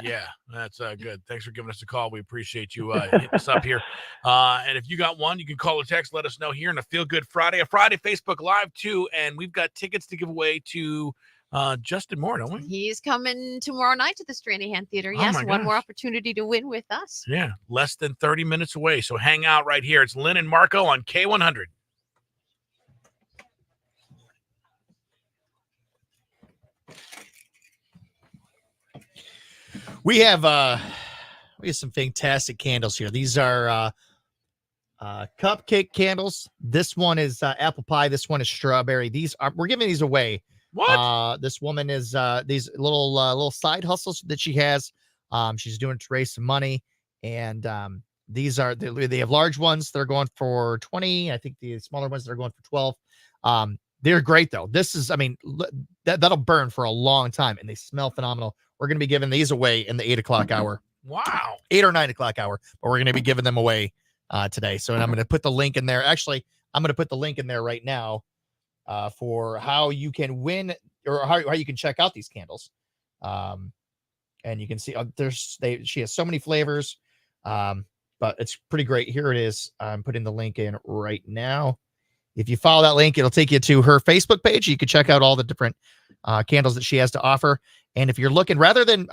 Yeah, that's good. Thanks for giving us a call. We appreciate you hitting us up here. And if you got one, you can call or text. Let us know here on a Feel Good Friday, a Friday Facebook Live too. And we've got tickets to give away to Justin Moore, don't we? He's coming tomorrow night to the Stranahan Theater. Oh Yes, my one more gosh. opportunity to win with us. Yeah, less than 30 minutes away. So hang out right here. It's Lynn and Marco on K100. We have some fantastic candles here. These are cupcake candles. This one is apple pie. This one is strawberry. We're giving these away. What? This woman is these little side hustles that she has. She's doing to raise some money, and these are they have large ones. They're going for 20. I think the smaller ones they're going for 12. They're great though. This is, that'll burn for a long time, and they smell phenomenal. We're going to be giving these away in the 8 o'clock hour. Wow. 8 or 9 o'clock hour, but we're going to be giving them away today. So, and I'm going to put the link in there. Actually, I'm going to put the link in there right now for how you can win or how you can check out these candles. And you can see she has so many flavors, but it's pretty great. Here it is. I'm putting the link in right now. If you follow that link, it'll take you to her Facebook page. You can check out all the different candles that she has to offer. And if you're looking, rather than,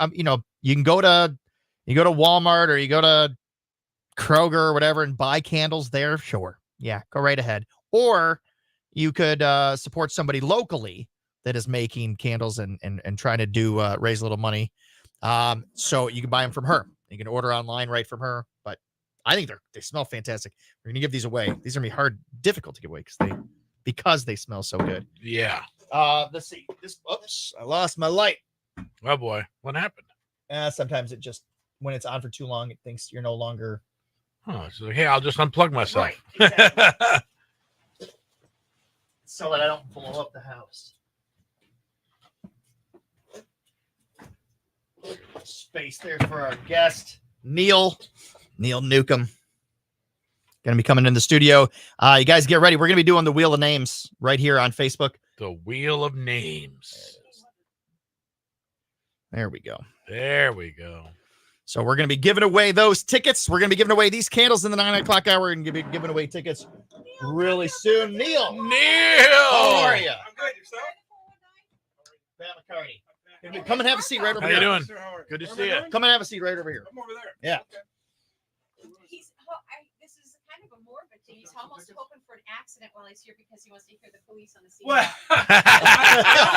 you can go to Walmart or you go to Kroger or whatever and buy candles there. Sure. Yeah. Go right ahead. Or you could support somebody locally that is making candles and trying to do raise a little money. So you can buy them from her. You can order online right from her. But I think they smell fantastic. We're going to give these away. These are going to be difficult to give away because they smell so good. Yeah. Let's see. Oops, I lost my light. Oh boy, what happened? Sometimes it just, when it's on for too long, it thinks you're no longer. Oh, so hey, I'll just unplug myself. Right, exactly. So that I don't blow up the house. Space there for our guest, Neil Neukum. Going to be coming in the studio. You guys get ready. We're going to be doing the Wheel of Names right here on Facebook. The Wheel of Names. There we go. There we go. So we're going to be giving away those tickets. We're going to be giving away these candles in the 9 o'clock hour and be giving away tickets really soon. Neil. How are you? I'm good. Yourself? Pat McCarty. Come and have a seat right over How here. you doing? Good to see you. Come and have a seat right over here. I'm over there. Yeah. This is kind of a morbid thing. He's almost hoping for an accident while he's here because he wants to hear the police on the scene. Well, I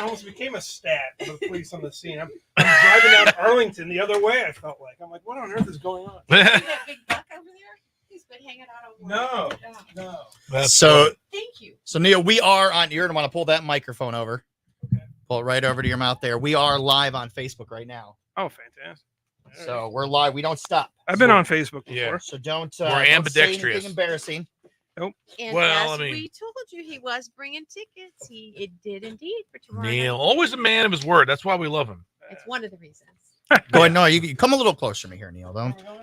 almost became a stat for the police on the scene. I'm driving down Arlington the other way, I felt like. I'm like, what on earth is going on? See that big buck over there? He's been hanging out over there. No. So thank you. So Neil, we are on. You're going to want to pull that microphone over. Okay. Pull it right over to your mouth there. We are live on Facebook right now. Oh, fantastic. So we're live. We don't stop. I've been on Facebook before. Yeah. So don't We're don't say ambidextrous. anything embarrassing. Nope. And Well, as I mean- we told you, he was bringing tickets. It did indeed for tomorrow Neil, night. always a man of his word. That's why we love him. It's one of the reasons. Go ahead. No, you come a little closer to me here, Neil.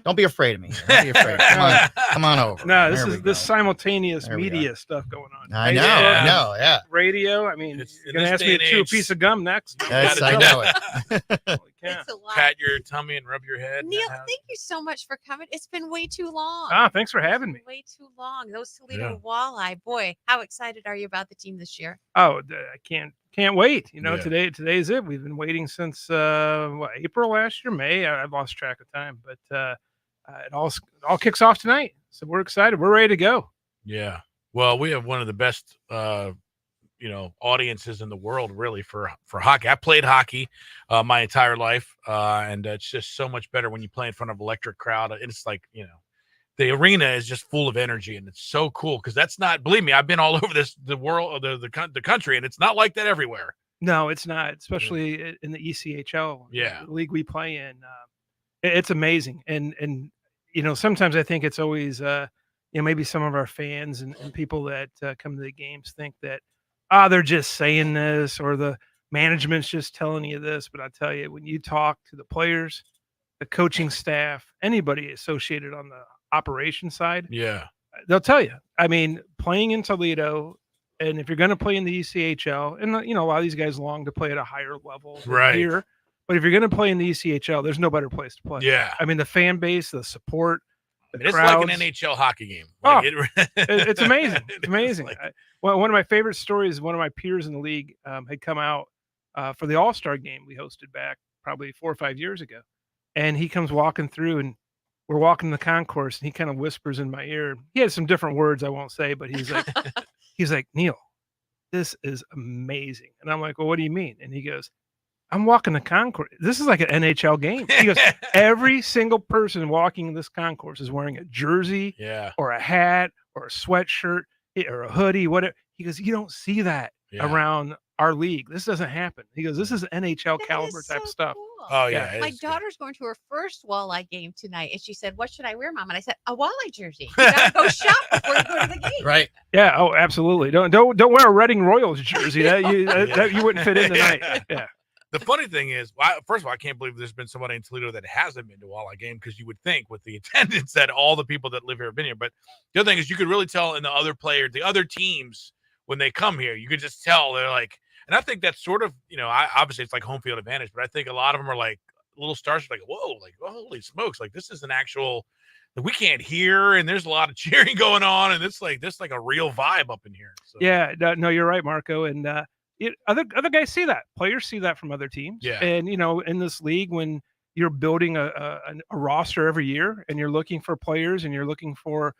Don't be afraid of me. Don't be afraid. Come on over. No, There we this go. simultaneous There we media stuff going on. I know. Yeah. I know. Yeah. Radio. I mean, It's- you're in gonna this ask me day to and chew a age- piece of gum next. Yes, I gotta know it. Holy cow. It's a lot. Pat your tummy and rub your head. Neil, thank you so much for coming. It's been way too long. Ah, thanks for having me. Way too long. Those Toledo Walleye. Boy, how excited are you about the team this year? Oh, I can't wait. You know, Yeah. today's it. We've been waiting since April last year, May. I've lost track of time, but it all kicks off tonight. So we're excited. We're ready to go. Yeah. Well, we have one of the best, audiences in the world, really, for hockey. I played hockey my entire life, and it's just so much better when you play in front of an electric crowd. And it's like, the arena is just full of energy, and it's so cool because that's not. Believe me, I've been all over the world, the country, and it's not like that everywhere. No, it's not, especially in the ECHL, Yeah. the league we play in. It's amazing, and sometimes I think it's always maybe some of our fans and people that come to the games think that they're just saying this or the management's just telling you this, but I tell you, when you talk to the players, the coaching staff, anybody associated on the operation side, Yeah. they'll tell you. I mean, playing in Toledo, And if you're going to play in the ECHL, and a lot of these guys long to play at a higher level than Right. here, but if you're going to play in the ECHL, there's no better place to play. Yeah. I mean, the fan base, the support, the It's crowds. like an NHL hockey game. Oh, Like it's amazing. It's amazing. like- One of my favorite stories, one of my peers in the league had come out for the All-Star game we hosted back probably 4 or 5 years ago. And he comes walking through, and we're walking the concourse, and he kind of whispers in my ear. He had some different words I won't say, but he's like, Neil, this is amazing. And I'm like, well, what do you mean? And he goes, I'm walking the concourse. This is like an NHL game. He goes, every single person walking this concourse is wearing a jersey or a hat or a sweatshirt or a hoodie, whatever. He goes, you don't see that around our league. This doesn't happen. He goes, this is NHL caliber type stuff. Oh, yeah. My daughter's going to her first walleye game tonight, and she said, "What should I wear, Mom?" And I said, "A walleye jersey. You gotta go shop before you go to the game." Right. Yeah. Oh, absolutely. Don't wear a Reading Royals jersey. That you wouldn't fit in tonight. Yeah. The funny thing is, first of all, I can't believe there's been somebody in Toledo that hasn't been to a walleye game, because you would think with the attendance that all the people that live here have been here. But the other thing is, you could really tell in the other teams when they come here, you could just tell they're like. And I think that's sort of, obviously it's like home field advantage, but I think a lot of them are like little stars, like, whoa, like, holy smokes, like this is an actual, like, we can't hear, and there's a lot of cheering going on, and it's like this like a real vibe up in here. So. Yeah, no, you're right, Marco. And other guys see that. Players see that from other teams. Yeah. And in this league, when you're building a roster every year, and you're looking for players, and you're looking for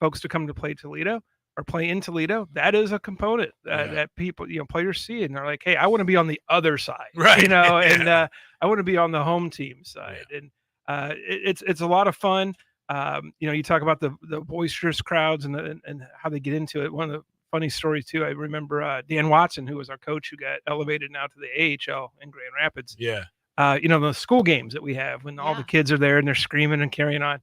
folks to come to play Toledo or play in Toledo, that is a component that people, players see, and they're like, hey, I want to be on the other side, right? And I want to be on the home team side, and it's a lot of fun. You talk about the boisterous crowds and how they get into it. One of the funny stories too, I remember Dan Watson, who was our coach, who got elevated now to the AHL in Grand Rapids. Yeah. The school games that we have when all the kids are there and they're screaming and carrying on,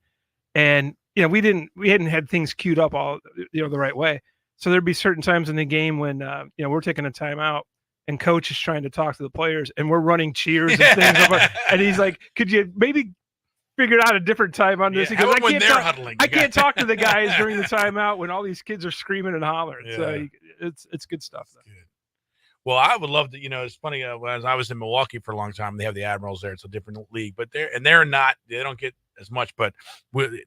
and we hadn't had things queued up all the right way. So there'd be certain times in the game when we're taking a timeout and coach is trying to talk to the players, and we're running cheers and things. And he's like, could you maybe figure out a different time on this? Because I can't talk to the guys during the timeout when all these kids are screaming and hollering. So it's good stuff. Good. Well, I would love to, it's funny, when I was in Milwaukee for a long time, they have the Admirals there. It's a different league, but they don't get as much, but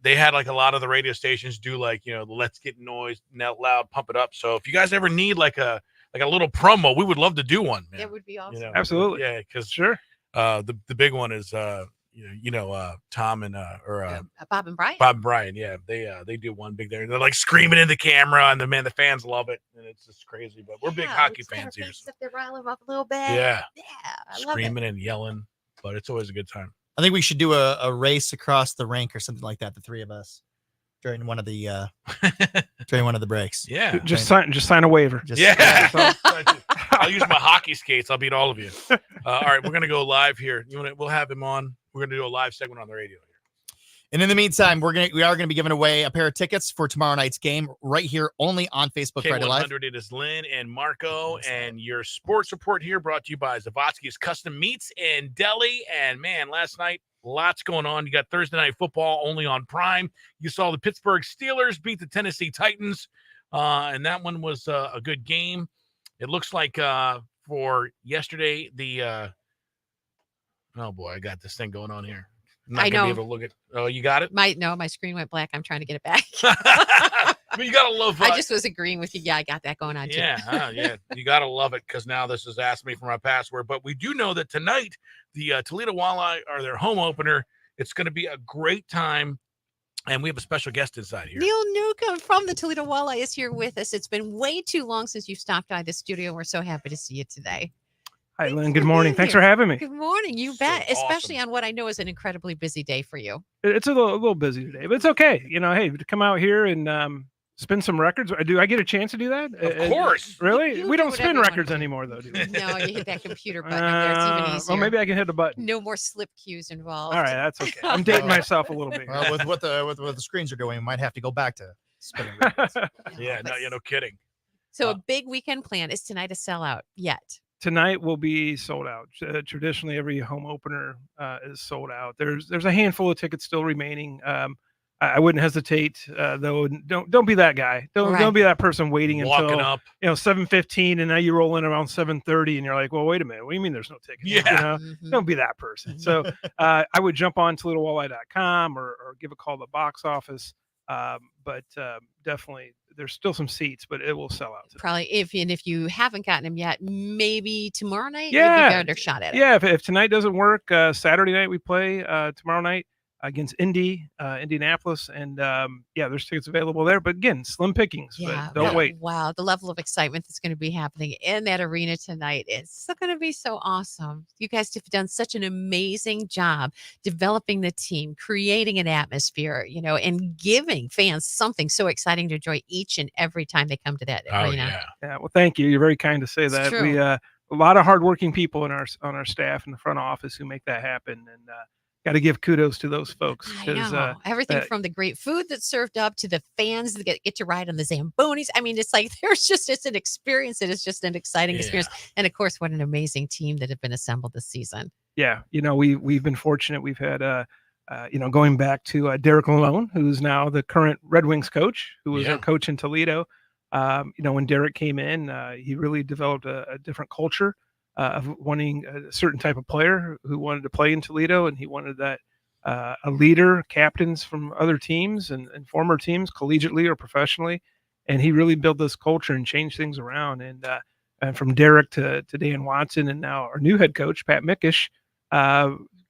they had like a lot of the radio stations do like, let's get noise, loud, pump it up. So if you guys ever need like a little promo, we would love to do one, man. It would be awesome. Absolutely. Yeah. Cause sure. The big one is, Tom and, Bob and Brian. Bob and Brian. Yeah. They do one big there. They're like screaming in the camera, and the fans love it. And it's just crazy, but we're big hockey fans here. So. They rile them up a little bit. Yeah. Yeah. I love it. Screaming and yelling, but it's always a good time. I think we should do a race across the rink or something like that. The three of us during one of the breaks. Yeah, just sign a waiver. I'll use my hockey skates. I'll beat all of you. All right, we're gonna go live here. We'll have him on. We're gonna do a live segment on the radio here. And in the meantime, we are gonna be giving away a pair of tickets for tomorrow night's game right here, only on Facebook Friday Live. K100, it is Lynn and Marco, and your sports report here brought to you by Zavotski's Custom Meats and Deli. And man, last night, lots going on. You got Thursday Night Football only on Prime. You saw the Pittsburgh Steelers beat the Tennessee Titans, and that one was a good game. It looks like for yesterday, oh boy, I got this thing going on here. I'm not gonna be able to look at. Oh, you got it? My screen went black. I'm trying to get it back. But you gotta love. I just was agreeing with you. Yeah, I got that going on too. Yeah, yeah. You gotta love it, because now this has asked me for my password. But we do know that tonight the Toledo Walleye are their home opener. It's going to be a great time, and we have a special guest inside here. Neil Neukum from the Toledo Walleye is here with us. It's been way too long since you stopped by the studio. We're so happy to see you today. Hi, Lynn. Good morning. Thanks for having me. Good morning. You bet. awesome. Especially on what I know is an incredibly busy day for you. It's a little busy today, but it's okay. Hey, to come out here and spin some records. Do I get a chance to do that? Of course. Really? We don't spin records anymore, though, do we? No, you hit that computer button up there. It's even easier. Well, maybe I can hit a button. No more slip cues involved. All right, that's okay. I'm dating myself a little bit. Well, with what the screens are doing, we might have to go back to spinning records. Yeah, no kidding. So a big weekend plan is tonight to sell out yet. Tonight will be sold out. Traditionally, every home opener is sold out. There's a handful of tickets still remaining. I wouldn't hesitate, though. Don't be that guy. Don't be that person waiting Walking until up. 7:15, and now you roll in around 7:30, and you're like, well, wait a minute. What do you mean there's no tickets? Yeah. Don't be that person. So I would jump on ToledoWalleye.com or give a call to the box office. But definitely, there's still some seats, but it will sell out. Probably if you haven't gotten them yet, maybe tomorrow night. You'd be a better shot at it. Yeah, if tonight doesn't work, Saturday night we play. Tomorrow night against Indianapolis, and there's tickets available there. But again, slim pickings. But don't wait. Wow, the level of excitement that's going to be happening in that arena tonight is going to be so awesome. You guys have done such an amazing job developing the team, creating an atmosphere, and giving fans something so exciting to enjoy each and every time they come to that arena. Yeah. Well, thank you. You're very kind to say that. true. We a lot of hardworking people on our staff in the front office who make that happen, and got to give kudos to those folks. I know. Everything from the great food that's served up to the fans that get to ride on the Zambonis. I mean, it's like it's an experience. It is just an exciting experience. And of course, what an amazing team that have been assembled this season. Yeah. We've been fortunate. We've had, going back to Derek Malone, who's now the current Red Wings coach, who was our coach in Toledo. When Derek came in, he really developed a different culture. Of wanting a certain type of player who wanted to play in Toledo, and he wanted that a leader, captains from other teams and former teams, collegiately or professionally, and he really built this culture and changed things around. And from Derek to Dan Watson, and now our new head coach Pat Mickish,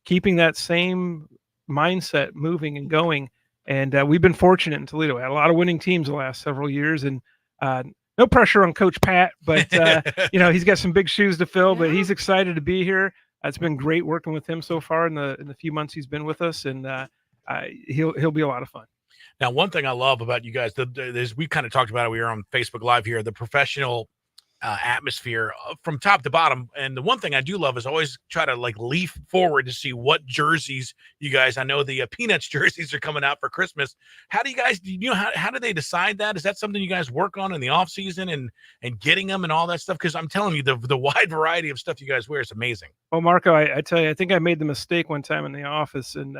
keeping that same mindset moving and going. And we've been fortunate in Toledo. We had a lot of winning teams the last several years, and no pressure on Coach Pat, but he's got some big shoes to fill. But he's excited to be here. It's been great working with him so far in the few months he's been with us, and he'll be a lot of fun. Now, one thing I love about you guys is we kind of talked about it. We were on Facebook Live here, the professional atmosphere from top to bottom. And the one thing I do love is always try to leaf forward to see what jerseys you guys, I know the Peanuts jerseys are coming out for Christmas. How do you guys, how do they decide that? Is that something you guys work on in the off season and getting them and all that stuff? Cause I'm telling you, the wide variety of stuff you guys wear is amazing. Well, Marco, I tell you, I think I made the mistake one time in the office, and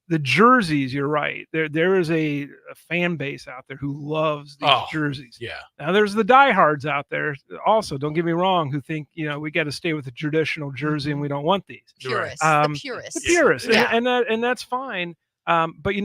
the jerseys, you're right. There is a fan base out there who loves these jerseys. Yeah. Now there's the diehards out there also, don't get me wrong, who think, we got to stay with the traditional jersey and we don't want these. Purists. The purists. The purists. Yeah. And that's fine. But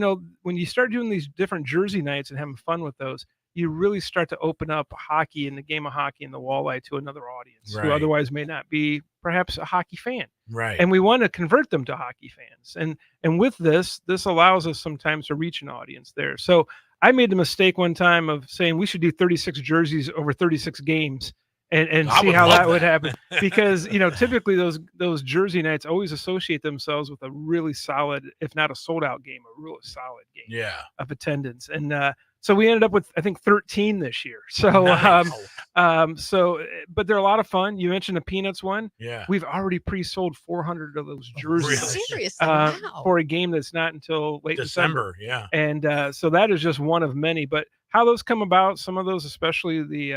when you start doing these different jersey nights and having fun with those, you really start to open up hockey and the game of hockey and the walleye to another audience who otherwise may not be perhaps a hockey fan. Right. And we want to convert them to hockey fans. And with this allows us sometimes to reach an audience there. So I made the mistake one time of saying we should do 36 jerseys over 36 games and see how that would happen. Because, typically those jersey nights always associate themselves with a really solid, if not a sold out game, a really solid game of attendance. And so we ended up with, I think, 13 this year. So, nice. But they're a lot of fun. You mentioned the Peanuts one. Yeah. We've already pre-sold 400 of those jerseys. Really? Seriously? Wow. For a game that's not until late December. Yeah. And so that is just one of many. But how those come about, some of those, especially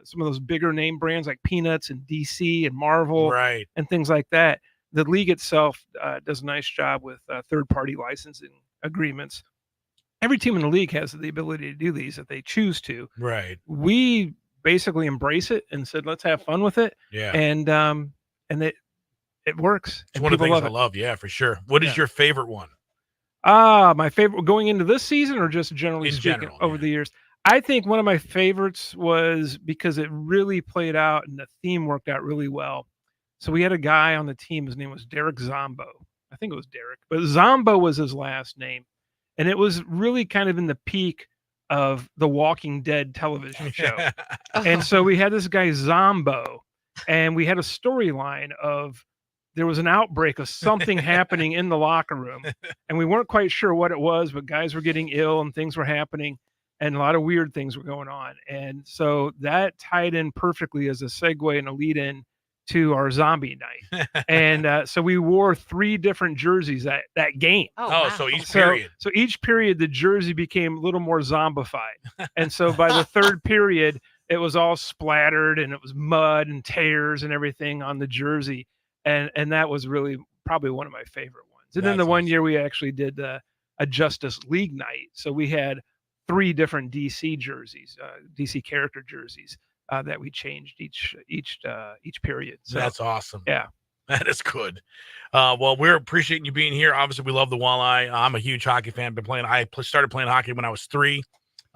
some of those bigger name brands like Peanuts and DC and Marvel and things like that, the league itself does a nice job with third-party licensing agreements. Every team in the league has the ability to do these if they choose to. Right. We basically embrace it and said, let's have fun with it. Yeah. And it works. It's one of the things I love. Yeah, for sure. What is your favorite one? My favorite going into this season, or just generally speaking over the years? I think one of my favorites was because it really played out and the theme worked out really well. So we had a guy on the team. His name was Derek Zombo. I think it was Derek, but Zombo was his last name. And it was really kind of in the peak of the Walking Dead television show. And so we had this guy Zombo, and we had a storyline of there was an outbreak of something happening in the locker room. And we weren't quite sure what it was, but guys were getting ill and things were happening and a lot of weird things were going on. And so that tied in perfectly as a segue and a lead in to our zombie night. And so we wore 3 different jerseys that game. Wow. So each period. So each period, the jersey became a little more zombified. And so by the third period, it was all splattered and it was mud and tears and everything on the jersey. And that was really probably one of my favorite ones. And then the one year we actually did a Justice League night. So we had 3 different DC jerseys, DC character jerseys that we changed each period. So That's awesome. yeah. That is good. Well, we're appreciating you being here. Obviously, we love the Walleye. I'm a huge hockey fan. I started playing hockey when I was 3.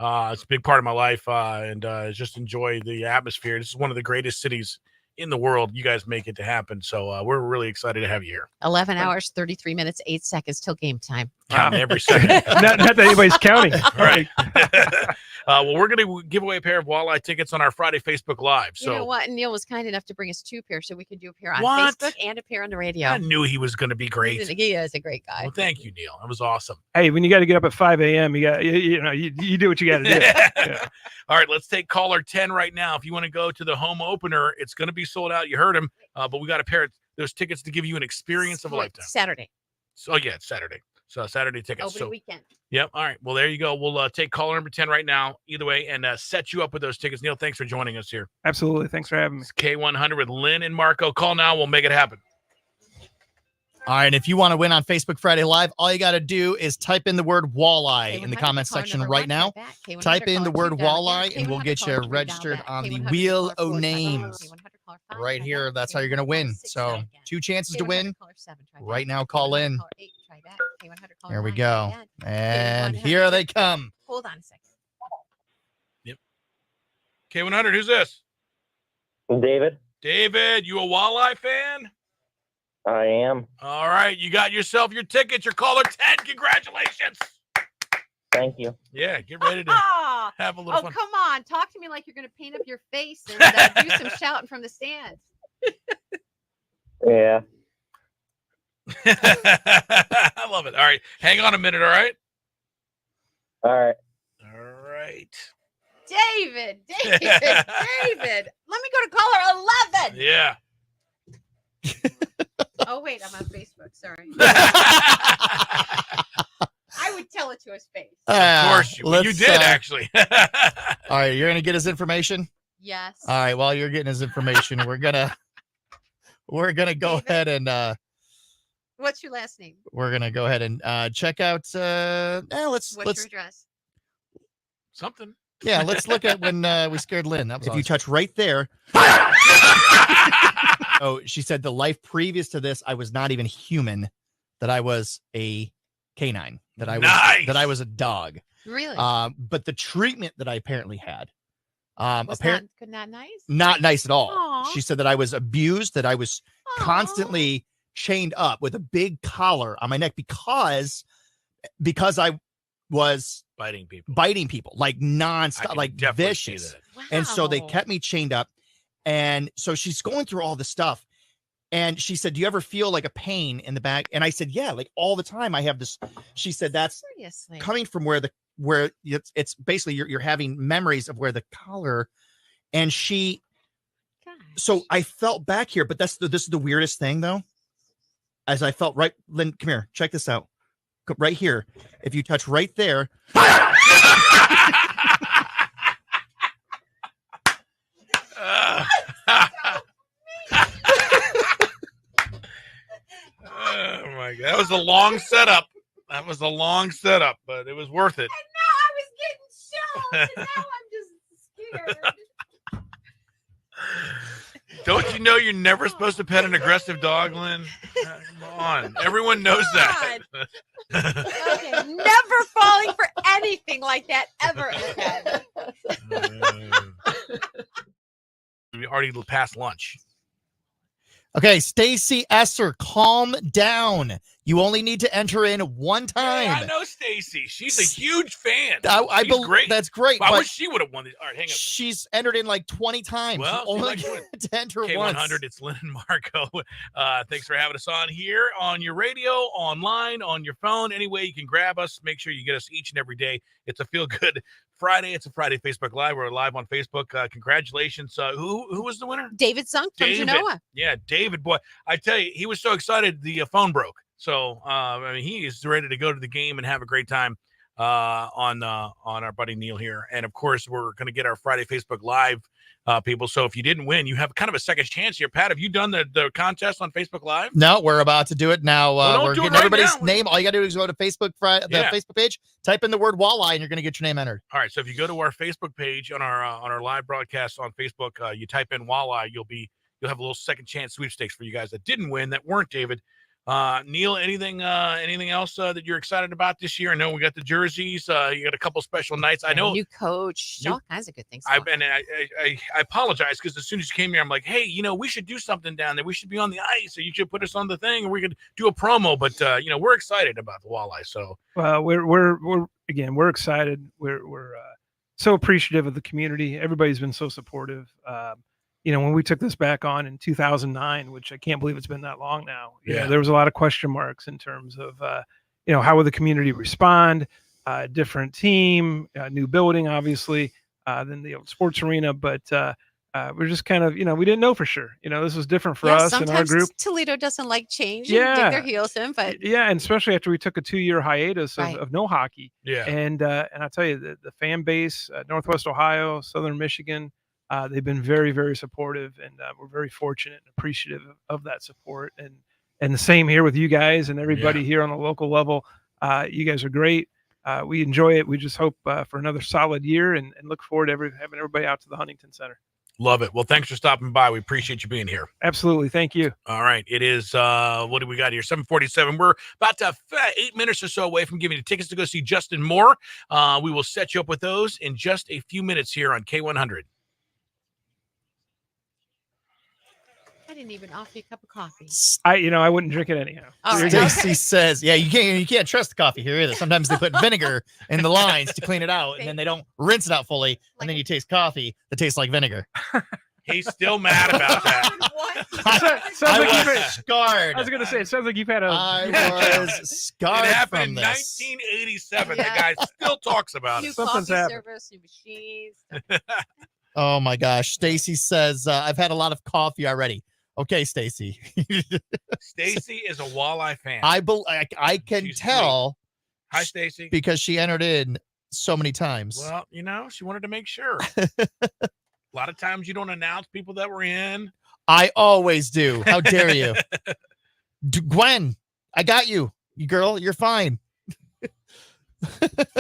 It's a big part of my life, and just enjoy the atmosphere. This is one of the greatest cities in the world. You guys make it to happen. So we're really excited to have you here. 11 hours, 33 minutes, 8 seconds till game time. Counting every second. not that anybody's counting. Right. Well, we're going to give away a pair of Walleye tickets on our Friday Facebook Live. So You know what? Neil was kind enough to bring us 2 pairs so we could do a pair on What? Facebook and a pair on the radio. I knew he was going to be great. He is a great guy. Well, thank you, Neil. That was awesome. Hey, when you got to get up at 5 a.m., you do what you got to do. Yeah. All right, let's take caller 10 right now. If you want to go to the home opener, it's going to be sold out. You heard him, but we got a pair of those tickets to give you an experience of a lifetime. Saturday. So yeah, it's Saturday. So Saturday tickets. Opening weekend. Yep. All right. Well, there you go. We'll take caller number 10 right now, either way, and set you up with those tickets. Neil, thanks for joining us here. Absolutely. Thanks for having me. It's K100 with Lynn and Marco. Call now. We'll make it happen. All right. If you want to win on Facebook Friday Live, all you got to do is type in the word walleye in the comment section right now. Type in the word walleye and we'll get you registered on the Wheel o' Names right here. That's how you're going to win. So 2 chances to win. Right now, call in. There we go. And here they come. Hold on a second. Yep. K100, who's this? David. David, you a Walleye fan? I am. All right. You got yourself your tickets. You're caller 10. Congratulations. Thank you. Yeah. Get ready to have a little fun. Come on. Talk to me like you're going to paint up your face and do some shouting from the stands. Yeah. I love it. All right. Hang on a minute. All right. All right. All right. David. Let me go to caller 11. Yeah. Oh, wait. I'm on Facebook. Sorry. I would tell it to his face. Of course you did, actually. All right. You're going to get his information? Yes. All right. While you're getting his information, we're going to go ahead and what's your last name? we're going to go ahead and check out What's your address? Something. Yeah, let's look at when we scared Lynn. That was if you touch right there. Oh, she said the life previous to this, I was not even human, that I was a canine, that I was a dog. Really? But the treatment that I apparently had, was not nice? Not nice at all. Aw. She said that I was abused, that I was constantly chained up with a big collar on my neck because I was biting people like nonstop, like vicious. And so they kept me chained up. And so she's going through all this stuff. And she said, do you ever feel like a pain in the back? And I said, yeah, like all the time I have this. She said, that's seriously coming from where it's basically you're having memories of where the collar. And so I felt back here, but this is the weirdest thing though. As I felt right, Lynn, come here, check this out. Right here. If you touch right there. Oh my God. That was a long setup. But it was worth it. And now I was getting chills. And now I'm just scared. Don't you know you're never supposed to pet an aggressive dog, Lynn? Come on. Everyone knows that. Okay, never falling for anything like that ever again. We already passed lunch. Okay, Stacy Esser, calm down. You only need to enter in one time. Hey, I know Stacy. She's a huge fan. I believe great. That's great. I but wish she would have won this. All right, hang on. She's entered in like 20 times. Well, You only get to enter once. K100, it's Lynn and Marco. Thanks for having us on here, on your radio, online, on your phone. Any way you can grab us, make sure you get us each and every day. It's a feel-good Friday. It's a Friday Facebook Live. We're live on Facebook. Congratulations. Who was the winner? David Sunk from Genoa. Yeah, David, boy. I tell you, he was so excited the phone broke. So, I mean, he is ready to go to the game and have a great time. on our buddy Neil here. And of course, we're going to get our Friday Facebook Live people. So if you didn't win, you have kind of a second chance here. Pat, have you done the contest on Facebook Live? No, we're about to do it now. We're getting everybody's name. All you got to do is go to Facebook, Facebook page, type in the word walleye, and you're going to get your name entered. All right. So if you go to our Facebook page on our live broadcast on Facebook, you type in walleye, you'll have a little second chance sweepstakes for you guys that didn't win, that weren't David. Neil, anything else that you're excited about this year? I know we got the jerseys. You got a couple special nights. I know new coach, all kinds of good things. I apologize because as soon as you came here, I'm like, hey, we should do something down there. We should be on the ice, or you should put us on the thing, and we could do a promo. But we're excited about the walleye. So we're excited. We're so appreciative of the community. Everybody's been so supportive. When we took this back on in 2009, which I can't believe it's been that long now, there was a lot of question marks in terms of, how will the community respond? Different team, new building, obviously, than the old sports arena. But we're just kind of, we didn't know for sure. This was different for us and our group. Toledo doesn't like change. And dig their heels in, but and especially after we took a 2-year hiatus of no hockey. Yeah. And I tell you, the fan base, Northwest Ohio, Southern Michigan, they've been very, very supportive, and we're very fortunate and appreciative of that support. And the same here with you guys and everybody here on the local level. You guys are great. We enjoy it. We just hope for another solid year and look forward to having everybody out to the Huntington Center. Love it. Well, thanks for stopping by. We appreciate you being here. Absolutely. Thank you. All right. It is, what do we got here? 7:47. We're about 8 minutes or so away from giving you tickets to go see Justin Moore. We will set you up with those in just a few minutes here on K100. I didn't even offer you a cup of coffee. I wouldn't drink it anyhow. Stacy says, you can't trust the coffee here either. Sometimes they put vinegar in the lines to clean it out, and then they don't rinse it out fully, and then you taste coffee that tastes like vinegar. He's still mad about that. I was scarred. I was going to say, it sounds like you've had I was scarred It happened from in this. 1987. The guy still talks about New it. coffee happened. service, new machines. Oh my gosh. Stacy says, I've had a lot of coffee already. Okay, Stacy. Stacy is a walleye fan. I can She's tell. sweet. Hi, Stacy. Because she entered in so many times. Well, she wanted to make sure. A lot of times you don't announce people that were in. I always do. How dare you? Gwen, I got you. You girl, you're fine.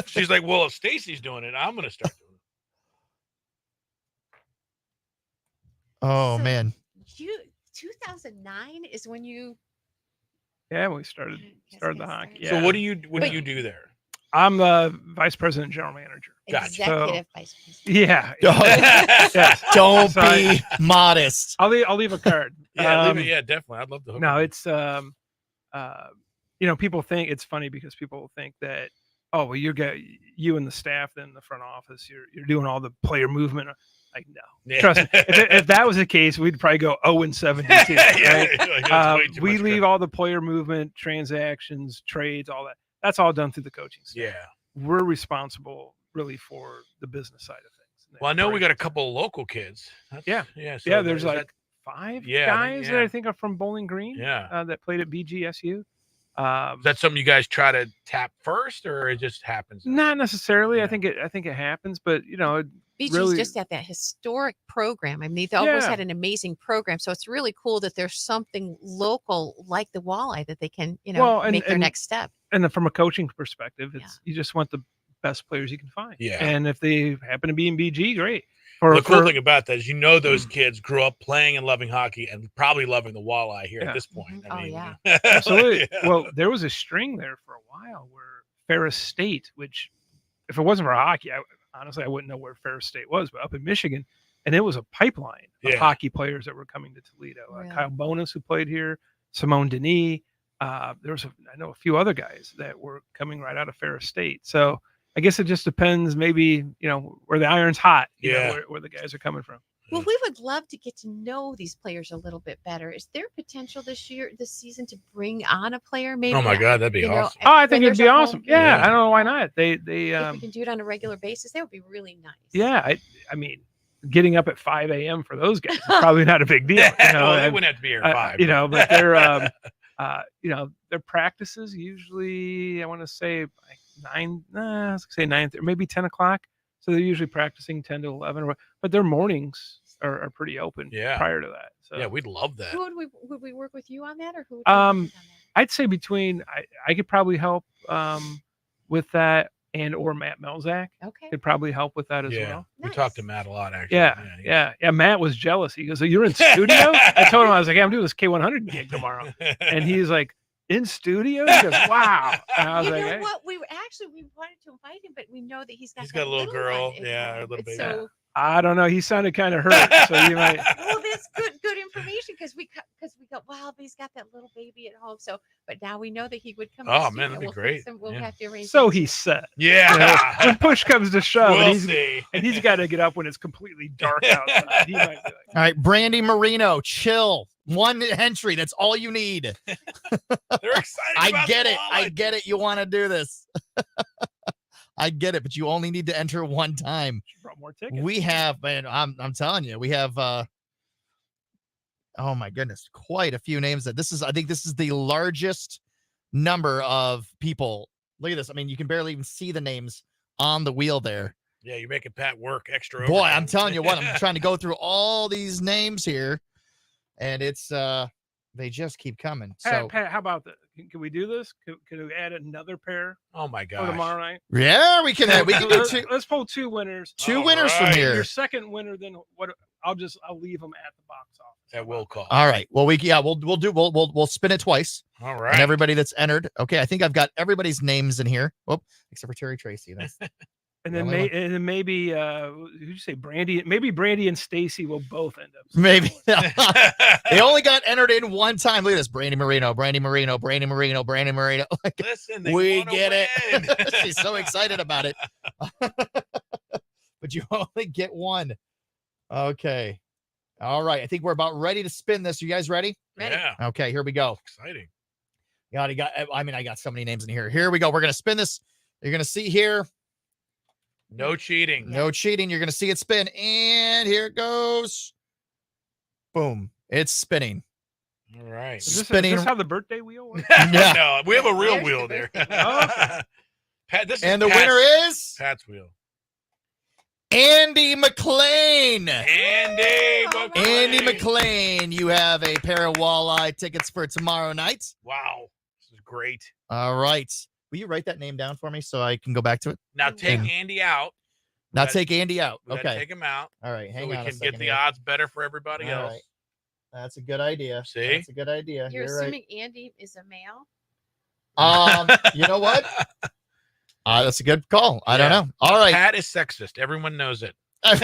She's like, well, if Stacy's doing it, I'm going to start doing it. Oh, man. 2009 is when you. Yeah, we started the hockey. Yeah. So what do you do there? I'm the vice president, general manager. Gotcha. Executive vice president. Yeah. Yes. Don't be modest. I'll leave a card. Yeah, definitely. I'd love to. Hook No, up. it's people think it's funny because people think that, oh, well, you and the staff in the front office, you're doing all the player movement. Like, no, trust me. If that was the case, we'd probably go 0-72. Right? We leave all the player movement, transactions, trades, all that. That's all done through the coaching staff. Yeah. We're responsible really for the business side of things. Well, I know we got a couple of local kids. Yeah. So There's like 5 guys that I think are from Bowling Green. Yeah. That played at BGSU. Is that something you guys try to tap first, or it just happens? Not necessarily. Yeah. I think it happens, but BG's really, just at that historic program. I mean, they've always had an amazing program, so it's really cool that there's something local like the walleye that they can, make their next step. And from a coaching perspective, you just want the best players you can find. Yeah. And if they happen to be in BG, great. The cool thing about that is, those kids grew up playing and loving hockey and probably loving the walleye here at this point. I mean, absolutely. Well, there was a string there for a while where Ferris State, which if it wasn't for hockey, honestly, I wouldn't know where Ferris State was, but up in Michigan, and it was a pipeline of hockey players that were coming to Toledo. Really? Kyle Bonus, who played here, Simone Denis. There was I know a few other guys that were coming right out of Ferris State. So I guess it just depends, maybe, where the iron's hot, where the guys are coming from. Well, we would love to get to know these players a little bit better. Is there potential this season, to bring on a player? Maybe. Oh my God, that'd be awesome. I think it'd be awesome. Yeah, I don't know why not. They if we can do it on a regular basis, that would be really nice. Yeah, I mean, getting up at 5 a.m. for those guys is probably not a big deal. Well, they wouldn't have to be here at 5. But they're their practices usually, I want to say, 9. I was gonna say 9, maybe 10 o'clock. So they're usually practicing 10 to 11, but their mornings are pretty open. Prior to that. So Yeah, we'd love that. Who would we work with you on that, or who? Would we work on that? I'd say between I could probably help with that, and or Matt Melzak. Okay. Could probably help with that as well. We talked to Matt a lot, actually. Yeah. Matt was jealous. He goes, "So you're in studio?" I told him, I was like, "Yeah, I'm doing this K100 gig tomorrow," and he's like, "In studio?" He goes, "Wow!" And I was You like, know "Hey." what? We wanted to invite him, but we know that he's got got a little girl. Yeah, a little baby. So I don't know. He sounded kind of hurt, so you might. well, that's good information because we go, wow, he's got that little baby at home. So, but now we know that he would come. to Oh, the man, studio. that'd be We'll great. fix him. We'll have to arrange. So that he too. said. Yeah. You know, when push comes to shove, We'll and see. he's got to get up when it's completely dark outside. He might be like, All right, Brandy Marino, chill. One entry. That's all you need. They're excited. I get it. I get it. You want to do this. I get it, but you only need to enter one time. brought more tickets. We have, man, I'm telling you, we have oh my goodness, quite a few names. I think this is the largest number of people. Look at this. I mean, you can barely even see the names on the wheel there. Yeah, you're making Pat work extra. Boy, overtime. I'm telling you what, I'm trying to go through all these names here, and it's they just keep coming. So Pat, how about that? Can we do this? Can we add another pair? Oh my For gosh. tomorrow night. yeah, we can do two. Let's pull 2 winners. Two winners from here. Your second winner, then what? I'll leave them at the box office. That will call. All right. Well, we'll spin it twice. All right. And everybody that's entered. Okay, I think I've got everybody's names in here. Oh, except for Terry Tracy. That's And then, maybe who'd you say Brandy? Maybe Brandy and Stacy will both end up. maybe they only got entered in one time. Look at this: Brandy Marino, Brandy Marino, Brandy Marino, Brandy Marino. Like, listen, they we wanna get win. it. She's so excited about it. But you only get one. Okay. All right. I think we're about ready to spin this. You guys ready? Ready. Yeah. Okay. Here we go. Exciting. I got so many names in here. Here we go. We're gonna spin this. You're gonna see here. No cheating. No cheating. You're going to see it spin. And here it goes. Boom. It's spinning. All right. Is Spinning. this how the birthday wheel works? Yeah. No, we have a real There's wheel the there. birthday Pat, this is And the Pat's- winner is Pat's wheel. Andy McLean. Andy McLean. Andy McLean. You have a pair of walleye tickets for tomorrow night. Wow. This is great. All right. Will you write that name down for me so I can go back to it? Now take And- Andy out. Now Gotta- take Andy out. We gotta Okay. Take him out. All right. Hang so we on a can second get the here. odds better for everybody All else. right. That's a good idea. See? That's a good idea. You're You're right. assuming Andy is a male. You know what? That's a good call. I don't Yeah. know. All right. Pat is sexist. Everyone knows it. Put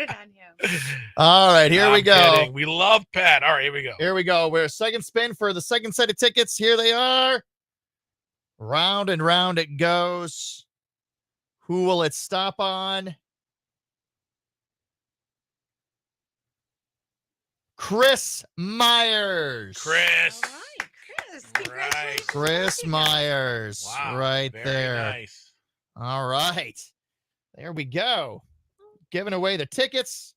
it on him. All right, here we I'm go. kidding. We love Pat. All right, here we go. Here we go. We're second spin for the second set of tickets. Here they are. Round and round it goes. Who will it stop on? Chris Myers. Chris. All right, Chris. Right. Congratulations. Chris Myers. Wow. Right very there. Nice. All right. There we go. Giving away the tickets.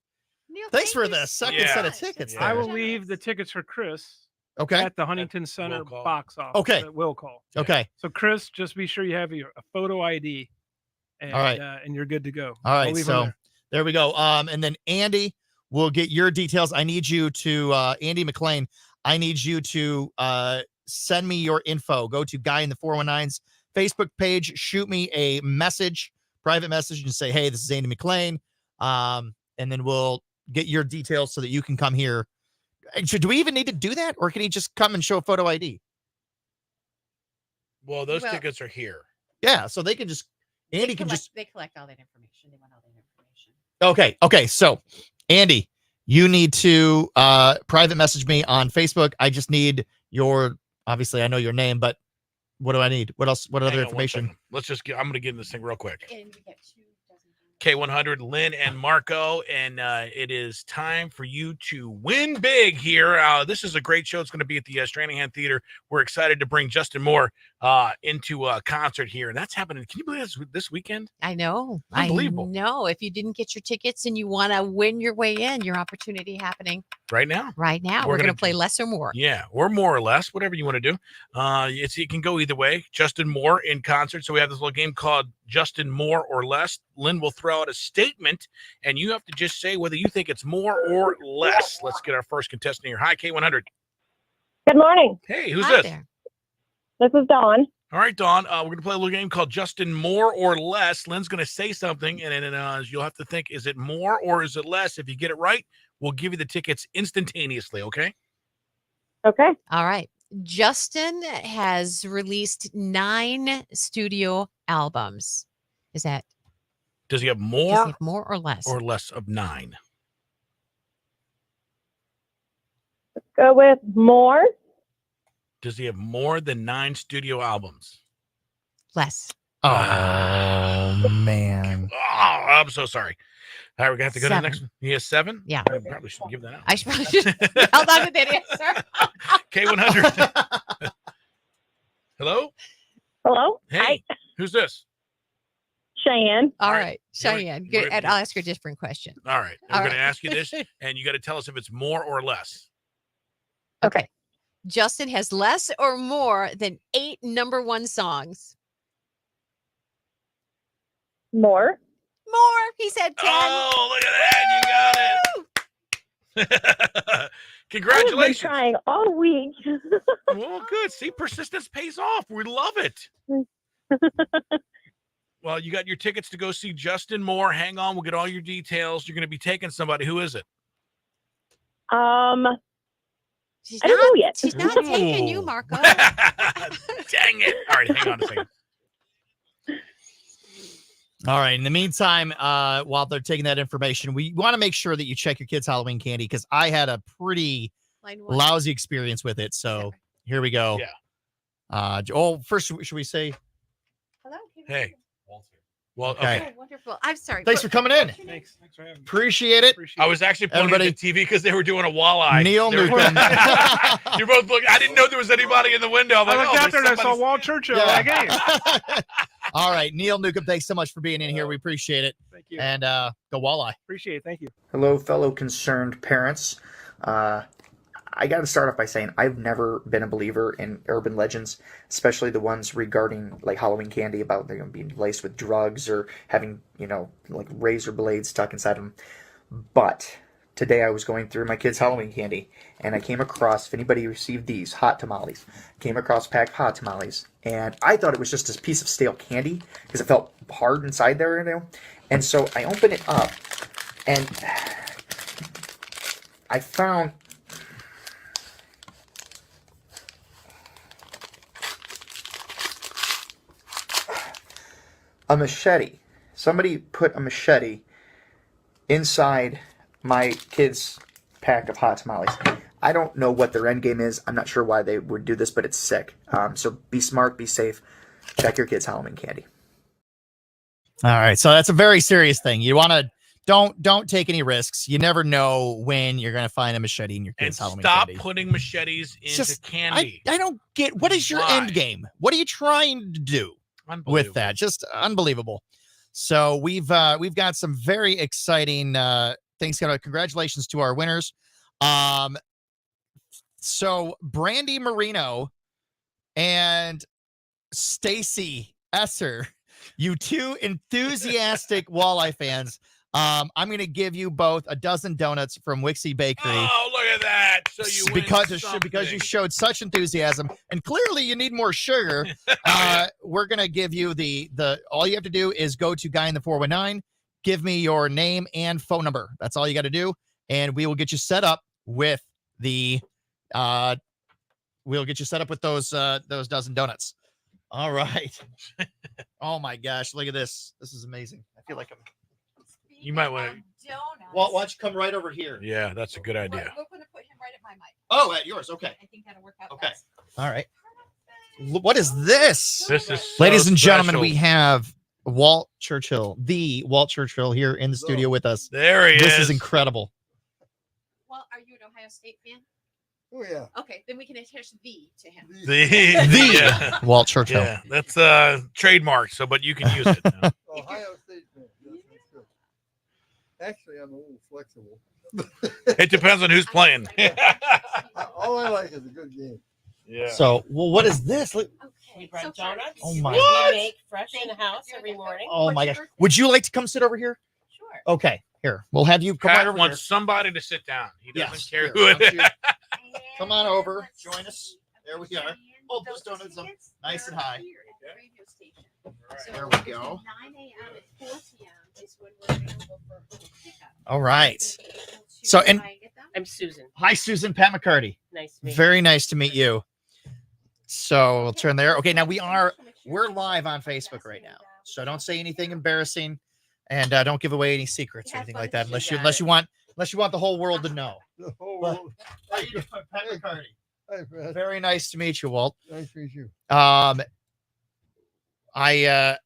Neil, Thanks thank for you the so second set of much. tickets Yeah. I there. will leave the tickets for Chris Okay. at the Huntington Center will call. box office. Okay. At will call. Okay. So Chris, just be sure you have a photo ID. And, All right. And you're good to go. All I'll right. leave 'em So there. there we go. And then Andy will get your details. I need you to Andy McLean. I need you to send me your info. Go to Guy in the 419's Facebook page. Shoot me a message, private message, and say, "Hey, this is Andy McLean." And then we'll get your details so that you can come here. Do we even need to do that, or can he just come and show a photo ID? Well, those Well- tickets are here. Yeah, so they can just Andy can just They collect all that information. They want all that information. Okay. So, Andy, you need to private message me on Facebook. I just need obviously I know your name, but what do I need? What else? What Hang other on one information? second. Let's just I'm going to get in this thing real quick. And we get 2 dozen. K100, Lynn and Marco, and it is time for you to win big here. This is a great show. It's going to be at the Stranahan Theater. We're excited to bring Justin Moore into a concert here, and that's happening. Can you believe that's this weekend? I know. Unbelievable. I know. If you didn't get your tickets and you want to win your way in, your opportunity happening Right now. right now. We're going to play less or more. Yeah, or more or less, whatever you want to do. It can go either way. Justin Moore in concert. So we have this little game called Justin More or Less. Lynn will throw out a statement, and you have to just say whether you think it's more or less. Let's get our first contestant here. Hi, K100. Good morning. Hey, who's Hi this? there. This is Dawn. All right, Dawn. We're going to play a little game called Justin More or Less. Lynn's going to say something, and then you'll have to think, is it more or is it less? If you get it right, we'll give you the tickets instantaneously, okay? Okay. All right. Justin has released 9 studio albums. Is that Does he have does more he have more or less? or less of 9? Let's go with more. Does he have more than 9 studio albums? Less. Oh, man. Oh, I'm so sorry. All right, we're going to have to go to the 7. next one. He has 7? Yeah. I probably shouldn't give that out. I probably should held on to that answer. K100. Hello? Hello. Hey, who's this? Cheyenne. All right. right. Cheyenne. Good. And I'll ask her a different question. All right. All We're going to right. ask you this, and you got to tell us if it's more or less. Okay. Justin has less or more than 8 number 1 songs. More. More. He said 10. Oh, look at that. You got it. Congratulations. I've been trying all week. Well, good. See, persistence pays off. We love it. Well, you got your tickets to go see Justin Moore. Hang on. We'll get all your details. You're going to be taking somebody. Who is it? She's I don't know yet. She's not taking you, Marco. Dang it. All right. Hang on a second. All right. In the meantime, while they're taking that information, we want to make sure that you check your kids' Halloween candy because I had a pretty Line 1. lousy experience with it. So here we go. Yeah. First, should we say Hello. Hey. Well, Okay. okay. Oh, wonderful. I'm sorry. thanks for coming in? Thanks for having me. Appreciate it. I was actually pointing Everybody- at the TV because they were doing a walleye. Neil They were- Neukum. You're both looking. I didn't know there was anybody in the window. I'm I like, looked oh, out there and I saw somebody's- Walt Churchill Yeah. at that game. All right. Neil Neukum, thanks so much for being in here. We appreciate it. Thank you. And go walleye. Appreciate it. Thank you. Hello, fellow concerned parents. I got to start off by saying I've never been a believer in urban legends, especially the ones regarding like Halloween candy about they're going to be laced with drugs or having, like razor blades stuck inside them. But today I was going through my kids' Halloween candy and I came across, if anybody received these hot tamales, came across a pack of hot tamales and I thought it was just a piece of stale candy because it felt hard inside there, And so I opened it up and I found a machete. Somebody put a machete inside my kids' pack of hot tamales. I don't know what their end game is. I'm not sure why they would do this, but it's sick. So be smart, be safe. Check your kids' Halloween candy. All right. So that's a very serious thing. You want to don't take any risks. You never know when you're going to find a machete in your And kids' Halloween stop candy. putting machetes into Just- candy. I don't get what is your Why? end game? What are you trying to do with that? Just unbelievable. So we've got some very exciting things coming up. Congratulations to our winners. So Brandy Marino and Stacy Esser, you two enthusiastic walleye fans. I'm going to give you both a dozen donuts from Wixie Bakery. Oh, look at that! So you win because you something. showed such enthusiasm, and clearly you need more sugar. We're gonna give you the all you have to do is go to Guy in the 419, give me your name and phone number. That's all you got to do, and we will get you set up with those dozen donuts. All right. Oh my gosh, look at this. This is amazing. I feel like I'm. You might want to. Well, why don't you come right over here? Yeah, that's a good idea. We're going to put him right at my mic. Oh, at yours. Okay. I think that'll work out. Okay. best. All right. What is this? This is so Ladies and gentlemen, special. we have Walt Churchill, the Walt Churchill, here in the studio with us. There he This is. is incredible. Well, are you an Ohio State fan? Oh yeah. Okay, then we can attach the to him. The Walt Churchill. Yeah, that's trademark. So, but you can use it. Now. Ohio State fan. That's good. Actually, I'm a little flexible. It depends on who's playing. All I like is a good game. Yeah. So, well, what is this? Look- We brought donuts. Oh my! We make fresh in the house every morning. Oh my gosh! Would you like to come sit over here? Sure. Okay, here we'll have you come Pat right over wants here. somebody to sit down. He doesn't Yes, care here, who it why is. don't you come on over, join us. There we are. Hold those donuts up nice and high. There we go. 9 a.m. and 4 p.m. is when we're available for pickup. All right. So, and I'm Susan. hi, Susan, Pat McCarty. Nice to meet you. Very nice to meet you. So we'll turn there. Okay, now we're live on Facebook right now. So don't say anything embarrassing, and don't give away any secrets or anything like that, unless you want the whole world to know. The whole But- world. How you doing, Pat McCarty? Hi, Fred. Very nice to meet you, Walt. Nice to meet you. I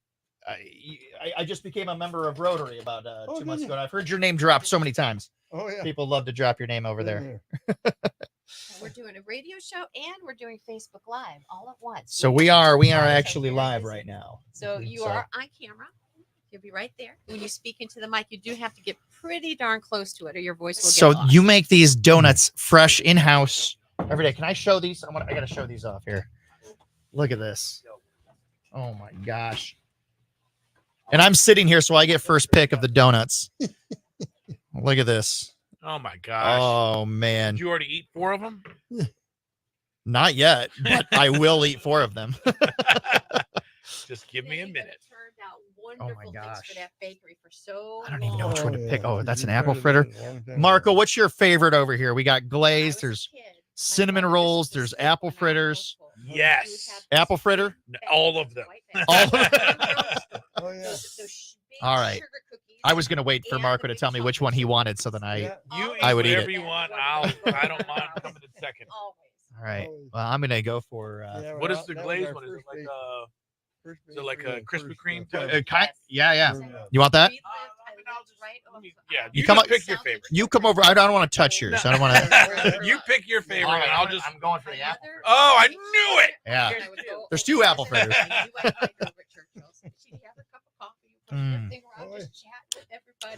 just became a member of Rotary about Oh, 2 months did you? ago. And I've heard your name dropped so many times. Oh yeah. People love to drop your name over there. We're doing a radio show and we're doing Facebook Live all at once. So we are actually live right now. So you are on camera. You'll be right there. When you speak into the mic, you do have to get pretty darn close to it, or your voice will get So lost. you make these donuts fresh in house every day. Can I show these? I got to show these off here. Look at this. Oh my gosh. And I'm sitting here, so I get first pick of the donuts. Look at this. Oh my gosh. Oh man. Did you already eat 4 of them? Not yet, but I will eat 4 of them. Just give me a minute. Oh my gosh. For that bakery for so I don't even know which one to Oh, pick. yeah. Oh, that's an You've apple tried it fritter. a long time Marco, ago. what's your favorite over here? We got glazed. There's cinnamon rolls. There's apple fritters. Yes. Apple fritter. All of them. All of them. Oh yeah. All right. I was gonna wait for Marco to tell me which one he wanted, so then Yeah. You I eat would eat whatever it. you want. I don't mind coming in second. All right. Well, I'm gonna go for. Yeah, What well, is the that was glazed our one? Is it first like bake- first is it like bakery a and Krispy first, Kreme uh, type? Yeah. Yeah. You want that? Yeah, You you come just up- pick your favorite. You come over. I don't want to touch yours. I don't want to. You pick your favorite, All right, and I'll just. I'm going for the apple. Oh, I knew it. Yeah. There's 2 apple fritters.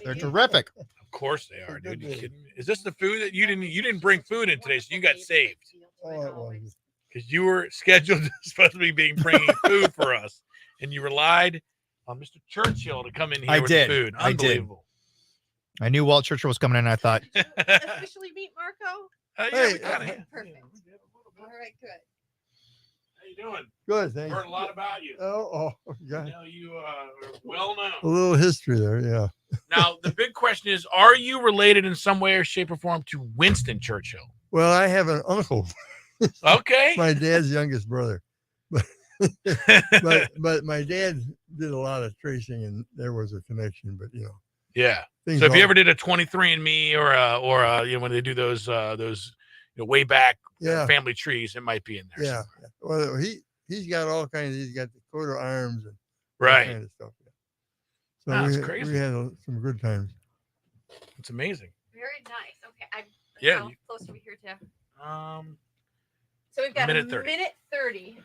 They're terrific. Of course they are, dude. You kidding me? Is this the food that you didn't bring food in today, so you got saved Oh, it was. because you were scheduled supposed to be bringing food for us, and you relied on Mr. Churchill to come in here I with did. the food. I did. Unbelievable. I knew Walt Churchill was coming in. And I thought, Officially meet Marco. Yeah, Hey, we kinda- Okay, perfect. All right, good. How you doing? Good, thanks. Heard a lot about you. Oh, I God. know you are well known. A little history there, yeah. Now, the big question is, are you related in some way or shape or form to Winston Churchill? Well, I have an uncle, Okay. my dad's youngest brother, but my dad did a lot of tracing, and there was a connection. But Yeah. things So if you all- ever did a 23andMe or when they do those way back Yeah. family trees, it might be in there. yeah, well, he's got all kinds. He's got the coat of arms and all Right. kind of stuff. Yeah. So That's we crazy. had some good times. It's amazing. Very nice. Okay, I'm Yeah, how you- close are we here to? Um, So we've got minute a 30. minute 30,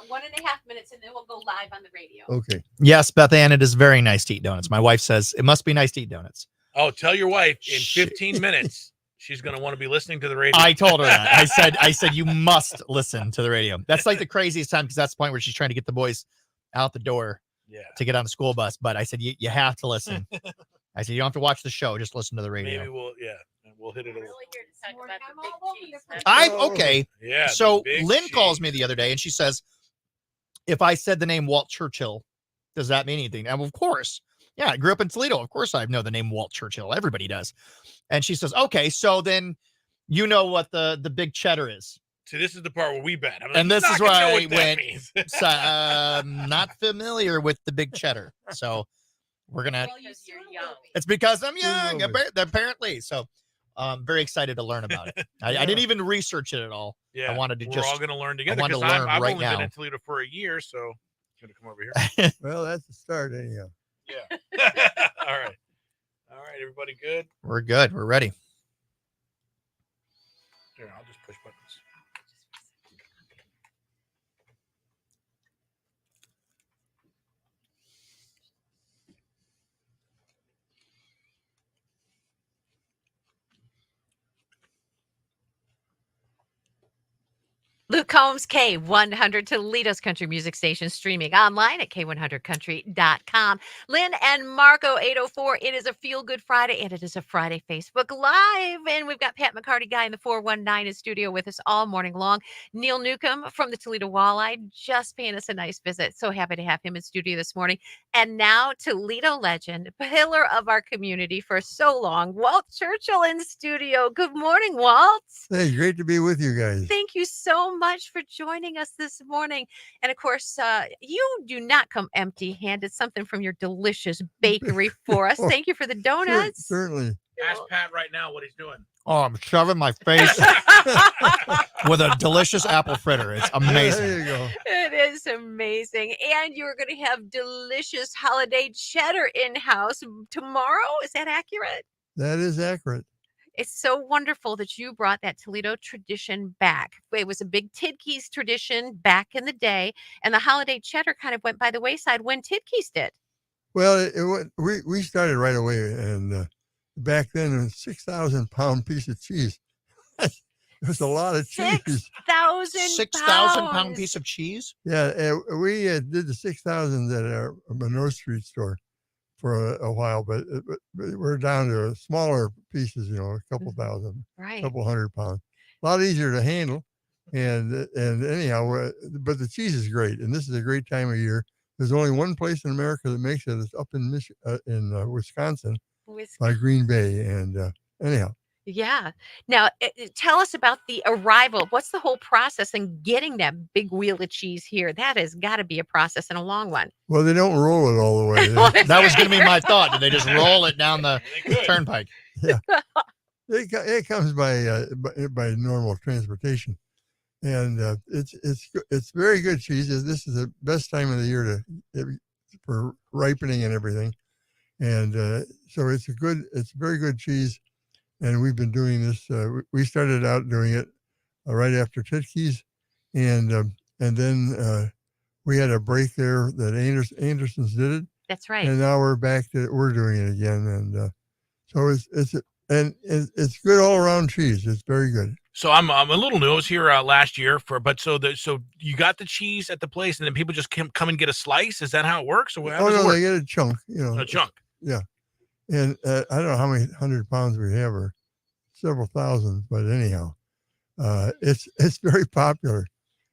1.5 minutes, and then we'll go live on the radio. Okay. yes, Beth Ann, it is very nice to eat donuts. My wife says it must be nice to eat donuts. oh, tell your wife in Shit. 15 minutes she's going to want to be listening to the radio. I told her that. I said you must listen to the radio. That's like the craziest time because that's the point where she's trying to get the boys out the door Yeah. to get on the school bus. But I said you have to listen. I said you don't have to watch the show, just listen to the radio. Maybe we'll hit it a little. Really here to talk about the big cheese. I'm Oh, okay. Yeah. the So big Lynn calls cheese. me the other day and she says, if I said the name Walt Churchill, does that mean anything? And of course. Yeah, I grew up in Toledo. Of course I know the name Walt Churchill. Everybody does. And she says, okay, so then you know what the big cheddar is. See, this is the part where we bet. I'm And like, this "Not is gonna where know I what that went, means." So, not familiar with the big cheddar. So we're going to, Because you're young. it's because I'm Soon young, will be. apparently. So I'm very excited to learn about it. I didn't even research it at all. Yeah, I wanted to we're just, all going to learn together wanted to because learn I've right only been now. in Toledo for a year, so I'm going to come over here. Well, that's the start, anyhow. Yeah. All right. All right, everybody good? we're good. We're ready. Here, I'll just put push buttons. Luke Combs, K100, Toledo's country music station, streaming online at K100country.com. Lynn and Marco, 804. It is a Feel Good Friday, and it is a Friday Facebook Live. And we've got Pat McCarty Guy in the 419 in studio with us all morning long. Neil Neukum from the Toledo Walleye just paying us a nice visit. So happy to have him in studio this morning. And now, Toledo legend, pillar of our community for so long, Walt Churchill in studio. Good morning, Walt. Hey, great to be with you guys. Thank you so much for joining us this morning. And of course, you do not come empty-handed. Something from your delicious bakery for us. Thank you for the donuts. Certainly. Ask Pat right now what he's doing. Oh, I'm shoving my face with a delicious apple fritter. It's amazing. There you go. It is amazing. And you're going to have delicious holiday cheddar in-house tomorrow. Is that accurate? That is accurate. It's so wonderful that you brought that Toledo tradition back. It was a big Tidkeys tradition back in the day, and the holiday cheddar kind of went by the wayside when Tidkeys did. Well, we started right away, and back then, a 6,000-pound piece of cheese. It was a lot of cheese. 6,000 pound piece of cheese? Yeah, we did the 6,000 at our Monroe Street store for a while, but we're down to smaller pieces, a couple thousand, Right. couple 100 pounds. A lot easier to handle. And anyhow, but the cheese is great. And this is a great time of year. There's only one place in America that makes it. It's up in Wisconsin by Green Bay. And anyhow. Yeah. Now, tell us about the arrival. What's the whole process in getting that big wheel of cheese here? That has got to be a process and a long one. Well, they don't roll it all the way. That was going to be my thought. Did they just roll it down the turnpike? Yeah. It comes by normal transportation. And it's very good cheese. This is the best time of the year for ripening and everything. And so it's very good cheese. And we've been doing this. We started out doing it right after Tidkeys, and then we had a break there that Anderson's did it. That's right. And now we're doing it again, and so it's good all around cheese. It's very good. So I'm a little new. I was here last year so you got the cheese at the place, and then people just come and get a slice. Is that how it works? Or how does it work? They get a chunk. A chunk. Yeah. And I don't know how many 100 pounds we have, or several thousand, but anyhow, it's very popular.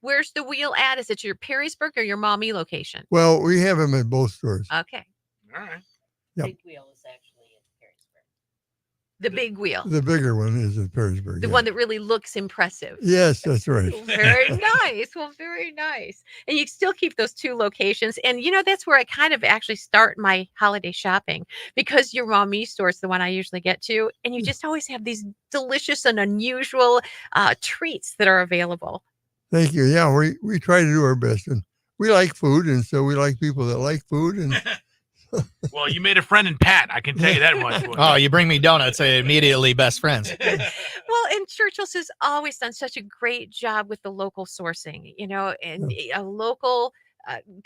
Where's the wheel at? Is it your Perrysburg or your Maumee location? Well, we have them at both stores. Okay. All right. Yep. Big wheel is actually in Perrysburg. The big wheel. The bigger one is in Perrysburg. The one that really looks impressive. Yes, that's right. Very nice. Well, very nice. And you still keep those two locations. And, that's where I kind of actually start my holiday shopping, because your Maumee store is the one I usually get to. And you just always have these delicious and unusual treats that are available. Thank you. Yeah, we try to do our best. And we like food. And so we like people that like food. And Well, you made a friend in Pat. I can tell you that much. Oh, you bring me donuts, immediately best friends. Well, and Churchill's has always done such a great job with the local sourcing, and a local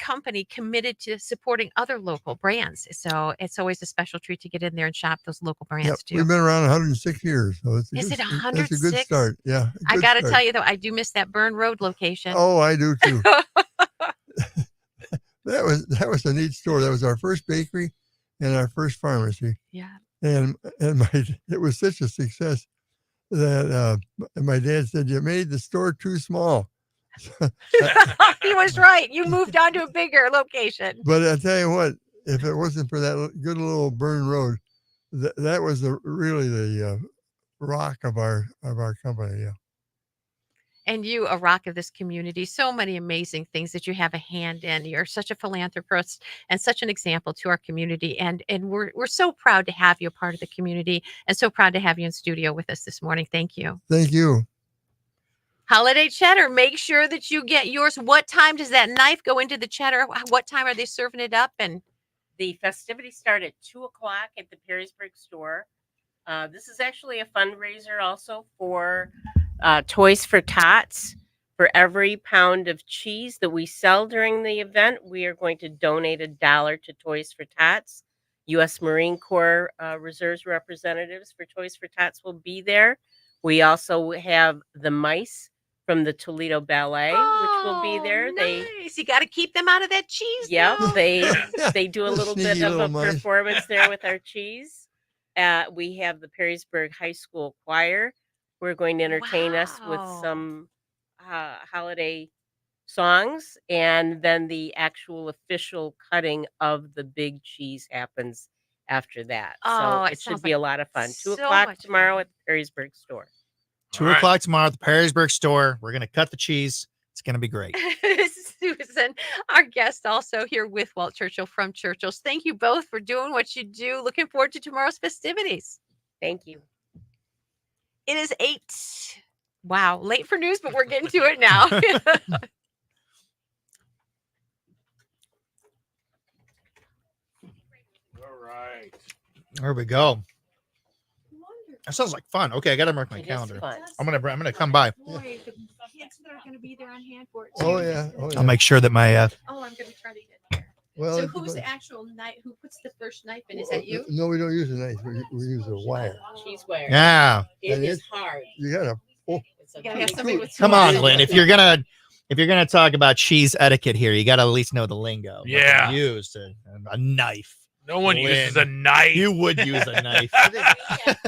company committed to supporting other local brands. So it's always a special treat to get in there and shop those local brands too. We've been around 106 years. So Is it 106? It's a good start. Yeah. I got to tell you, though, I do miss that Burn Road location. Oh, I do too. That was a neat store. That was our first bakery and our first pharmacy. Yeah. And it was such a success that my dad said, "You made the store too small." He was right. You moved on to a bigger location. But I tell you what, if it wasn't for that good little Burn Road, that was really the rock of our company. Yeah. And you, a rock of this community, so many amazing things that you have a hand in. You're such a philanthropist and such an example to our community. And we're so proud to have you a part of the community, and so proud to have you in studio with us this morning. Thank you. Thank you. Holiday cheddar. Make sure that you get yours. What time does that knife go into the cheddar? What time are they serving it up? And the festivities start at 2:00 at the Perrysburg store. This is actually a fundraiser also for Toys for Tots. For every pound of cheese that we sell during the event, we are going to donate $1 to Toys for Tots. U.S. Marine Corps Reserves representatives for Toys for Tots will be there. We also have the mice from the Toledo Ballet, which will be there. Nice. You got to keep them out of that cheese. Yep, though. they do a little bit Sneaky of a little mice. performance there with our cheese. We have the Perrysburg High School Choir. We're going to entertain us with some holiday songs, and then the actual official cutting of the big cheese happens after that. Oh, So it it should sounds be like a lot of fun. 2 so o'clock much tomorrow fun. at the Perrysburg store. 2 o'clock tomorrow at the Perrysburg store. We're gonna cut the cheese. It's gonna be great. Susan, our guest, also here with Walt Churchill from Churchill's. Thank you both for doing what you do. Looking forward to tomorrow's festivities. Thank you. It is 8. Wow, late for news, but we're getting to it now. All right. There we go. That sounds like fun. Okay, I gotta mark my It is calendar. fun. I'm gonna come by. Boy, the kids that are going to be there on hand for it. Oh, too. yeah. Oh, yeah. I'll make sure that my Oh, I'm going to try to get there. Well, So it who's the depends. actual knife? Who puts the first knife in? Is that you? No, we don't use a knife. We use a wire. Cheese wire. Yeah. It And is it's- hard. You gotta. Oh, You gotta have somebody with Come on, Glenn. If you're gonna talk about cheese etiquette here, you gotta at least know the lingo. What to Yeah. use a knife. No one Glenn, uses a knife. You would use a knife. We have 5,500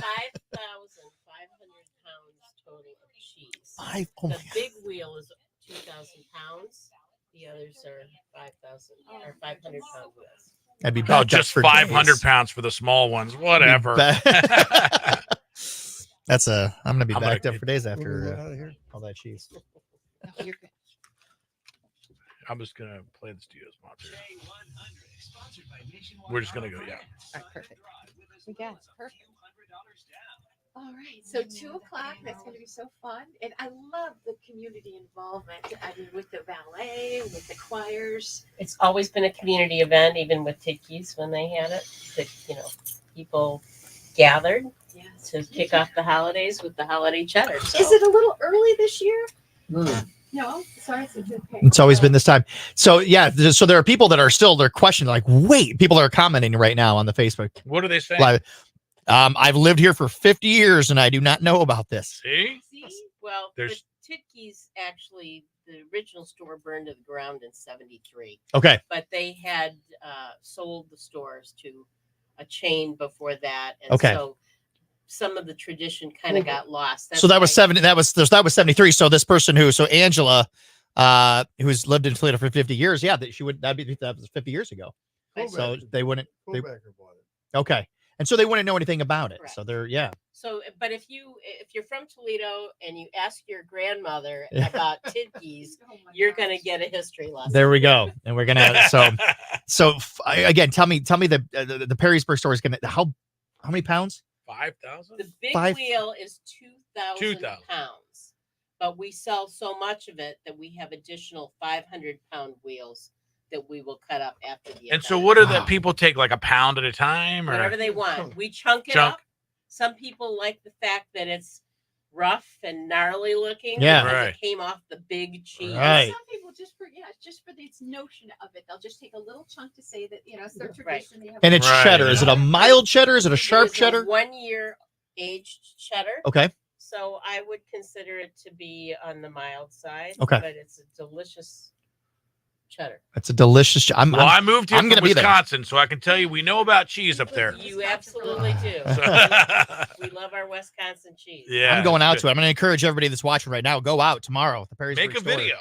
pounds total of cheese. Oh The big wheel is 2,000 pounds. The others are 5,000 or 500 pound wheels. That'd be Oh, backed up just for 500 days. pounds for the small ones. Whatever. That's I'm gonna be I'm gonna backed up get- for days We'll after get out of here. all that cheese. You're good. I'm just gonna play the studio sponsor. We're just gonna go. Yeah. All right, perfect. We got it. Perfect. All right. So 2 o'clock. That's going to be so fun. And I love the community involvement. I mean, with the ballet, with the choirs. It's always been a community event, even with Titkies when they had it. That people gathered to kick off the holidays with the holiday cheddar. So. Is it a little early this year? No. Sorry. It's okay. It's always been this time. So yeah, so there are people that are still they're questioning, like, wait, people are commenting right now on the Facebook What are they saying? Live. I've lived here for 50 years and I do not know about this. See? Well, There's- the Titkies actually, the original store burned to the ground in 73. Okay. But they had sold the stores to a chain before that. And Okay. so some of the tradition kind of got lost. So that was why- 70. That was 73. So this person so Angela, who's lived in Toledo for 50 years, yeah, that was 50 years ago. So they wouldn't. Fullbacker bought it. Okay, and so they wouldn't know anything about it. So they're So, but if you're from Toledo and you ask your grandmother Yeah. about Titkies, you're going to get a history lesson. There we go, and we're gonna again. Tell me the Perrysburg store is gonna how many pounds? 5,000. The big Five- wheel is 2,000 2,000. pounds, but we sell so much of it that we have additional 500-pound wheels that we will cut up after the And event. so, what do the people take? Like a pound at a time, or Whatever they want. We chunk it Chunk. up. Some people like the fact that it's rough and gnarly looking. Yeah. because Right. It came off the big cheese. Right. Some people just for this notion of it, they'll just take a little chunk to say that it's their Right. tradition. They have And it's Right. cheddar. Is it a mild cheddar? Is it a sharp cheddar? 1-year aged cheddar. Okay. So I would consider it to be on the mild side. Okay. But it's a delicious cheddar. It's a delicious. I moved here I'm from gonna be there. Wisconsin, so I can tell you we know about cheese up there. You absolutely do. We love our Wisconsin cheese. Yeah, I'm going it's out good. to it. I'm going to encourage everybody that's watching right now. Go out tomorrow at the Perrysburg Make a store. video.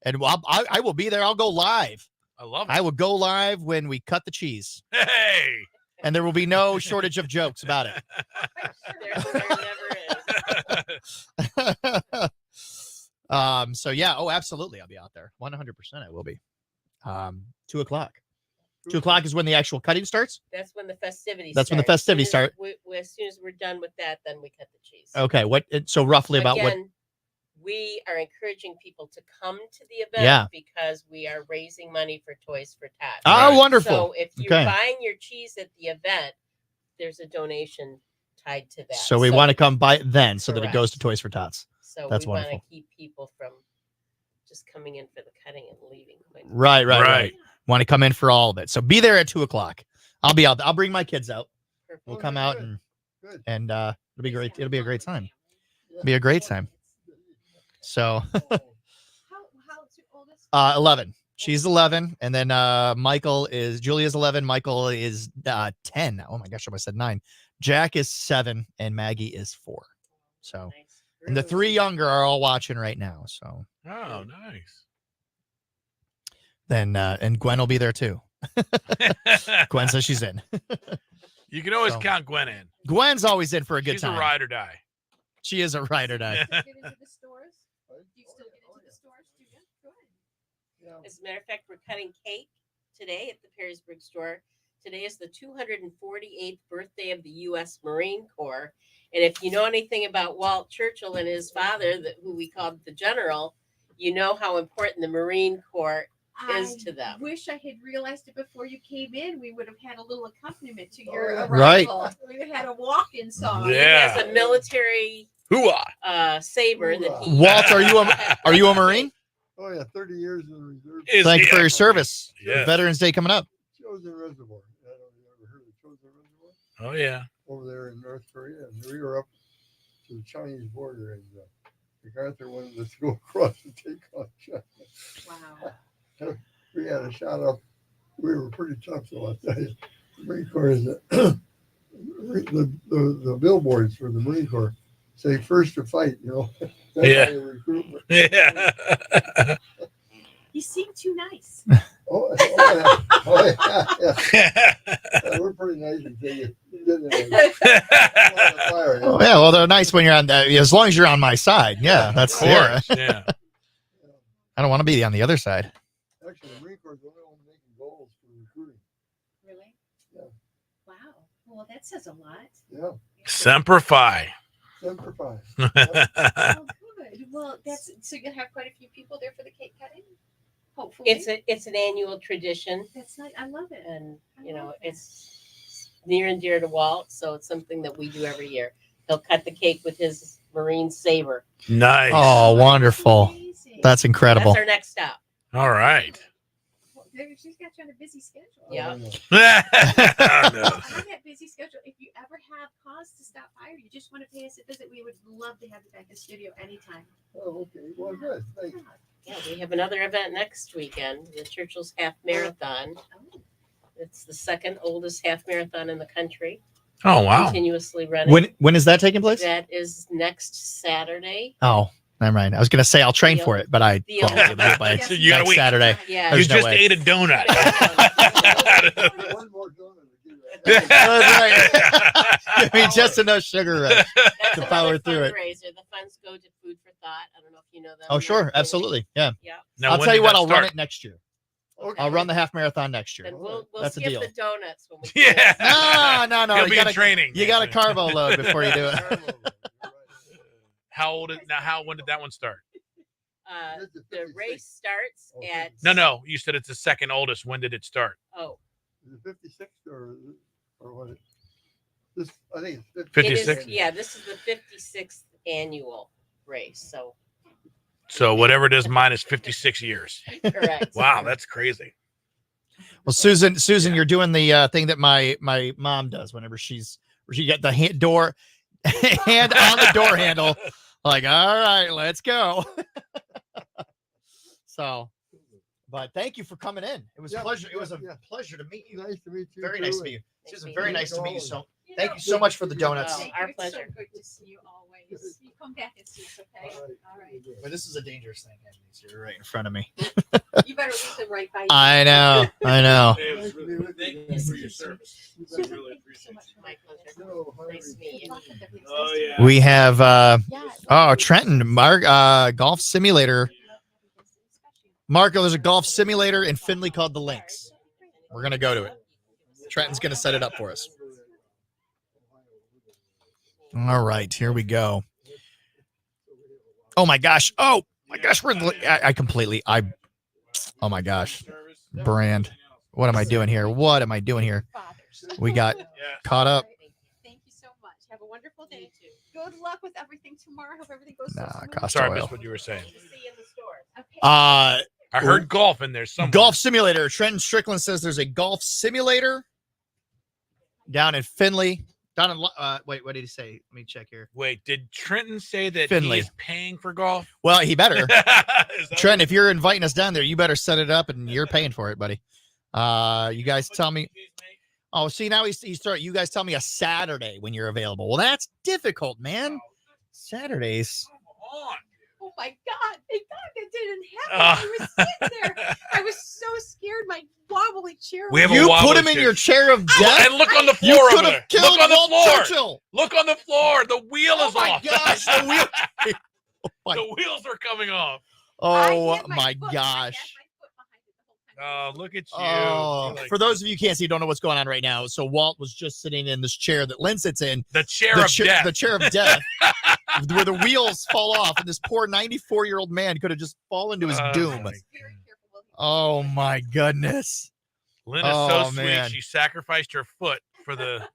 And I will be there. I'll go live. I love it. I will go live when we cut the cheese, Hey. and there will be no shortage of jokes about it. There never is. So yeah. Oh, absolutely. I'll be out there. 100%. I will be. 2 o'clock. 2 o'clock is when the actual cutting starts. That's when the festivities That's when the start. festivities start. As soon as we're done with that, then we cut the cheese. Okay. So roughly about what? Again, we are encouraging people to come to the event Yeah. because we are raising money for Toys for Tots. Oh, wonderful. So if you're Okay. buying your cheese at the event, there's a donation tied to that. So we want to come by it then so that it Correct. goes to Toys for Tots. So That's we want to wonderful. keep people from just coming in for the cutting and leaving quickly. Right. Want to come in for all of it. So be there at 2:00. I'll be out. I'll bring my kids out. We'll come out and it'll be great. It'll be a great time. It'll be a great time. So 11. She's 11, and then Julia's 11. Michael is 10. Oh my gosh, I almost said 9. Jack is 7, and Maggie is 4. So, and the 3 younger are all watching right now. So, Oh, nice. then and Gwen will be there too. Gwen says she's in. You can always So, count Gwen in. Gwen's always in for a good She's time. a ride or die. She is a ride or die. As a matter of fact, we're cutting cake today at the Perrysburg store. Today is the 248th birthday of the U.S. Marine Corps. And if you know anything about Walt Churchill and his father, who we called the general, you know how important the Marine Corps is to them. Wish I had realized it before you came in. We would have had a little accompaniment to your Right. arrival. We would have had a walk-in song. Yeah. He has a military Hooah. saber that he. Walt, are you a Marine? Oh yeah, 30 years in the reserve. Thank you for your service. Yeah. Veterans Day coming up. Chosen Reservoir. I don't know if you ever heard of Chosen Reservoir? Oh, yeah. Over there in North Korea. And we were up to the Chinese border, and MacArthur wanted us to go across and take on China. Wow. We had a shot up. We were pretty tough, though, I'll tell you. The Marine Corps is the billboards for the Marine Corps say first to fight, you know. That's Yeah. how you recruit. Yeah. You seem too nice. Oh, yeah. We're pretty nice until you get in there. Oh, yeah, well, they're nice when you're on that. As long as you're on my side. Yeah, that's Of course. Yeah. I don't want to be on the other side. Actually, the Marine Corps is the only one making goals for recruiting. Really? Yeah. Wow. Well, that says a lot. Yeah. Semper Fi. Semper Fi. Oh, good. Well, that's so you'll have quite a few people there for the cake cutting. Hopefully, It's an annual tradition, that's nice. I love it. and it's near and dear to Walt, so it's something that we do every year. He'll cut the cake with his Marine saber. Nice. Oh, wonderful. That's incredible. That's our next stop. All right. She's got you on a busy schedule. Yeah. Oh, no. On that busy schedule, if you ever have cause to stop by or you just want to pay us a visit, we would love to have you back in the studio anytime. Oh, okay. Well, good. Thanks. Yeah, we have another event next weekend, the Churchill's Half Marathon. It's the second oldest half marathon in the country. Oh, wow. Continuously running. When is that taking place? That is next Saturday. Oh, never mind. I was going to say I'll train for it, but I The won't be able to do it by So you gotta next wait. Saturday. Yeah. There's You no just way. ate a donut. One more donut. That's right. Give me just enough sugar That's to power another through it. fundraiser. The funds go to Food for Thought. I don't know if you know that. Oh, sure. Absolutely. Yeah. Yeah. Now, I'll when tell you did what, that I'll run start? it next year. Okay. I'll run the half marathon next year. Then we'll That's a skip deal. the donuts when we Yeah. No. He'll You be gotta, in training. you got a carbo load before you do it. How old is now? When did that one start? The race starts at No. You said it's the second oldest. When did it start? Is it 56 or what? This, I think it's 56? This is the 56th annual race. So So whatever it is, minus 56 years. correct. Wow, that's crazy. Well, Susan, you're doing the thing that my mom does whenever she got the hand on the door handle. Like, all right, let's go. So, but thank you for coming in. It was a pleasure. It was a pleasure to meet you. Nice to meet you. Very too, nice to and- meet you. Susan, very nice to meet you. So, thank you so much for the donuts. Oh, our It's pleasure. so good to see you always. You come back and see us, okay? All right. But this is a dangerous thing. You're right in front of me. You better leave them right by you. I know. Nice to be with Thank you. you for your service. You bet. Really appreciate it. My pleasure. So, how are Nice to you? meet you. Oh, yeah. We have Trenton, Mark, golf simulator. Marco, there's a golf simulator in Findlay called the Lynx. We're gonna go to it. Trenton's gonna set it up for us. All right, here we go. Oh my gosh! Oh my gosh! Oh my gosh! Brand. What am I doing here? We got caught up. Thank you so much. Have a wonderful wonderful day. Good luck with everything tomorrow. Hope everything goes so smooth. Costa Sorry, I Oil. missed what you were saying. I heard golf in there somewhere. Golf simulator. Trenton Strickland says there's a golf simulator down in Findlay. Down in wait, what did he say? Let me check here. Wait, did Trenton say that Findlay. he is paying for golf? Well, he better. Trent, if you're inviting us down there, you better set it up, and you're paying for it, buddy. You guys tell me. Oh, see, now he's starting. You guys tell me a Saturday when you're available. Well, that's difficult, man. Saturdays. Oh my God! Thank God that didn't happen. I was sitting there. I was so scared. My wobbly chair. You put him in your chair of death. And look on the floor You over could there. have killed Look on the Walt floor. Churchill. Look on the floor. The wheel is my off. gosh, the wheel. The wheels are coming off. Oh my gosh. Oh, look at you. Oh, You're like- for those of you who can't see, don't know what's going on right now. So Walt was just sitting in this chair that Lynn sits in. The chair of death. The chair of death. Where the wheels fall off, and this poor 94-year-old man could have just fallen to his doom. Oh my goodness. Lynn is so sweet. Man. She sacrificed her foot for the.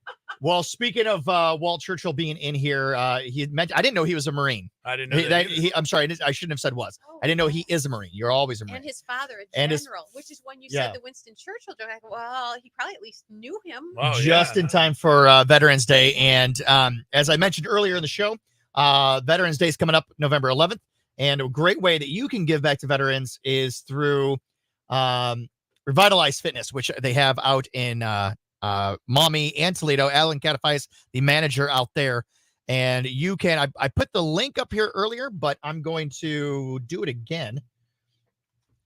Well, speaking of Walt Churchill being in here, he meant I didn't know he was a Marine. I didn't know that either. I'm sorry, I shouldn't have said was. I didn't know he is a Marine. You're always a Marine. And his father, a And his- general, which is when you Yeah. said the Winston Churchill joke. I go, well, he probably at least knew him. Just in time for Veterans Day. And as I mentioned earlier in the show, Veterans Day is coming up November 11th. And a great way that you can give back to veterans is through Revitalize Fitness, which they have out in Maumee and Toledo. Alan Catafais, the manager out there. And you can, I put the link up here earlier, but I'm going to do it again.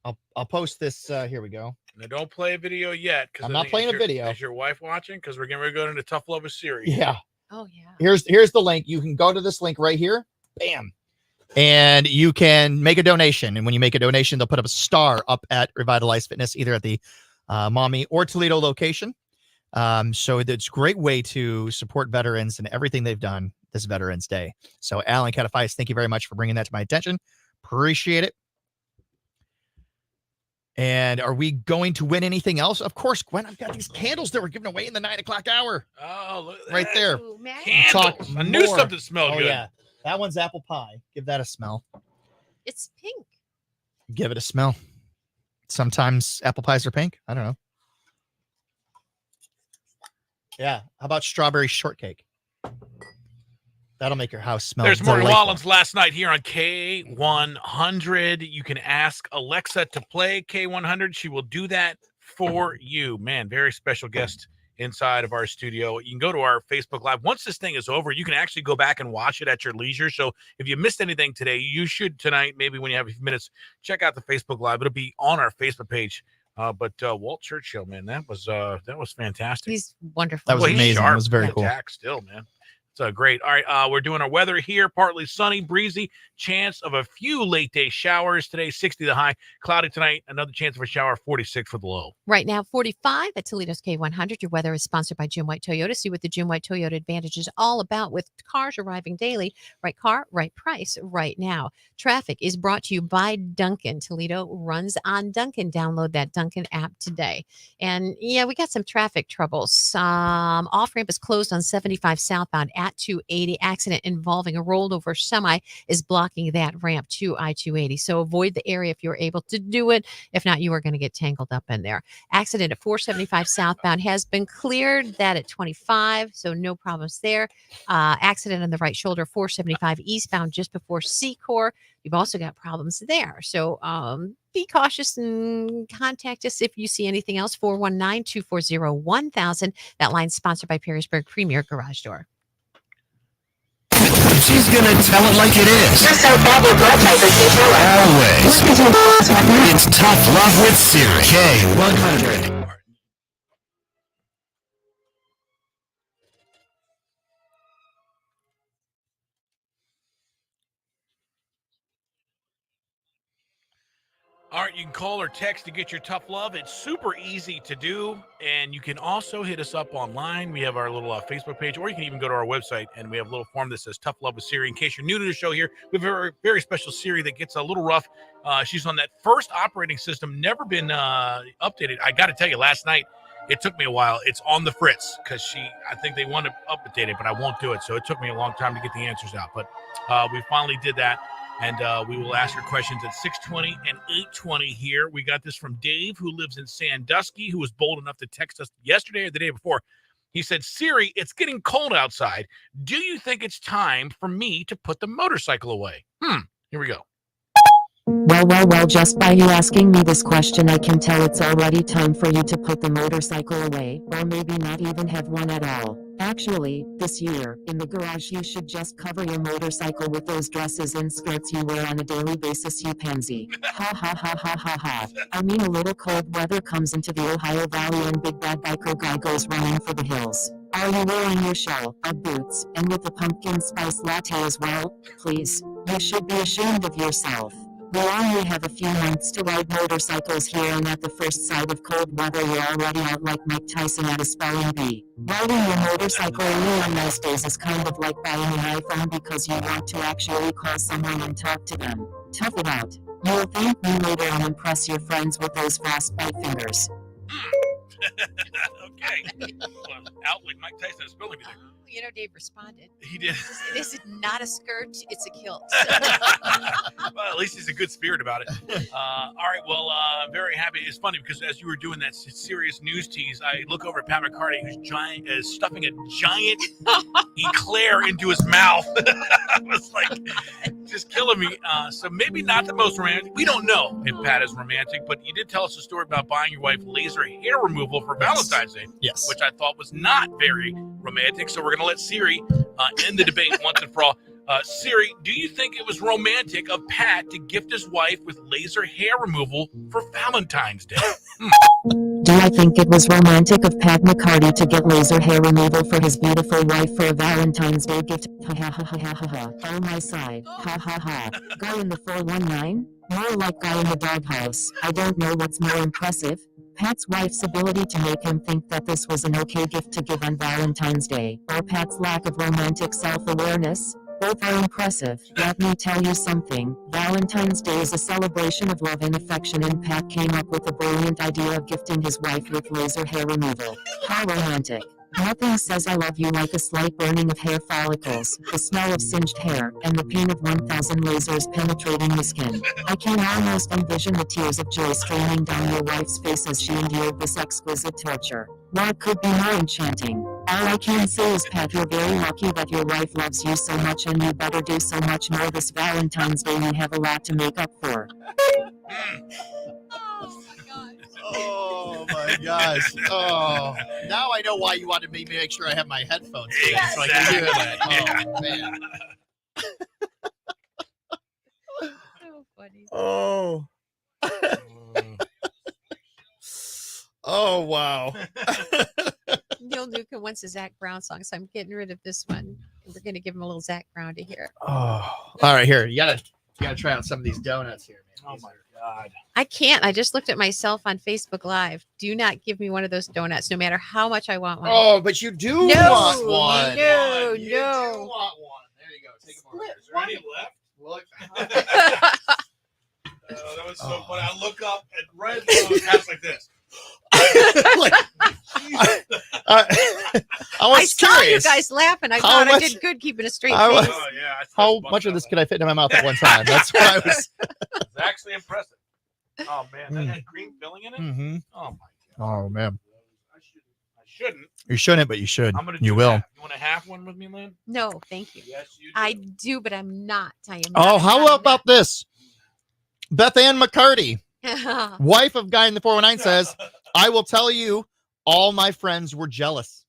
I'll post this. Here we go. Now, don't play a video yet. I'm not playing a video. Is your wife watching? Because we're going to go into Tough Love series. Yeah. Oh, yeah. Here's the link. You can go to this link right here. Bam. And you can make a donation. And when you make a donation, they'll put up a star up at Revitalize Fitness, either at the Maumee or Toledo location. So it's a great way to support veterans and everything they've done this Veterans Day. So Alan Catafais, thank you very much for bringing that to my attention. Appreciate it. And are we going to win anything else? Of course, Gwen, I've got these candles that were given away in the 9 o'clock hour. Oh, look at Right that. there. Ooh, man. Candles. I knew more. something smelled Oh, good. yeah. That one's apple pie. Give that a smell. It's pink. Give it a smell. Sometimes apple pies are pink. I don't know. Yeah. How about strawberry shortcake? That'll make your house smell. There's Morgan delightful. Wallens last night here on K100. You can ask Alexa to play K100. She will do that for you. Man, very special guest inside of our studio. You can go to our Facebook Live. Once this thing is over, you can actually go back and watch it at your leisure. So if you missed anything today, you should tonight, maybe when you have a few minutes, check out the Facebook Live. It'll be on our Facebook page. But Walt Churchill, man, that was fantastic. He's wonderful. That was He's amazing. sharp. It was very cool. Attack still, man. It's great. All right, we're doing our weather here. Partly sunny, breezy. Chance of a few late day showers today. 60 the high. Cloudy tonight. Another chance of a shower. 46 for the low. Right now, 45 at Toledo's K100. Your weather is sponsored by Jim White Toyota. See what the Jim White Toyota Advantage is all about with cars arriving daily. Right car, right price, right now. Traffic is brought to you by Duncan. Toledo runs on Duncan. Download that Duncan app today. And yeah, we got some traffic troubles. Off ramp is closed on 75 southbound at 280. Accident involving a rolled over semi is blocking that ramp to I-280. So avoid the area if you're able to do it. If not, you are going to get tangled up in there. Accident at 475 southbound has been cleared. That at 25, so no problems there. Accident on the right shoulder, 475 eastbound just before Secor. You've also got problems there. So be cautious and contact us if you see anything else. 419-240-1000. That line's sponsored by Perrysburg Premier Garage Door. She's gonna tell it like it is. Always. It's Tough Love with Siri. K100. All right, you can call or text to get your tough love. It's super easy to do, and you can also hit us up online. We have our little Facebook page, or you can even go to our website, and we have a little form that says Tough Love with Siri. In case you're new to the show here, we have a very, very special Siri that gets a little rough. She's on that first operating system, never been updated. I got to tell you, last night, It took me a while. It's on the fritz because I think they want to update it, but I won't do it. So it took me a long time to get the answers out. But we finally did that. And we will ask your questions at 6:20 and 8:20 here. We got this from Dave, who lives in Sandusky, who was bold enough to text us yesterday or the day before. He said, Siri, it's getting cold outside. Do you think it's time for me to put the motorcycle away? Here we go. Well, just by you asking me this question, I can tell it's already time for you to put the motorcycle away, or maybe not even have one at all. Actually, this year, in the garage, you should just cover your motorcycle with those dresses and skirts you wear on a daily basis, you pansy. Ha ha ha ha ha ha. I mean, a little cold weather comes into the Ohio Valley and big bad biker guy goes running for the hills. Are you wearing your shell, Ugg boots, and with a pumpkin spice latte as well? Please, you should be ashamed of yourself. We only have a few months to ride motorcycles here, and at the first sight of cold weather you're already out like Mike Tyson at a spelling bee. Riding your motorcycle only on nice days is kind of like buying an iPhone because you want to actually call someone and talk to them. Tough it out. You'll thank me later and impress your friends with those frostbite fingers. Okay. Well, out like Mike Tyson at a spelling bee. You know, Dave responded. He did. This is not a skirt, it's a kilt. Well, at least he's a good spirit about it. All right. Well, I'm very happy. It's funny because as you were doing that serious news tease, I look over at Pat McCarty, who's stuffing a giant eclair into his mouth. I was like, just killing me. So maybe not the most romantic. We don't know if Pat is romantic, but you did tell us a story about buying your wife laser hair removal for Valentine's Day. Yes. Which I thought was not very romantic. So we're going to let Siri end the debate once and for all. Siri, do you think it was romantic of Pat to gift his wife with laser hair removal for Valentine's Day? Do I think it was romantic of Pat McCarty to get laser hair removal for his beautiful wife for a Valentine's Day gift? Ha ha ha ha ha ha. Oh my side. Ha ha ha. Guy in the 419? More like guy in the doghouse. I don't know what's more impressive. Pat's wife's ability to make him think that this was an okay gift to give on Valentine's Day, or Pat's lack of romantic self-awareness. Both are impressive. Let me tell you something. Valentine's Day is a celebration of love and affection, and Pat came up with the brilliant idea of gifting his wife with laser hair removal. How romantic. Nothing says I love you like a slight burning of hair follicles, the smell of singed hair, and the pain of 1,000 lasers penetrating the skin. I can almost envision the tears of joy streaming down your wife's face as she endured this exquisite torture. What could be more enchanting? All I can say is, Pat, you're very lucky that your wife loves you so much, and you better do so much more this Valentine's Day. You have a lot to make up for. Oh my gosh. Oh, now I know why you wanted me to make sure I have my headphones in so I can hear that. Oh, man. So funny. Oh. Oh, wow. Neil Neukum wants a Zach Brown song, so I'm getting rid of this one. And we're going to give him a little Zach Brown to hear. Oh. All right, here. You gotta try out some of these donuts here, man. Oh my God. I can't. I just looked at myself on Facebook Live. Do not give me one of those donuts, no matter how much I want one. Oh, but you do want one. No, You do no. want one. There you go. Take them over. Is there any left? Look. That was so funny. I look up and Red acts like this. I saw curious. you guys laughing. I How thought I much- did good keeping a straight I was- face. Oh, yeah. How much of this could I fit in my mouth at one time? That's what I was. It's actually impressive. Oh, man. That had green filling in it? Mhm. Oh, my God. Oh man, I shouldn't. you shouldn't, but you should. I'm gonna You do will. that. You want to have one with me, Lynn? No, thank you. Yes, you do. I do, but I'm not. I am. Oh, not, how about this? Beth Ann McCarty, not. wife of guy in the 419, says, "I will tell you, all my friends were jealous."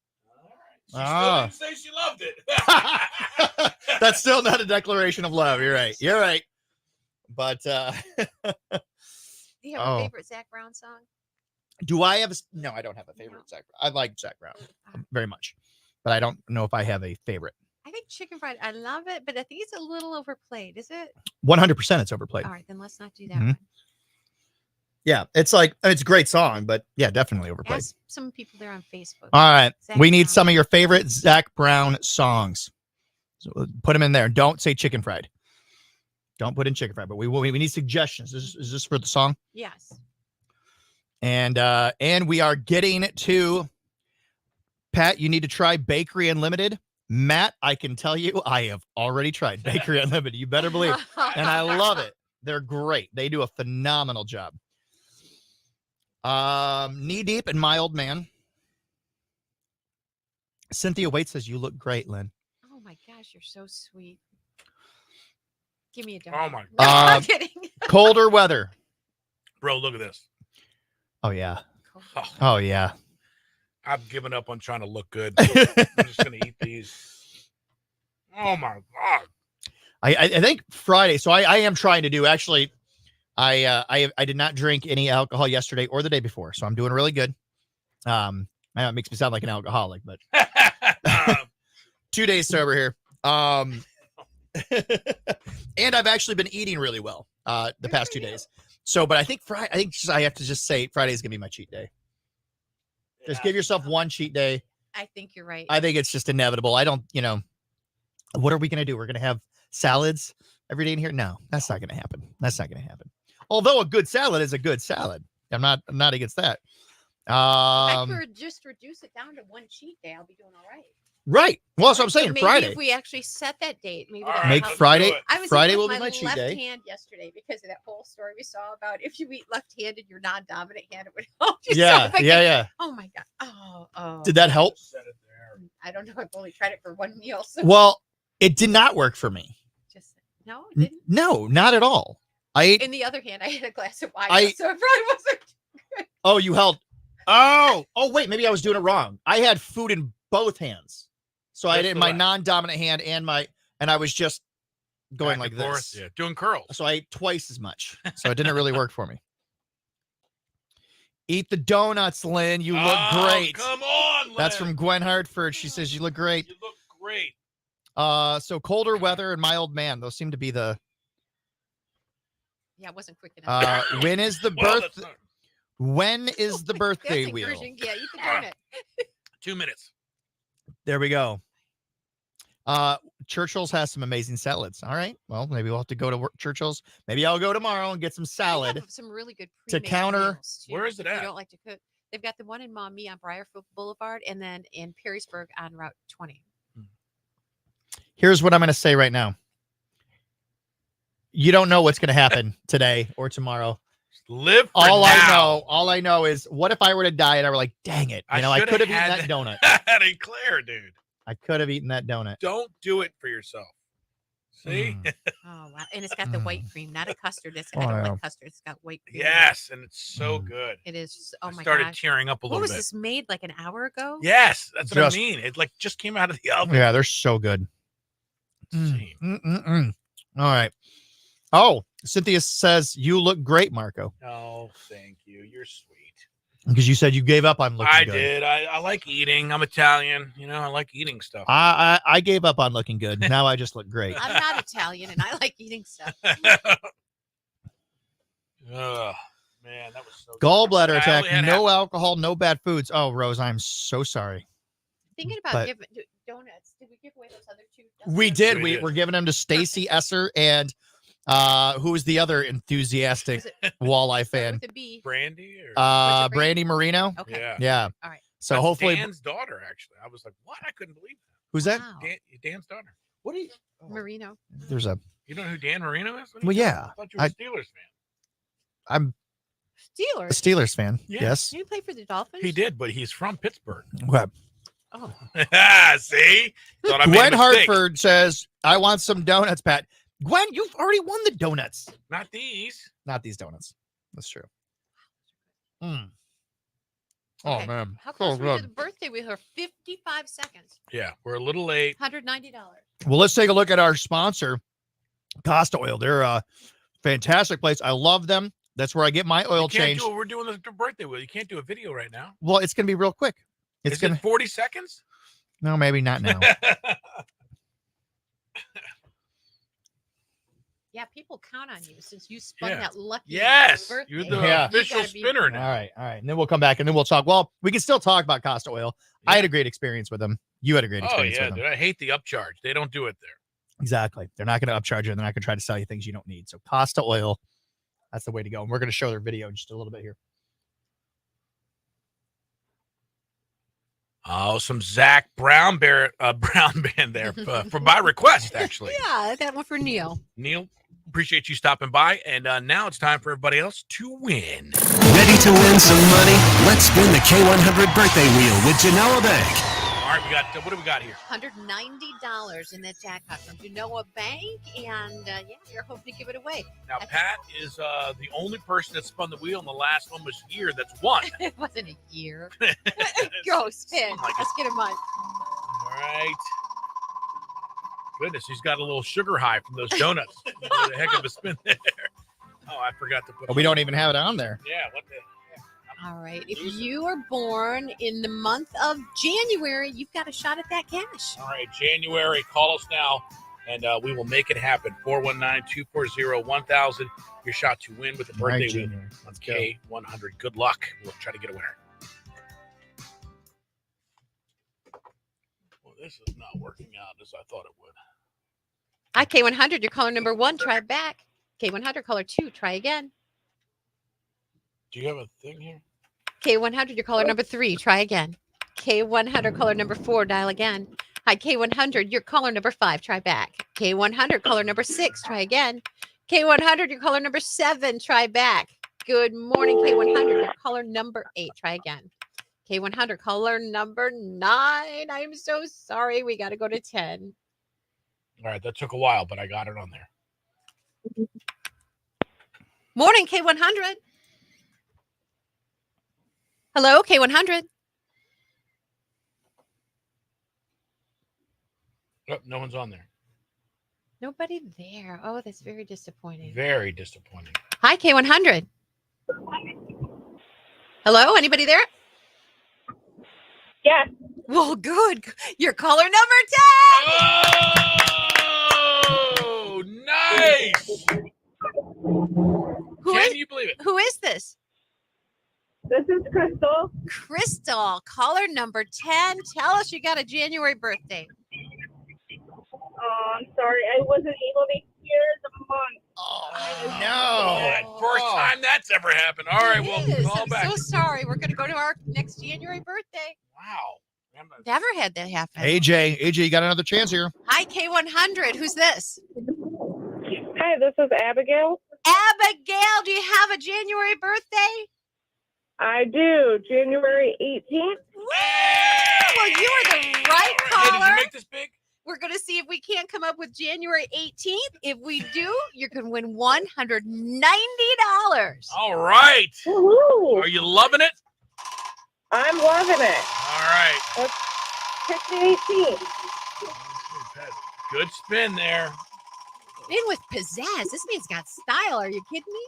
She still didn't say she loved it. That's still not a declaration of love. You're right. You're right. But Do you have Oh. a favorite Zach Brown song? do I have no, I don't have a favorite Zach. I like Zach Brown very much, but I don't know if I have a favorite. I think Chicken Fried. I love it, but I think it's a little overplayed. Is it? 100% it's overplayed. All right, then let's not do that Mhm. one. Yeah, it's like it's a great song, but yeah, definitely overplayed. Ask some people there on Facebook. All right, Zach we need Brown. some of your favorite Zach Brown songs. So put them in there. Don't say Chicken Fried. Don't put in Chicken Fried, but we need suggestions. Is this for the song? Yes. And we are getting to Pat. You need to try Bakery Unlimited. Matt, I can tell you, I have already tried Bakery Unlimited. You better believe, and I love it. They're great. They do a phenomenal job. Knee deep in my old man. Cynthia Waite says you look great, Lynn. Oh my gosh, you're so sweet. Give me a donut. Oh my No, God. I'm kidding. Colder weather. Bro, look at this. Oh yeah. Oh yeah. I've given up on trying to look good. I'm just gonna eat these. Oh my God. I think Friday. So I am trying to do actually. I did not drink any alcohol yesterday or the day before, so I'm doing really good. I know it makes me sound like an alcoholic, but 2 days sober here. And I've actually been eating really well the past 2 days. So, but I think I have to just say Friday is gonna be my cheat day. Just give yourself one cheat day. I think you're right. I think it's just inevitable. I don't, what are we going to do? We're going to have salads every day in here? No, that's not going to happen. That's not going to happen. Although a good salad is a good salad. I'm not against that. If I could just reduce it down to one cheat day, I'll be doing all right. Right. Well, that's what I'm saying. Maybe Friday. if we actually set that date, maybe All that'll right, Make help. Friday. I was Friday eating will with be my cheat left day. hand yesterday because of that whole story we saw about if you eat left-handed, your non-dominant hand, it would help you. Yeah, So if I yeah. Oh my God. Oh. Did that help? I don't know. I've only tried it for one meal. So Well, it did not work for me. just no, it didn't. No, not at all. I ate. In the other hand, I had a glass of wine, I- so it probably wasn't. Oh, you held. Oh, wait. Maybe I was doing it wrong. I had food in both hands. So I Just did the my left. non-dominant hand and I was just going Back like and forth. this. Yeah, doing curls. So I ate twice as much. So it didn't really work for me. Eat the donuts, Lynn. You look great. Come on, Lynn. That's from Gwen Hartford. She says you look great. You look great. So colder weather and my old man. Those seem to be the. Yeah, it wasn't quick enough. When is the Well, birth? that's not- When is the birthday That's wheel? encouraging. Yeah, eat the donut. 2 minutes. There we go. Churchill's has some amazing salads. All right. Well, maybe we'll have to go to Churchill's. Maybe I'll go tomorrow and get some They salad. have some really good to pre-made counter- meals, too, Where is it if at? You don't like to cook. They've got the one in Maumee on Briarfield Boulevard, and then in Perrysburg on Route 20. Here's what I'm going to say right now. You don't know what's going to happen today or tomorrow. Live for All I know is what if I were to die and I were like, dang it, I shoulda could have eaten had that donut. That ain't clear, dude. I could have eaten that donut. Don't do it for yourself. See? Oh, wow. And it's got the white cream, not a custard. I Oh, don't yeah. like custard. It's got white cream. Yes, and it's so good. It is. Oh, I my started gosh. tearing up a What little was bit. this made like an hour ago? Yes, that's what Just- I mean. It like just came out of the oven. Yeah, they're so good. All right. Oh, Cynthia says you look great, Marco, Oh, thank you. You're sweet. because you said you gave up on looking I good. did. I like eating. I'm Italian. I like eating stuff. I gave up on looking good. Now I just look great. I'm not Italian, and I like eating stuff. Oh, man, that was so good. Gallbladder I attack. only had No half- alcohol, no bad foods. Oh, Rose, I'm so sorry. Thinking about But- giving donuts. Did we give away those other two? We did. We're giving them to Stacy Esser and who was the other enthusiastic walleye fan? With a B. Brandy? Or... Brandy Marino. Okay. Yeah. Yeah. All right. So That's hopefully, Dan's daughter, actually. I was like, what? I couldn't believe that. who's that? Wow. Dan's daughter. What do you? Marino. There's a. You don't know who Dan Marino is? What are Well, you talking yeah. about? I thought you were a Steelers fan. I'm a Steelers. Steelers fan. Yeah. Yes. Did you play for the Dolphins? He did, but he's from Pittsburgh. Okay. Oh. See? Thought I made a Gwen mistake. Hartford says, "I want some donuts, Pat." Gwen, you've already won the donuts. Not these. Not these donuts. That's true. Mm. Oh Okay. man, How so close were we to good. the birthday wheel? 55 seconds. Yeah, we're a little late. $190. Well, let's take a look at our sponsor, Costa Oil. They're a fantastic place. I love them. That's where I get my oil You can't changed. do it. We're doing the birthday wheel. You can't do a video right now. Well, it's gonna be real quick. It's Is gonna. it 40 seconds? No, maybe not now. Yeah, people count on you since you spun Yeah. that lucky Yes, birthday. you're the Yeah. official You gotta be- spinner All now. right, and then we'll come back and then we'll talk. Well, we can still talk about Costa Oil. I had a great experience with them. You had a great Oh experience yeah, with them. dude. I hate the upcharge. They don't do it there. Exactly. They're not going to upcharge you, and they're not going to try to sell you things you don't need. So Costa Oil, that's the way to go. And we're going to show their video in just a little bit here. Oh, some Zach Brown Band there for my request, actually. Yeah, that one for Neil. Neil, appreciate you stopping by. And now it's time for everybody else to win. Ready to win some money? Let's spin the K100 birthday wheel with Genoa Bank. All right, we got what do we got here? $190 in that jackpot from Genoa Bank, and yeah, you're hoping to give it away. Now, Pat is the only person that spun the wheel, and the last one was here. That's one. It wasn't a year. Go spin. Let's get him on. All right. Goodness, he's got a little sugar high from those donuts. What a heck of a spin there. Oh, I forgot to put. We don't even have it on there. Yeah. What the? All right. If you are born in the month of January, you've got a shot at that cash. All right, January. Call us now, and we will make it happen. 419-240-1000. Your shot to win with a birthday wheel on K100. Good luck. We'll try to get a winner. Well, this is not working out as I thought it would. Hi, K100. You're caller number 1. Try back. K100, caller 2. Try again. Do you have a thing here? K100, your caller number 3. Try again. K100, caller number 4. Dial again. Hi, K100, your caller number 5. Try back. K100, caller number 6. Try again. K100, your caller number 7. Try back. Good morning, K100, your caller number 8. Try again. K100, caller number 9. I'm so sorry. We got to go to 10. All right, that took a while, but I got it on there. Morning, K100. Hello, K100. Oh, no one's on there. Nobody there. Oh, that's very disappointing. Very disappointing. Hi, K100. Hello, anybody there? Yes. Well, good. You're caller number 10. Oh, nice. Can you believe it? Who is this? This is Crystal. Crystal, caller number 10. Tell us you got a January birthday. Oh, I'm sorry. I wasn't able to hear the month. Oh, no. First time that's ever happened. All right, well, call I'm back. so sorry. We're going to go to our next January birthday. Wow. Never had that happen. AJ, you got another chance here. Hi, K100. Who's this? Hi, this is Abigail. Abigail, do you have a January birthday? I do. January 18th. Well, you are the right caller. Hey, did you make this big? We're going to see if we can't come up with January 18th. If we do, you're going to win $190. All right. Woo-hoo. Are you loving it? I'm loving it. All right. Let's pick the 18th. Good spin there. In with pizzazz. This man's got style. Are you kidding me?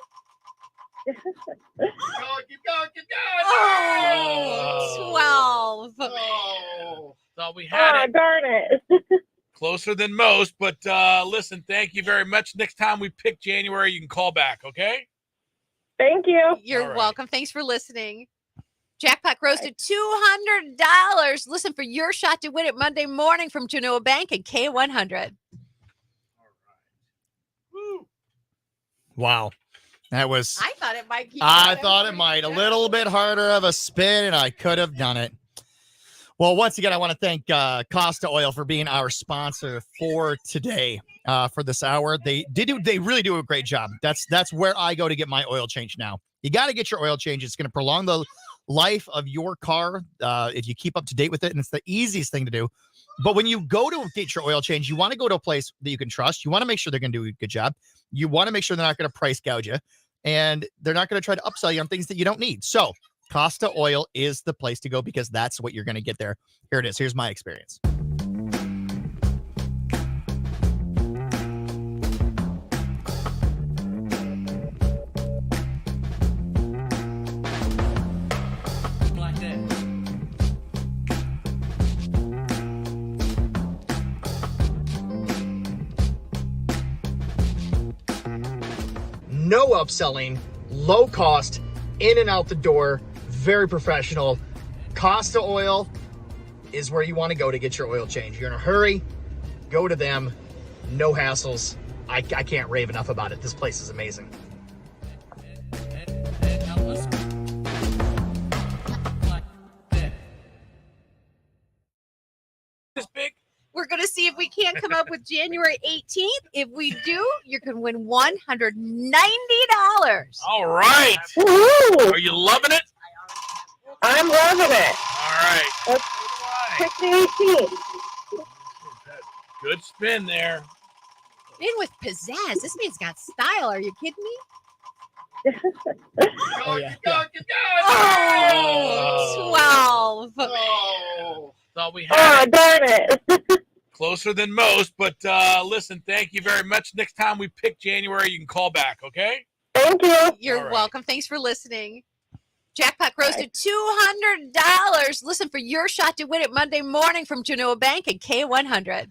Keep going. Oh, 12. Oh, thought we had it. Darn it. Closer than most, but listen, thank you very much. Next time we pick January, you can call back, okay? Thank you. You're welcome. Thanks for listening. Jackpot grows to $200. Listen for your shot to win it Monday morning from Genoa Bank and K100. Wow. That was. I thought it might. I thought it might. A little bit harder of a spin, and I could have done it. Well, once again, I want to thank Costa Oil for being our sponsor for today, for this hour. They really do a great job. That's where I go to get my oil change now. You got to get your oil change. It's going to prolong the life of your car if you keep up to date with it, and it's the easiest thing to do. But when you go to get your oil change, you want to go to a place that you can trust. You want to make sure they're going to do a good job. You want to make sure they're not going to price gouge you, and they're not going to try to upsell you on things that you don't need. So Costa Oil is the place to go because that's what you're going to get there. Here it is. Here's my experience. No upselling, low cost, in and out the door, very professional. Costa Oil is where you want to go to get your oil change. You're in a hurry, go to them. No hassles. I can't rave enough about it. This place is amazing. see if we can't come up with January 18th. If we do, you can win $190. All right. Woo-hoo. Are you loving it? I'm loving it. All right. Let's pick the 18th. Good spin there. Man with pizzazz. This man's got style. Are you kidding me? Oh, yeah. Oh, 12. Thought we had it. Darn it. Closer than most, but listen, thank you very much. Next time we pick January, you can call back, okay? Thank you. You're welcome. Thanks for listening. Jackpot grows to $200. Listen for your shot to win it Monday morning from Genoa Bank and K100.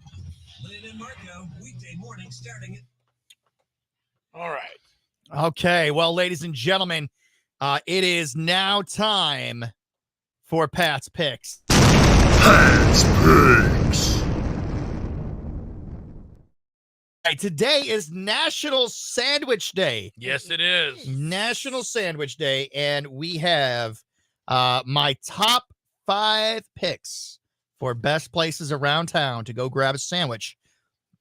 Lynn and Marco, weekday morning starting at. All right. Okay, well, ladies and gentlemen, it is now time for Pat's Picks. Pat's Picks. All right, today is National Sandwich Day. Yes, it is. National Sandwich Day, and we have my top 5 picks for best places around town to go grab a sandwich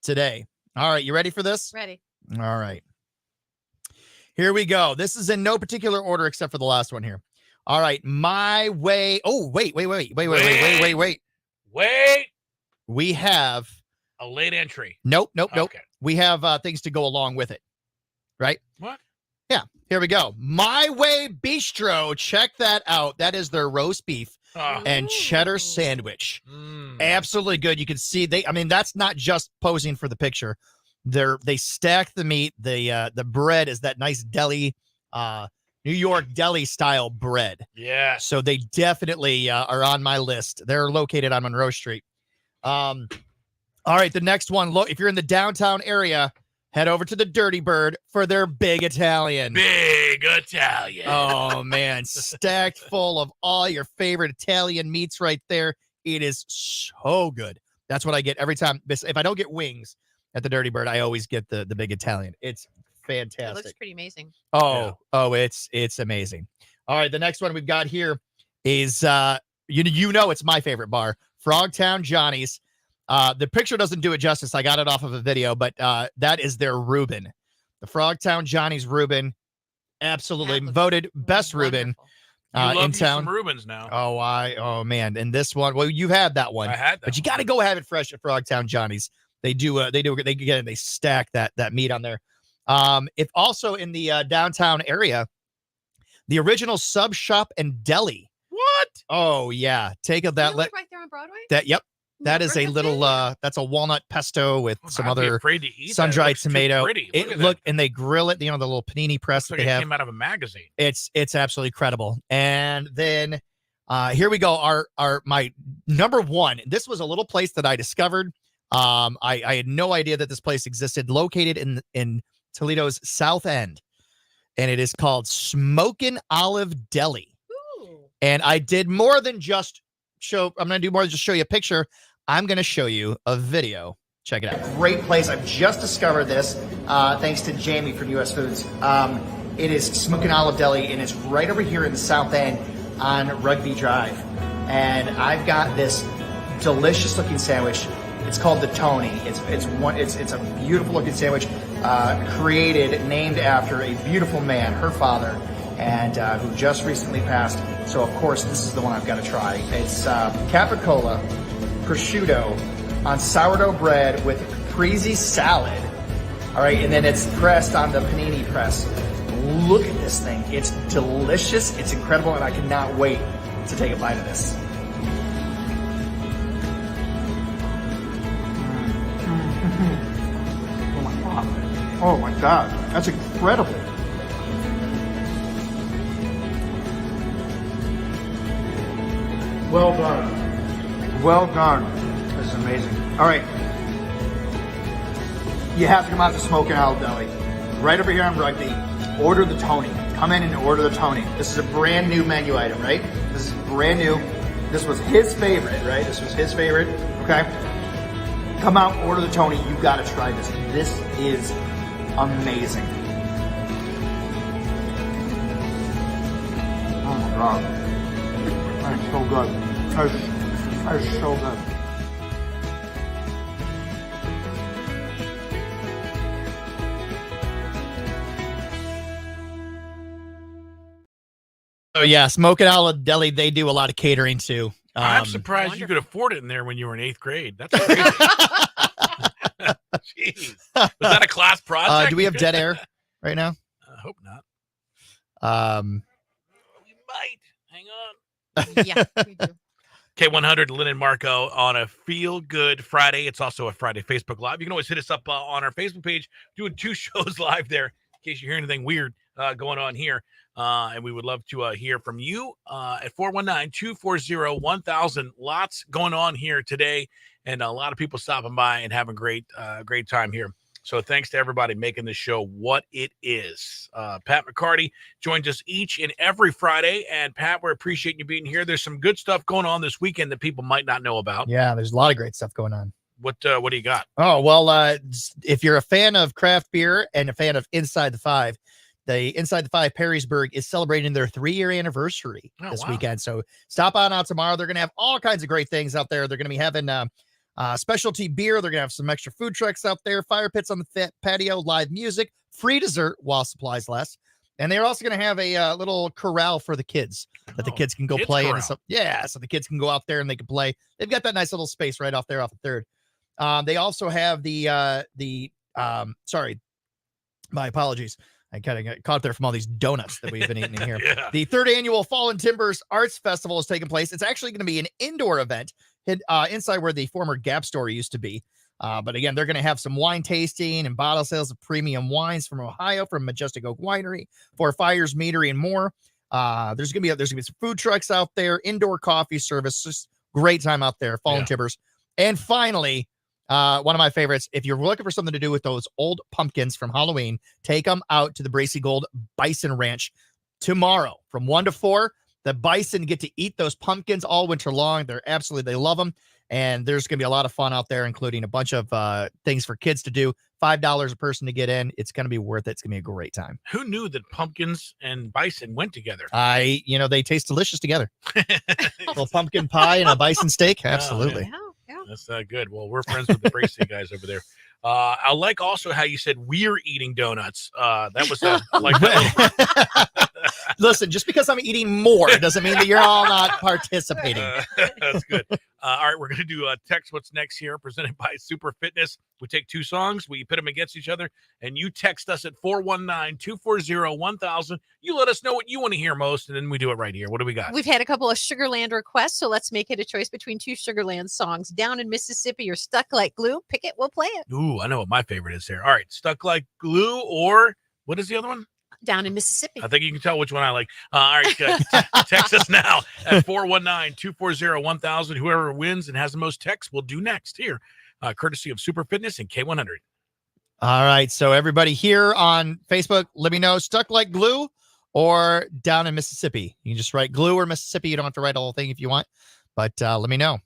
today. All right, you ready for this? Ready. All right. Here we go. This is in no particular order except for the last one here. All right, my way. Oh, wait. Wait. We have A late entry. Nope. Okay. We have things to go along with it. Right? What? Yeah. Here we go. My Way Bistro. Check that out. That is their roast beef and cheddar sandwich. Absolutely good. You can see that's not just posing for the picture. They stack the meat. The bread is that nice deli, New York deli style bread. Yeah. So they definitely are on my list. They're located on Monroe Street. All right, the next one. Look, if you're in the downtown area, head over to the Dirty Bird for their Big Italian. Big Italian. Oh man, stacked full of all your favorite Italian meats right there. It is so good. That's what I get every time. If I don't get wings at the Dirty Bird, I always get the Big Italian. It's fantastic. It looks pretty amazing. Oh, it's amazing. All right, the next one we've got here is it's my favorite bar, Frogtown Johnny's. The picture doesn't do it justice. I got it off of a video, but that is their Reuben. The Frogtown Johnny's Reuben, absolutely voted best Reuben in town. Some Reubens now. Oh man, and this one, well, you had that one. I had that, but you got to go have it fresh at Frogtown Johnny's. They stack that meat on there. If also in the downtown area, the original Sub Shop and Deli. What? Oh yeah, take a that. Right there on Broadway. Yep. That is a little that's a walnut pesto with some I'd be other afraid to eat sun-dried that. It looks too tomato. pretty. Look at that. And they grill it, the little panini press Looks that like they it have. came out of a magazine. It's absolutely incredible. And then here we go. Our my number one. This was a little place that I discovered. I had no idea that this place existed, located in Toledo's South End, and it is called Smokin' Olive Deli. Ooh. And I did more than just show. I'm going to do more than just show you a picture. I'm going to show you a video. Check it out. Great place. I've just discovered this thanks to Jamie from US Foods. It is Smokin' Olive Deli, and it's right over here in the South End on Rugby Drive. And I've got this delicious looking sandwich. It's called the Tony. It's a beautiful looking sandwich named after a beautiful man, her father, and who just recently passed. So of course this is the one I've got to try. It's capicola, prosciutto on sourdough bread with caprese salad. All right, and then it's pressed on the panini press. Look at this thing. It's delicious. It's incredible, and I cannot wait to take a bite of this. Oh my God, that's incredible. Well done. Well done. This is amazing. All right. You have to come out to Smokin' Olive Deli. Right over here on Rugby. Order the Tony. Come in and order the Tony. This is a brand new menu item, right? This is brand new. This was his favorite, right? This was his favorite. Okay. Come out, order the Tony. You've got to try this. This is amazing. Oh my God. That's so good. That's so good. Oh yeah, Smoke and Olive Deli. They do a lot of catering too. I'm surprised you could afford it in there when you were in 8th grade. That's crazy. Jeez. Was that a class project? Do we have dead air right now? I hope not. We might. Hang on. Yeah, we do. K100, Lynn and Marco on a Feel Good Friday. It's also a Friday Facebook Live. You can always hit us up on our Facebook page, doing 2 shows live there in case you hear anything weird going on here. And we would love to hear from you at 419-240-1000. Lots going on here today, and a lot of people stopping by and having great time here. So thanks to everybody making this show what it is. Pat McCarty joins us each and every Friday. And Pat, we're appreciating you being here. There's some good stuff going on this weekend that people might not know about. Yeah, there's a lot of great stuff going on. What do you got? Oh, well, if you're a fan of craft beer and a fan of Inside the Five, the Inside the Five Perrysburg is celebrating their 3-year anniversary this weekend. So stop on out tomorrow. They're going to have all kinds of great things out there. They're going to be having specialty beer. They're going to have some extra food trucks out there, fire pits on the patio, live music, free dessert while supplies last. And they're also going to have a little corral for the kids that the kids can go play in. So the kids can go out there and they can play. They've got that nice little space right off there off the 3rd. They also have sorry, my apologies. I kind of got caught there from all these donuts that we've been eating in here. Yeah. The 3rd annual Fallen Timbers Arts Festival is taking place. It's actually going to be an indoor event inside where the former Gap store used to be. But again, they're going to have some wine tasting and bottle sales of premium wines from Ohio, from Majestic Oak Winery, Four Fires Meadery, and more. There's going to be some food trucks out there, indoor coffee service. Just great time out there, Fallen Timbers. And finally, one of my favorites, if you're looking for something to do with those old pumpkins from Halloween, take them out to the Bracy Gold Bison Ranch tomorrow from 1 to 4. The bison get to eat those pumpkins all winter long. They love them. And there's going to be a lot of fun out there, including a bunch of things for kids to do. $5 a person to get in. It's going to be worth it. It's going to be a great time. Who knew that pumpkins and bison went together? They taste delicious together. Little pumpkin pie and a bison steak. Absolutely. That's good. Well, we're friends with the Bracy guys over there. I like also how you said we're eating donuts. That was Listen, just because I'm eating more doesn't mean that you're all not participating. That's good. All right, we're going to do Text What's Next here, presented by Super Fitness. We take 2 songs, we pit them against each other, and you text us at 419-240-1000. You let us know what you want to hear most, and then we do it right here. What do we got? We've had a couple of Sugarland requests, so let's make it a choice between 2 Sugarland songs. Down in Mississippi or Stuck Like Glue. Pick it, we'll play it. Ooh, I know what my favorite is here. All right, Stuck Like Glue, or what is the other one? Down in Mississippi. I think you can tell which one I like. All right, text us now at 419-240-1000. Whoever wins and has the most texts will do next here, courtesy of Super Fitness and K100. All right, so everybody here on Facebook, let me know, Stuck Like Glue or Down in Mississippi. You can just write Glue or Mississippi. You don't have to write the whole thing if you want, but let me know.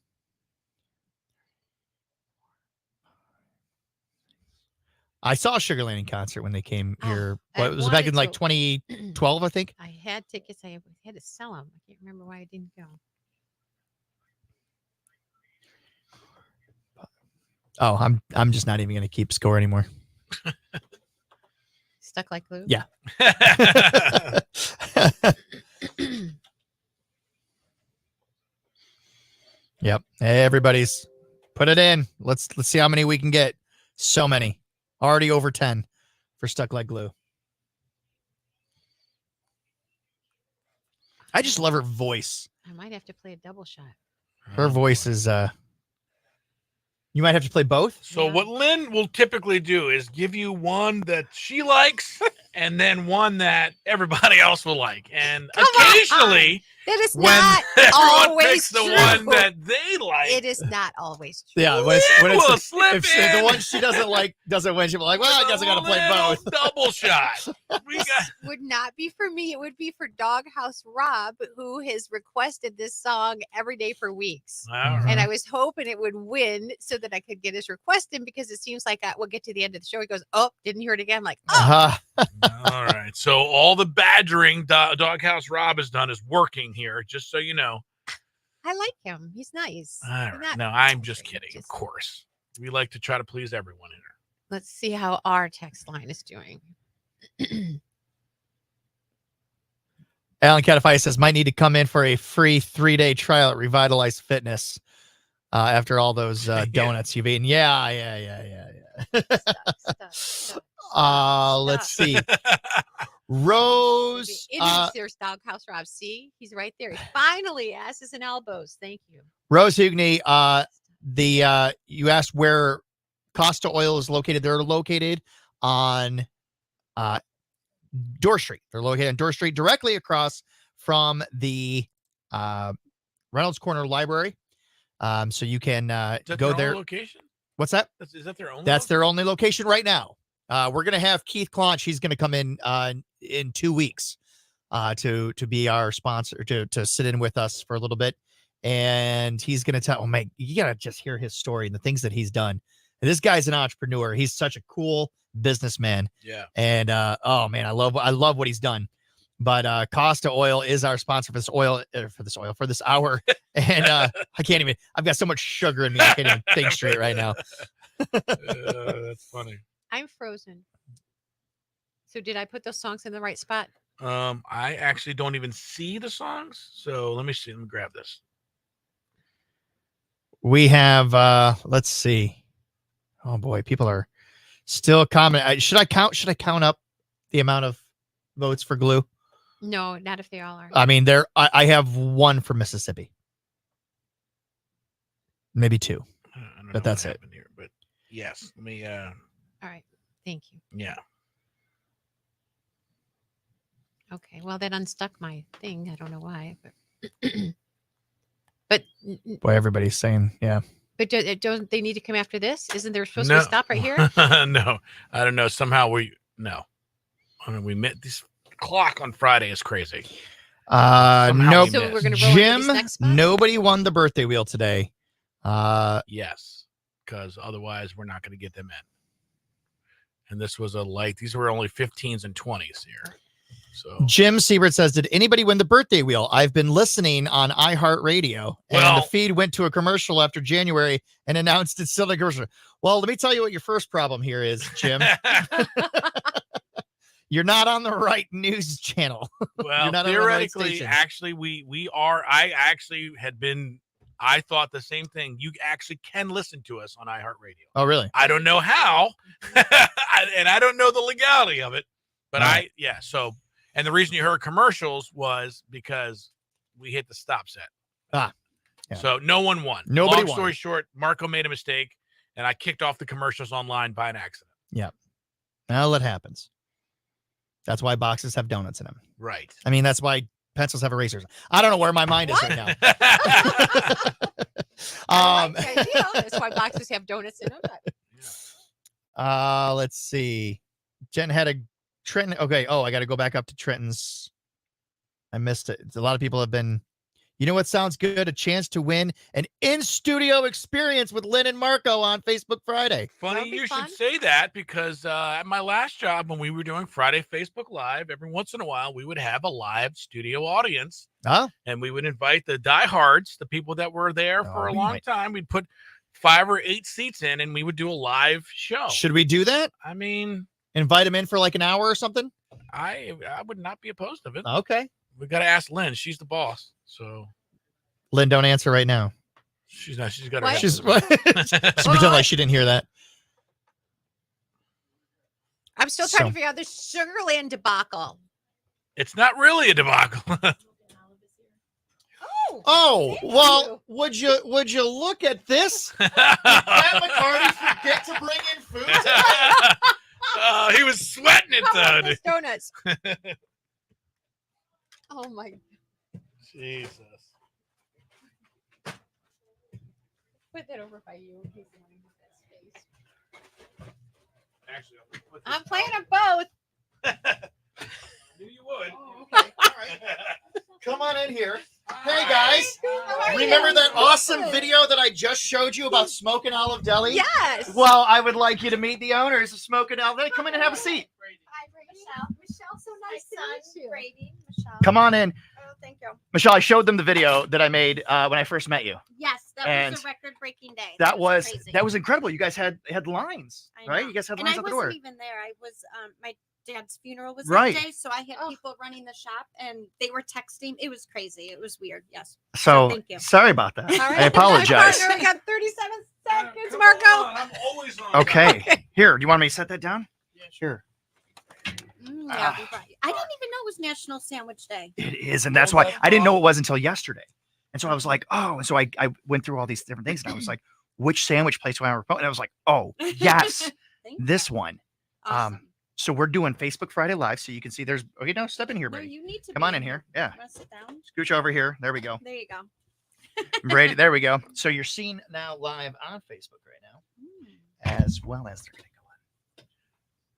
I saw Sugarland in concert when they came here. It was back in like 2012, I think. I had tickets. I had to sell them. I can't remember why I didn't go. Oh, I'm just not even going to keep score anymore. Stuck Like Glue? Yeah. Yep. Everybody's put it in. Let's see how many we can get. So many. Already over 10 for Stuck Like Glue. I just love her voice. I might have to play a double shot. Her voice is you might have to play both. So what Lynn will typically do is give you one that she likes and then one that everybody else will like. And occasionally that is when not everyone always picks the true. one that they like. It is not always true. Yeah, when it's the one she doesn't like doesn't win, she'll be like, well, I guess I got to play both. Double shot. This would not be for me. It would be for Doghouse Rob, who has requested this song every day for weeks. And I was hoping it would win so that I could get his request in, because it seems like we'll get to the end of the show. He goes, oh, didn't hear it again. I'm like, oh. All right. So all the badgering Doghouse Rob has done is working here, just so you know. I like him. He's nice. All right. No, I'm just kidding. Of course. We like to try to please everyone here. Let's see how our text line is doing. Alan Catafai says, might need to come in for a free 3-day trial at Revitalize Fitness after all those donuts you've eaten. Yeah. Let's see. Rose. It is there's Doghouse Rob. See, he's right there. He finally asses and elbows. Thank you. Rose Hugney, you asked where Costa Oil is located. They're located on Dorr Street. They're located on Dorr Street, directly across from the Reynolds Corner Library. So you can go there. Location? What's that? Is that their only? That's their only location right now. We're gonna have Keith Claunch. He's gonna come in 2 weeks to be our sponsor, to sit in with us for a little bit, and he's gonna tell. Oh man, you gotta just hear his story and the things that he's done. And this guy's an entrepreneur. He's such a cool businessman. Yeah. And oh man, I love what he's done. But Costa Oil is our sponsor for this hour. And I can't even. I've got so much sugar in me. I can't even think straight right now. That's funny. I'm frozen. So did I put those songs in the right spot? I actually don't even see the songs. So let me see. Let me grab this. We have. Let's see. Oh boy, people are still commenting. Should I count up the amount of votes for Glue? No, not if they all are. I mean, I have one for Mississippi, maybe two, but that's it. Here, but yes, let me. All right, thank you. Yeah. Okay, well that unstuck my thing. I don't know why, but Boy, everybody's saying, yeah. But don't they need to come after this? Isn't there supposed to be a stop right here? No, I don't know. Somehow we met this clock on Friday is crazy. No, So we're gonna roll into Jim. this next spot? Nobody won the birthday wheel today. Yes, because otherwise we're not going to get them in. And this was a light. These were only 15s and 20s here. So Jim Siebert says, did anybody win the birthday wheel? I've been listening on iHeartRadio, and the feed went to a commercial after January and announced it's still a commercial. Well, let me tell you what your first problem here is, Jim. You're not on the right news channel. Well, theoretically, actually, we are. I thought the same thing. You actually can listen to us on iHeartRadio. Oh, really? I don't know how, and I don't know the legality of it, but So, and the reason you heard commercials was because we hit the stop set. Yeah. So no one won. Nobody Long won. story short, Marco made a mistake, and I kicked off the commercials online by an accident. Yeah. Well, that happens. That's why boxes have donuts in them. Right. I mean, that's why pencils have erasers. I don't know where my mind is right now. I like the idea. That's why boxes have donuts in them. Let's see. Jen had a Trenton. Okay. Oh, I got to go back up to Trenton's. I missed it. A lot of people have been. You know what sounds good? A chance to win an in-studio experience with Lynn and Marco on Facebook Friday. Funny you should say that because at my last job, when we were doing Friday Facebook Live, every once in a while we would have a live studio audience. Oh. And we would invite the diehards, the people that were there for a long time. We'd put 5 or 8 seats in, and we would do a live show. Should we do that? I mean, invite them in for like an hour or something? I would not be opposed to it. Okay. We got to ask Lynn. She's the boss. So Lynn, don't answer right now. She's not. She's got her. She's pretend like she didn't hear that. I'm still trying to figure out this Sugarland debacle. It's not really a debacle. Oh, well, would you look at this? Did Pat McCarty forget to bring in food? Oh, he was sweating it How about though. those donuts? Oh my. Jesus. Put that over by you in case you want to use that space. Actually, I'm playing them both. I knew you would. Oh, okay. All right. Come on in here. Hey guys, How are remember you? that awesome video that I just showed you about Smokin' Olive Deli? Yes. Well, I would like you to meet the owners of Smokin' Olive Deli. Come in and have a seat. Hi, Michelle. Michelle, so nice to meet you. Brady, Michelle. Come on in. Oh, thank you. Michelle, I showed them the video that I made when I first met you. Yes, that And was a record-breaking day. That was crazy. incredible. You guys had lines, I right? know. You guys had And lines I out the wasn't door. even there. I was dad's funeral was Right. that day, so I had people running the shop and they were texting. It was crazy. It was weird. Yes. So thank you. sorry about that. All right. I apologize. We got 37 seconds, Marco. I'm always on. Okay. Here, do you want me to set that down? Yeah, sure. Yeah, I didn't even know it was National Sandwich Day. It is, and that's why I didn't know it was until yesterday. And so I was like, oh, and so I went through all these different things, and I was like, which sandwich place do I want to promote? And I was like, oh, yes, this one. Awesome. So we're doing Facebook Friday Live, so you can see there's. Okay, no, step in here, No, Brady. you need to Come on in here. Yeah, Want to sit down? scooch over here. There we go. There you go. Brady, there we go. So you're seen now live on Facebook right now, as well as they're going to go on.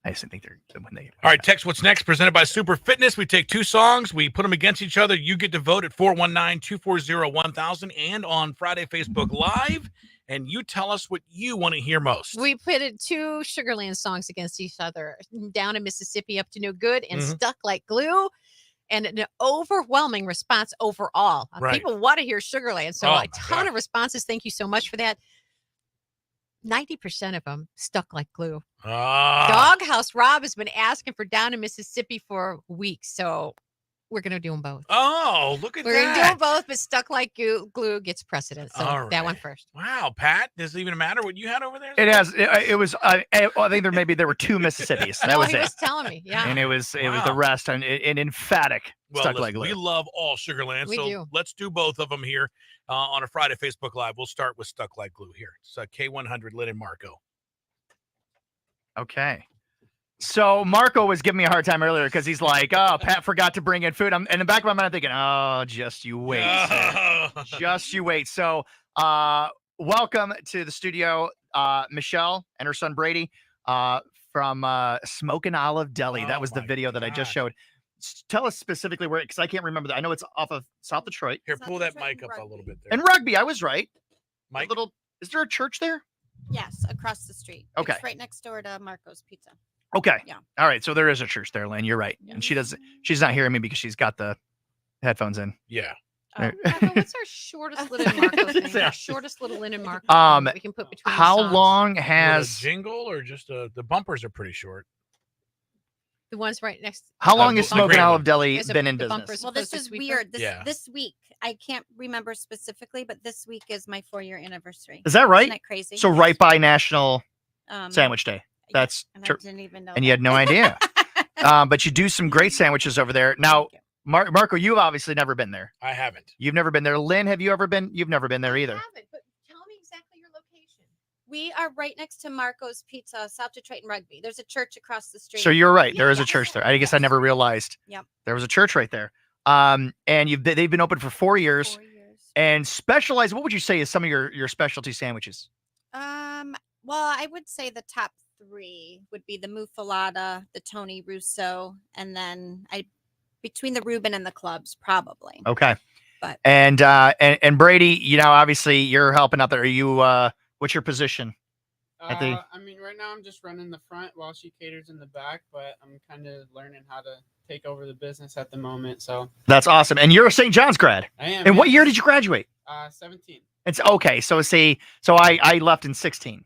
I just didn't think they're when they. All right, text what's next, presented by Super Fitness. We take two songs, we put them against each other. You get to vote at 419-240-1000 and on Friday Facebook Live. And you tell us what you want to hear most. We pitted two Sugarland songs against each other, Down in Mississippi, Up to No Good, and Stuck Like Glue. And an overwhelming response overall. Right. People want to hear Sugarland. So a ton of responses. Thank you so much for that. 90% of them Stuck Like Glue. Doghouse Rob has been asking for Down in Mississippi for weeks. So we're going to do them both. Oh, look at We're going to do that. them both, but Stuck Like Glue gets precedence. So All that one right. first. Wow, Pat, does it even matter what you had over there? It has. It was. I think there were two Mississippis. That No, was he it. was telling me. Yeah. And it was the Wow. rest, and an emphatic Well, Stuck listen, Like Glue. we love all Sugarland, We so do. let's do both of them here on a Friday Facebook Live. We'll start with Stuck Like Glue here. It's K100, Lynn and Marco. Okay. So Marco was giving me a hard time earlier because he's like, "Oh, Pat forgot to bring in food." I'm in the back of my mind, I'm thinking, "Oh, just you wait, just you wait." So, welcome to the studio, Michelle and her son Brady, from Smokin' Olive Deli. That was the video that I just showed. Tell us specifically where, because I can't remember that. I know it's off of South Detroit. Here, pull that mic up a little bit there. And Rugby, I was right. Mike? Is there a church there? Yes, across the street. Okay. It's right next door to Marco's Pizza. Okay. Yeah. All right. So there is a church there, Lynn. You're right. And she's not hearing me because she's got the headphones in. Yeah. Marco, what's our shortest little Marco thing? Our shortest little Lynn and Marco thing that we can put between how the songs. long With a has jingle or just the bumpers are pretty short? The ones right next. how long has the green Smokin' Olive one. Deli Is it been in the business? bumpers Well, this supposed is to sweep weird. Yeah. This week, I can't remember specifically, but this week is my 4-year anniversary. Is that right? Isn't that crazy? So right by National Um, Sandwich Day. That's and I didn't even know. and you had no idea. But you do some great sandwiches over there. Now, Marco, you've obviously never been there. I haven't. You've never been there. Lynn, have you ever been? You've never been there either. Haven't, but tell me exactly your location. We are right next to Marco's Pizza, South Detroit and Rugby. There's a church across the street. So you're right. There is a church there. I guess I never realized. Yep. There was a church right there. And they've been open for 4 years. 4 years. And specialized. What would you say is some of your specialty sandwiches? Well, I would say the top 3 would be the Muffalata, the Tony Russo, and then between the Reuben and the clubs, probably. Okay. But And Brady, obviously you're helping out there. Are you what's your position? At the I mean, right now I'm just running the front while she caters in the back, but I'm kind of learning how to take over the business at the moment. So That's awesome. And you're a St. John's grad. I am. And what yes. year did you graduate? 17. It's okay. So I left in 16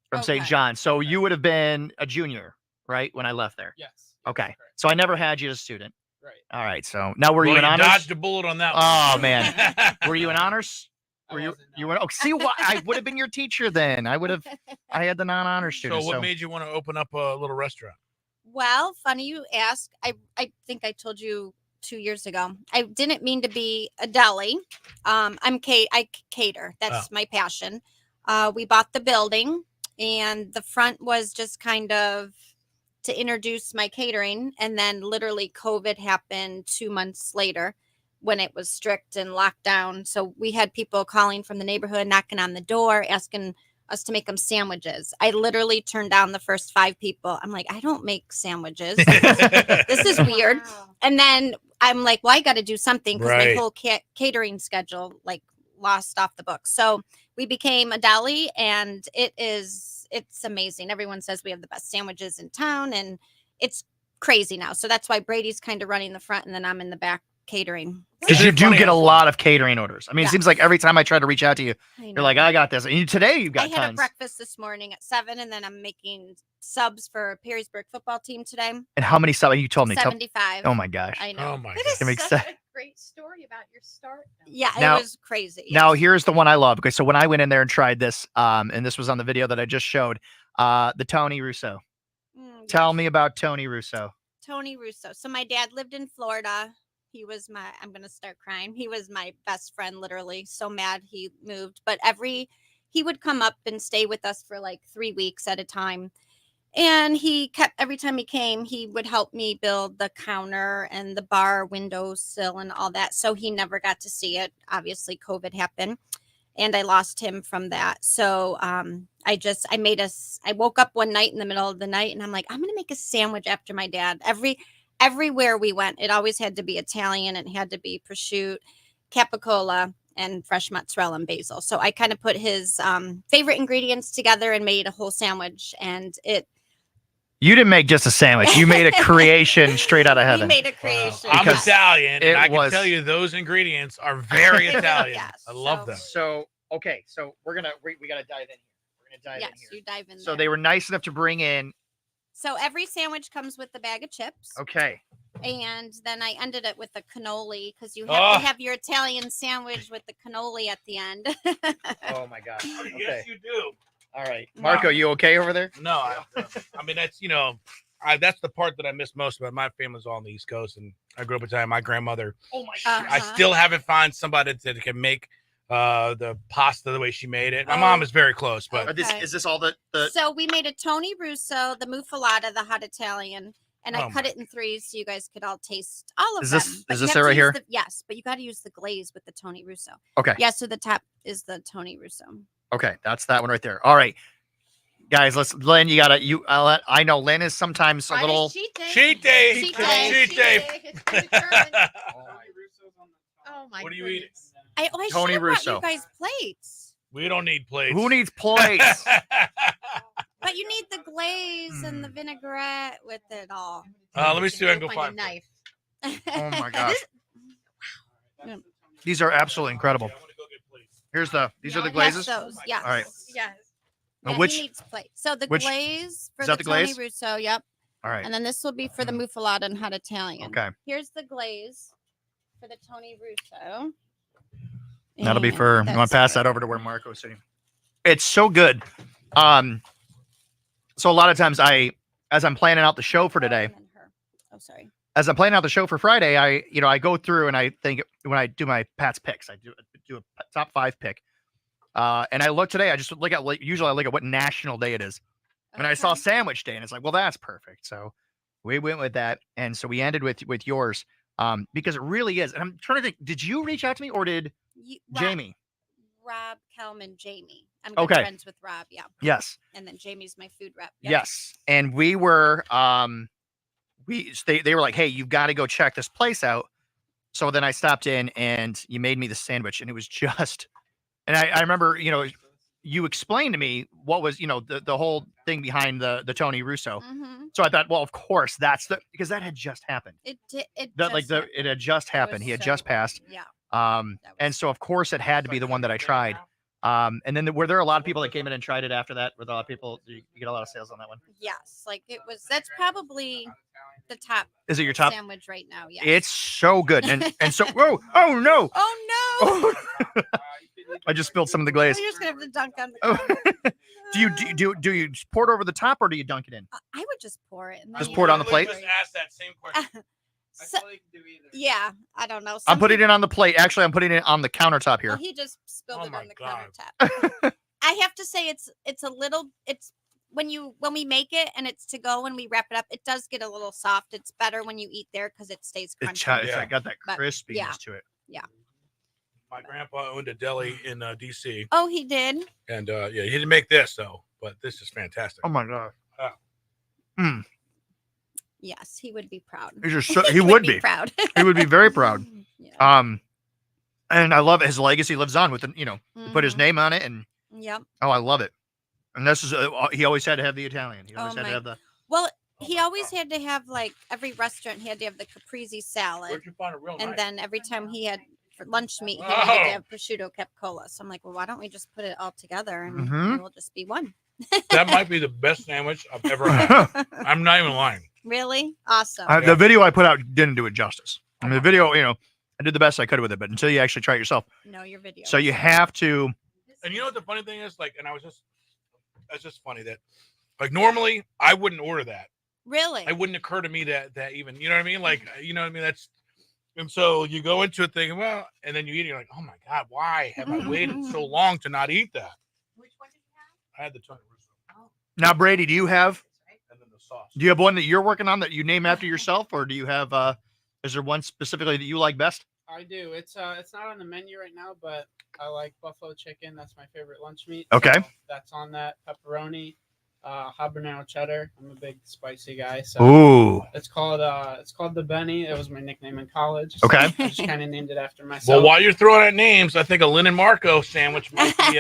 from St. Okay. John's. So you would have been a junior, right? When I left there. Yes. Okay. So I never had you as a student. Right. All right. So now were you Well, in honors? dodged a bullet on that one. Oh man. Were you in honors? I Were you wasn't, you were see what I would have been your teacher then. I had the non-honor So students. what made you want to open up a little restaurant? Well, funny you ask. I think I told you 2 years ago. I didn't mean to be a deli. I cater. That's my passion. We bought the building, and the front was just kind of to introduce my catering. And then literally COVID happened 2 months later when it was strict and locked down. So we had people calling from the neighborhood, knocking on the door, asking us to make them sandwiches. I literally turned down the first 5 people. I'm like, I don't make sandwiches. This is weird. And then I'm like, well, I got to do something because Right. my whole catering schedule lost off the books. So we became a deli, and it's amazing. Everyone says we have the best sandwiches in town, and it's crazy now. So that's why Brady's kind of running the front, and then I'm in the back catering. Because you do get a lot of catering orders. I mean, it Yeah. seems like every time I try to reach out to you, I you're know. like, I got this. And today you've I got had a tons. breakfast this morning at 7, and then I'm making subs for Perrysburg football team today. And how many subs? You told me. 75. Oh my gosh. I know. Oh my That god. is I'm such excited. a great story about your start. Yeah, Now- it was crazy. Now yes. here's the one I love. Okay, so when I went in there and tried this, and this was on the video that I just showed, the Tony Russo. Tell me about Tony Russo. Tony Russo. So my dad lived in Florida. He was I'm going to start crying. He was my best friend, literally. So mad he moved. But he would come up and stay with us for like 3 weeks at a time. And every time he came, he would help me build the counter and the bar windowsill and all that. So he never got to see it. Obviously, COVID happened and I lost him from that. So I woke up one night in the middle of the night and I'm like, I'm going to make a sandwich after my dad. Everywhere we went, it always had to be Italian. It had to be prosciutto, capicola, and fresh mozzarella and basil. So I kind of put his favorite ingredients together and made a whole sandwich. And You didn't make just a sandwich. You made a creation straight out of we heaven. made a creation. I'm yes. Italian, It and I can was- tell you those ingredients are very Italian. Yes, I love them. So okay, so we gotta dive in here. We're gonna dive Yes, in here. you dive in So there. they were nice enough to bring in. So every sandwich comes with a bag of chips. Okay. And then I ended it with a cannoli because you have Oh. to have your Italian sandwich with the cannoli at the end. Oh my gosh. Okay. Yes, you do. All right, Marco, you okay over there? No, I mean that's that's the part that I miss most about my family's all on the East Coast, and I grew up Italian. My grandmother. Oh my Uh-huh. I still haven't found somebody that can make the pasta the way she made it. My Oh, mom is very close, but okay. Is this all the So we made a Tony Russo, the muffalata, the hot Italian, and I Oh cut it in threes so you guys could all taste all of Is them. this- But is you this have it to right use here? yes, but you got to use the glaze with the Tony Russo. Okay. Yeah, so the top is the Tony Russo. Okay, that's that one right there. All right, guys, Lynn, you gotta I know Lynn is sometimes a little. Cheat day. Cheat day. Cheat Come day. on, cheat day. It's predetermined. Oh my What do you goodness. eat? I Tony should have brought Russo. you guys plates. We don't need plates. Who needs plates? But you need the glaze and the vinaigrette with it all. Let me see if I can go Find find a knife. Oh my gosh, these are absolutely incredible. These are the glazes. Yes, those. Yes. All right. Yes. Now, Yeah, which? he needs plate. So the which- glaze for is the, that the Tony glaze? Russo, yep. All right. And then this will be for the muffalata and hot Italian. Okay. Here's the glaze for the Tony Russo. That'll be And for. You want that's to pass that over to where Marco's sitting? It's so good. So a lot of times as I'm planning out the show for today, Oh, sorry. as I'm planning out the show for Friday, I go through and I think when I do my Pat's picks, I do a top 5 pick. And I look today, I just look at usually I look at what national day it is. And I saw Sandwich Day and it's like, well, that's perfect. So we went with that. And so we ended with yours. Because it really is. And I'm trying to think, did you reach out to me or did Jamie? Rob, Kelman, Jamie. I'm good Okay. friends with Rob, yeah. Yes. And then Jamie's my food rep. Yep. Yes. And we were they were like, hey, you've got to go check this place out. So then I stopped in and you made me the sandwich and it was just and I remember, you explained to me what was, the whole thing behind the Tony Russo. Mm-hmm. So I thought, well, of course because that had just happened. It did. It That just it had just happened. He had just passed. Yeah. And so of course it had to be the one that I tried. And then were there a lot of people that came in and tried it after that? Were there a lot of people? You get a lot of sales on that one? Yes. Like that's probably the top. Is it your top sandwich right now? Yeah. It's so good. And so oh no. Oh no. I just spilled some of the glaze. You're just gonna have to dunk on the Do you pour it over the top or do you dunk it in? I would just pour it. And then Just you pour it know, on the plate? Just ask that same question. Yeah, I don't know. I'm putting it on the plate. Actually, I'm putting it on the countertop here. Well, he just spilled Oh it my on the God. countertop. I have to say it's a little when we make it and it's to go and we wrap it up, it does get a little soft. It's better when you eat there because it stays crunchy. I got that But, crispiness yeah. to it. Yeah. My grandpa owned a deli in D.C. Oh, he did. And he didn't make this though, but this is fantastic. Oh my god. Yes, he would be proud. He's just he would be proud. He would be very proud. And I love his legacy lives on with put his name on it and Yep. oh, I love it. And this is he always had to have the Italian. He always had to have the Well, he always had to have like every restaurant he had to have the caprese salad. Where'd you find it real And nice? then every time he had for lunch meat, he needed to have prosciutto capicola. So I'm like, well, why don't we just put it all together and Mhm. it will just be one? That might be the best sandwich I've ever had. I'm not even lying. Really awesome. The video I put out didn't do it justice. I mean, the video, I did the best I could with it, but until you actually try it yourself. No, your video. So you have to. And you know what the funny thing is? Like, and it's just funny that, like, normally I wouldn't order that. Really? It wouldn't occur to me that even, you know what I mean? Like, you know what I mean? And so you go into it thinking, well, and then you eat it, you're like, oh my God, why have I waited so long to not eat that? Which one did you have? I had the tuna roasted. Now, Brady, do you have And then the sauce. do you have one that you're working on that you name after yourself, or do you have is there one specifically that you like best? I do. It's not on the menu right now, but I like buffalo chicken. That's my favorite lunch meat. Okay. So that's on that. Pepperoni, habanero cheddar. I'm a big spicy guy. So Ooh. it's called the Benny. It was my nickname in college. Okay. I just kind of named it after myself. Well, while you're throwing out names, I think a Lynn and Marco sandwich might be.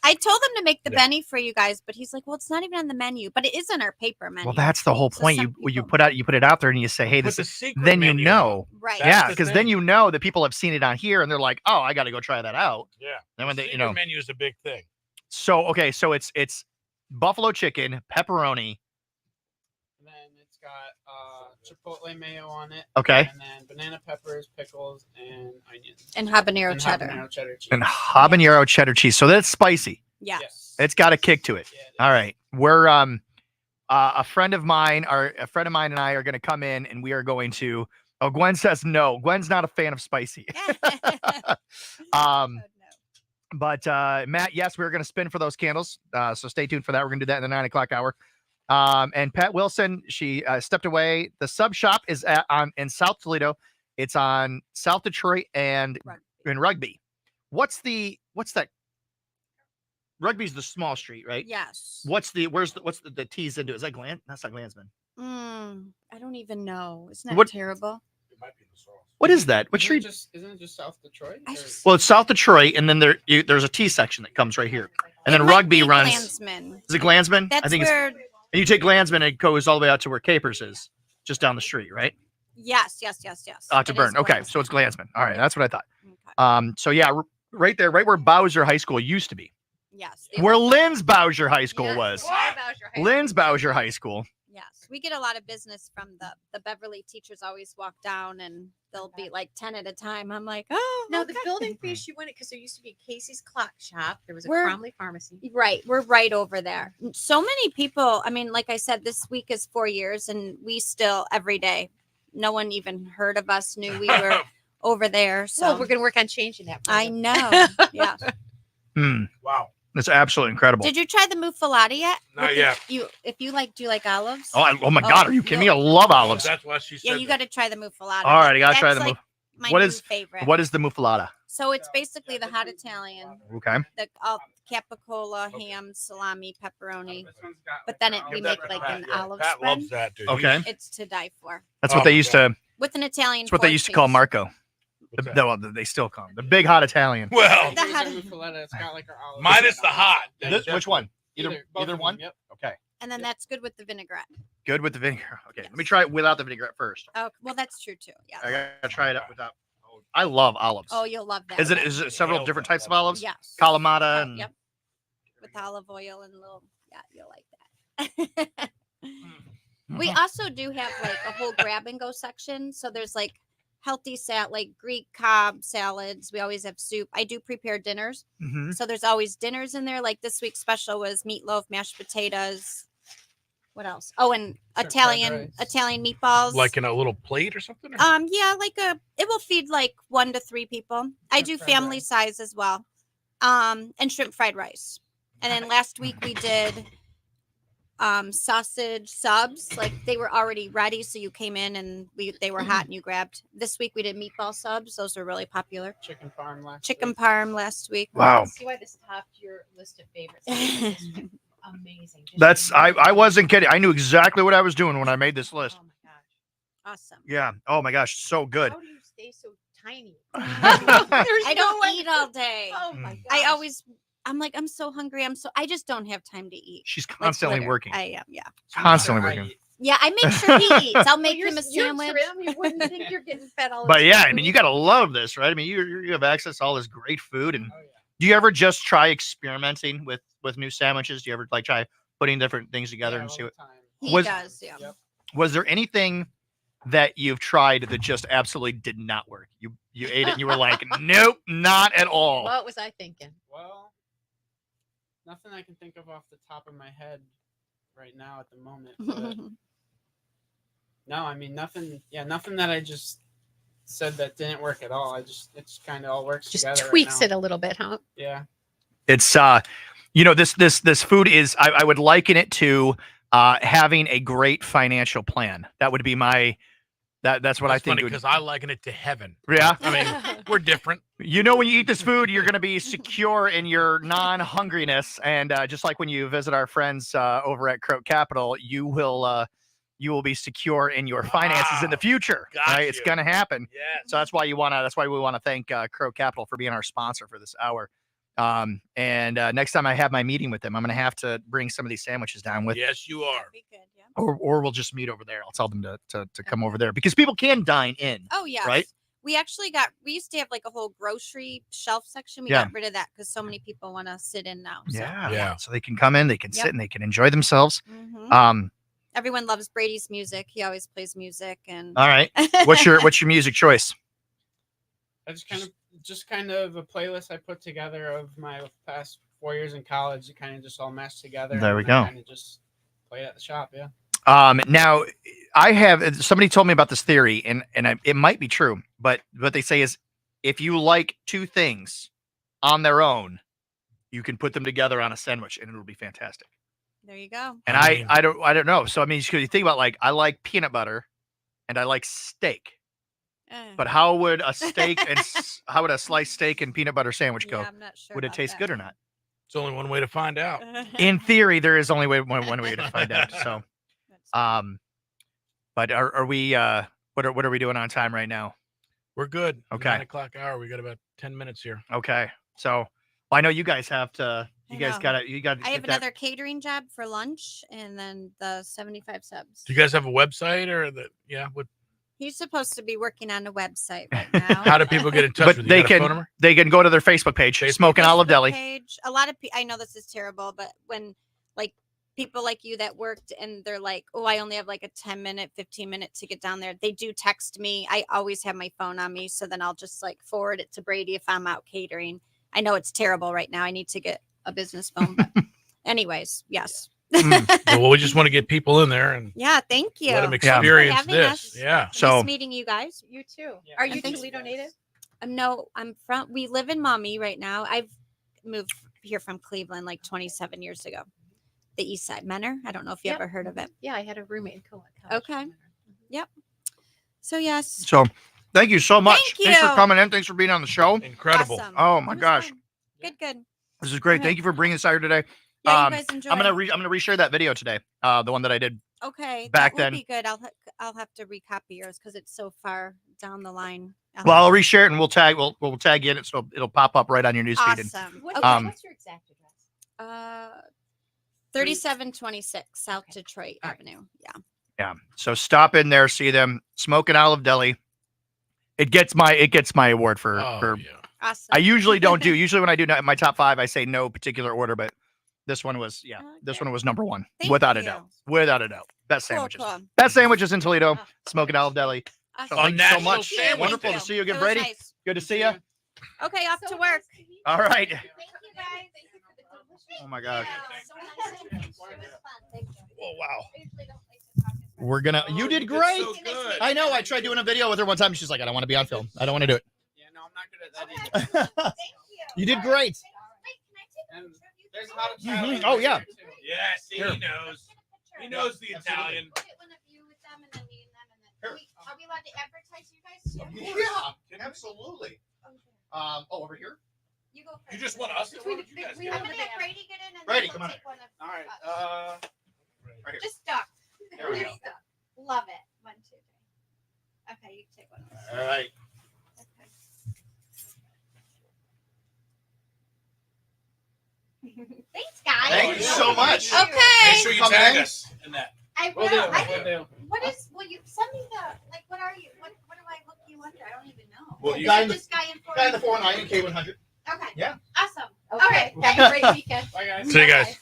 I told him to make the Yeah. Benny for you guys, but he's like, well, it's not even on the menu, but it is on our paper menu. Well, that's the whole point. You put it out there and you say, hey, Put this the is secret then you menu know. Right. Yeah, That's the because then thing. you know that people have seen it on here and they're like, oh, I got to go try that out. Yeah. Then when they, Secret menu is a big thing. So okay, so it's buffalo chicken, pepperoni. And then it's got chipotle mayo on it. Okay. And then banana peppers, pickles, and onions. And habanero And cheddar. habanero cheddar cheese. And habanero cheddar cheese. So that's spicy. Yes. It's got a kick to it. All right. We're a friend of mine and I are going to come in and we are going to Gwen says no. Gwen's not a fan of spicy. But Matt, yes, we're going to spin for those candles. So stay tuned for that. We're going to do that in the 9 o'clock hour. And Pat Wilson, she stepped away. The sub shop is in South Toledo. It's on South Detroit and in Rugby. What's that? Rugby's the small street, right? Yes. What's the T's into? Is that That's not Glansman. I don't even know. Isn't that What- terrible? What is that? What street? Isn't it just South Detroit? Well, it's South Detroit, and then there's a T section that comes right here, and then Rugby runs. Glansman. Is it Glansman? That's I think where. it's. And you take Glansman and it goes all the way out to where Capers is, just down the street, right? Yes. To It is Burn. Okay, Glansman. so it's Glansman. All right, that's what I thought. So yeah, right there, right where Bowser High School used to be. Yes. Where Lynn's Bowser High School was. Bowser High Lynn's Bowser High School. Yes, we get a lot of business from the Beverly teachers. Always walk down and they'll be like 10 at a time. I'm like, oh, No, okay. the building face you went it because there used to be Casey's Clock Shop. There was a We're- Cromley Pharmacy. Right, we're right over there. So many people. I mean, like I said, this week is 4 years, and we still every day. No one even heard of us. Knew we were over there. So Well, we're going to work on changing that. I know. Yeah. Wow. That's absolutely incredible. Did you try the muffalata yet? Not With yet. If you like, do you like olives? Oh my God, are you kidding me? I love olives. That's why she Yeah, you got to try the muffalata. All right, I gotta try That's the like my What new is favorite? What is the muffalata? So it's basically the hot Italian. Okay. The capicola, ham, salami, pepperoni. But then we make like an olive Pat spread. loves that, dude. Okay. It's to die for. That's what they used to. With an Italian. That's what they four used to call cheese. Marco. Well, they still call him the big hot Italian. Well, The hot- It's got like our olive. minus the hot. Which one? Both Either of one. them, Yep. Okay. And then that's good with the vinaigrette. Good with the vinegar. Okay. Let me try it without the vinaigrette first. Oh, well, that's true too. Yeah. I gotta try it up without. I love olives. Oh, you'll love that. Is it one. is it several different types of olives? Yes. Kalamata and Yep. With olive oil and little. Yeah, you'll like that. We also do have like a whole grab and go section. So there's like healthy salad, like Greek Cobb salads. We always have soup. I do prepare dinners. Mhm. So there's always dinners in there. Like this week's special was meatloaf, mashed potatoes. What else? Oh, and Italian meatballs. Like in a little plate or something? Yeah, it will feed like 1 to 3 people. I do family size as well. And shrimp fried rice. And then last week we did sausage subs. Like they were already ready, so you came in and they were hot and you grabbed. This week we did meatball subs. Those are really popular. Chicken parm last. Chicken parm last week. Wow. See why this topped your list of favorites. This is amazing. Just That's I wasn't kidding. I knew exactly what I was doing when I made this list. Oh my gosh. Awesome. Yeah. Oh my gosh, so good. How do you stay so tiny? I don't eat all day. Oh my gosh. I always I'm like, I'm so hungry. I just don't have time to eat. She's Like, constantly literally, working. I am, yeah. Constantly working. Yeah, I make sure he eats. I'll make You're- him a you're sandwich. trim. You wouldn't think you're getting fed all the But time. yeah, I mean, you got to love this, right? I mean, you have access to all this great food. And do you ever just try experimenting with new sandwiches? Do you ever like try putting different things together and see what? He does, yeah. Was there anything that you've tried that just absolutely did not work? You ate it and you were like, nope, not at all. What was I thinking? Well, nothing I can think of off the top of my head right now at the moment. But no, I mean nothing. Yeah, nothing that I just said that didn't work at all. It's kind of all works Just together. tweaks right it a little bit, huh? Yeah. It's this food is I would liken it to having a great financial plan. That would be my that's what I think. Because I liken it to heaven. Yeah, I mean, we're different. You know, when you eat this food, you're going to be secure in your non-hungriness, and just like when you visit our friends over at Croak Capital, you will be secure in your finances in the future. Right? It's going to happen. Yeah. So that's why we want to thank Croak Capital for being our sponsor for this hour. And next time I have my meeting with them, I'm going to have to bring some of these sandwiches down with. Yes, you are. Or we'll just meet over there. I'll tell them to come over there because people can dine in. Oh yeah. Right. We used to have like a whole grocery shelf section. We Yeah. got rid of that because so many people want to sit in now. So. Yeah. So they can come in, they can Yep. sit, and they can enjoy themselves. Mhm. Everyone loves Brady's music. He always plays music. And All right. What's your music choice? I just kind of a playlist I put together of my past 4 years in college. It kind of just all mashed together. There we and go. Kind of just play it at the shop. Yeah. Now I have somebody told me about this theory, and it might be true, but what they say is if you like two things on their own, you can put them together on a sandwich, and it'll be fantastic. There you go. And I don't know. So I mean, you think about like I like peanut butter, and I like steak. But how would a steak and how would a sliced steak and peanut butter sandwich go? Yeah, I'm not sure Would it about taste that. good or not? It's only one way to find out. In theory, there is only one way to find out. So, but are we? What are we doing on time right now? We're good. Okay. 9 o'clock hour. We got about 10 minutes here. Okay. So, well, I know you guys have to. You guys know. got. I have another catering job for lunch, and then the 75 subs. Do you guys have a website or what? He's supposed to be working on a website right now. How do people get in touch But with you? they You got a phone can number? they can go to their Facebook page, Smoking Olive Deli. Page. A lot of people. I know this is terrible, but when like people like you that worked and they're like, oh, I only have like a 10-minute, 15-minute to get down there. They do text me. I always have my phone on me, so then I'll just like forward it to Brady if I'm out catering. I know it's terrible right now. I need to get a business phone, but anyways, yes. Well, we just want to get people in there and Yeah, thank you. let them Thanks for experience having this. us. Yeah. Nice meeting you guys. You too. Are you Thanks. Toledo native? No, we live in Maumee right now. I've moved here from Cleveland like 27 years ago. The East Side Menor. I don't know if you Yep. ever heard of it. Yeah, I had a roommate in college. Okay. Yep. So yes. So, thank you so much. Thank Thanks for you. coming in. Thanks for being on the show. Incredible. Awesome. Oh my gosh, Good. this is great. Thank you for bringing us out here today. Yeah, you guys enjoy. I'm gonna reshare that video today. The one that I did. Okay. Back that then. will be good. I'll have to recopy yours because it's so far down the line. Well, I'll reshare it and we'll tag you in it so it'll pop up right on your newsfeed. Awesome. And, What's your exact address? 3726 South Detroit Avenue. Yeah. yeah. So stop in there, see them. Smoking Olive Deli. It gets my award for. Awesome. I usually don't do. Usually when I do my top 5, I say no particular order, but this one was this one was number 1 without a doubt. Without a doubt. Best sandwiches. Cool. Best sandwiches in Toledo. Smoking Olive Deli. Awesome. So thank you so National much. Sandwich Wonderful Day. to see you again, It was Brady. nice. Good to see you. Okay, off to work. All right. Thank you guys. Thank you for the delicious. Oh my gosh. So nice. It was fun. Thank you. Oh wow. I usually don't like to talk as much. We're gonna. You did great. so good. I know. I tried doing a video with her one time. She's like, I don't want to be on film. I don't want to do it. Yeah, no, I'm not good at that either. Thank you. You did great. And there's how to Mhm. Oh yeah. Yes, Here. he knows. He knows the Italian. Get one of you with them and then me and them and then are we allowed to advertise you guys too? Yeah. Absolutely. Over here. You go first. You just want us to Between work? You guys we get have I'm it. gonna have Brady get in and Brady, then come we'll on. take one of All right. us. Right here. Just stuck. There we go. Just stuck. Love it. 1, 2, 3. Okay, you take one of us. All right. Okay. Thanks, guys. Thank you so much. Okay. Make sure you tag us in that. I Will will. do. I Will do. What is? Will you send me the like? What are you? What do I look you under? I don't even know. Well, Is guy it in the- this guy in Guy in the 409 and K100. Okay. Yeah. Awesome. All right. Have a great weekend. Bye, guys. See you guys.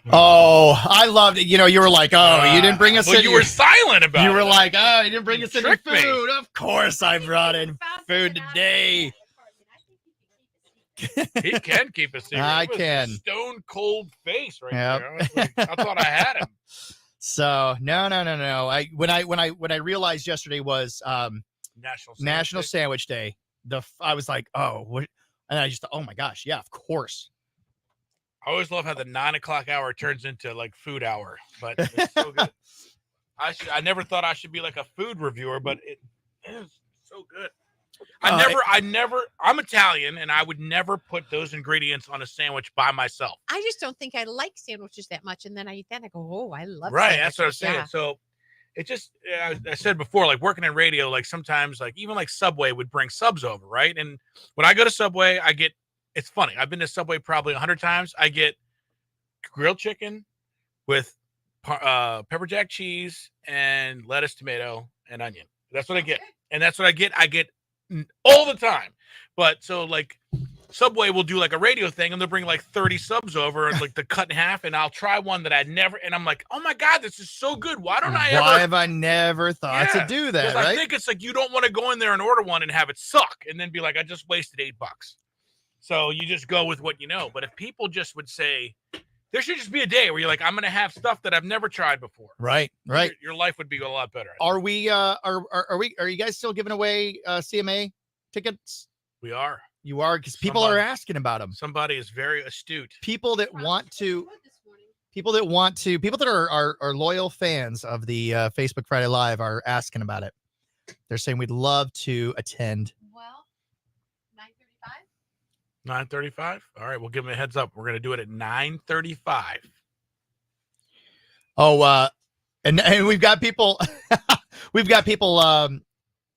Oh, I loved it. You know, you were like, oh, you didn't bring us Well, any. you were silent about You it. were like, oh, you didn't bring us any tricked me. food. Of course, I brought in food today. He can keep a secret. I It was a can. Stone cold face right Yep. there. I was like, I thought I had him. So no. When I realized yesterday was National Sandwich Day. I was like, oh, what? And I just thought, oh my gosh, yeah, of course. I always love how the 9 o'clock hour turns into like food hour, but it's so good. I never thought I should be like a food reviewer, but it is so good. I'm Italian and I would never put those ingredients on a sandwich by myself. I just don't think I like sandwiches that much. And then I eat that and I go, oh, I love Right. That's what I was saying. Yeah. So it just, I said before, like working in radio, like sometimes like even like Subway would bring subs over. Right. And when I go to Subway, it's funny. I've been to Subway probably 100 times. I get grilled chicken with pepper jack cheese and lettuce, tomato, and onion. That's what I get. And that's what I get. I get all the time. But so like Subway will do like a radio thing and they'll bring like 30 subs over and like the cut in half. And I'll try one that I'd never. And I'm like, oh my God, this is so good. Why have I never thought to do that? 'Cause Right? I think it's like you don't want to go in there and order one and have it suck and then be like, I just wasted $8. So you just go with what you know. But if people just would say, there should just be a day where you're like, I'm going to have stuff that I've never tried before. Right. Your life would be a lot better. Are we? Are you guys still giving away CMA tickets? We are. You are, because people are asking about them. Somebody is very astute. People that are loyal fans of the Facebook Friday Live are asking about it. They're saying we'd love to attend. Well, 9:35. All right, we'll give them a heads up. We're going to do it at 9:35. Oh, and we've got people,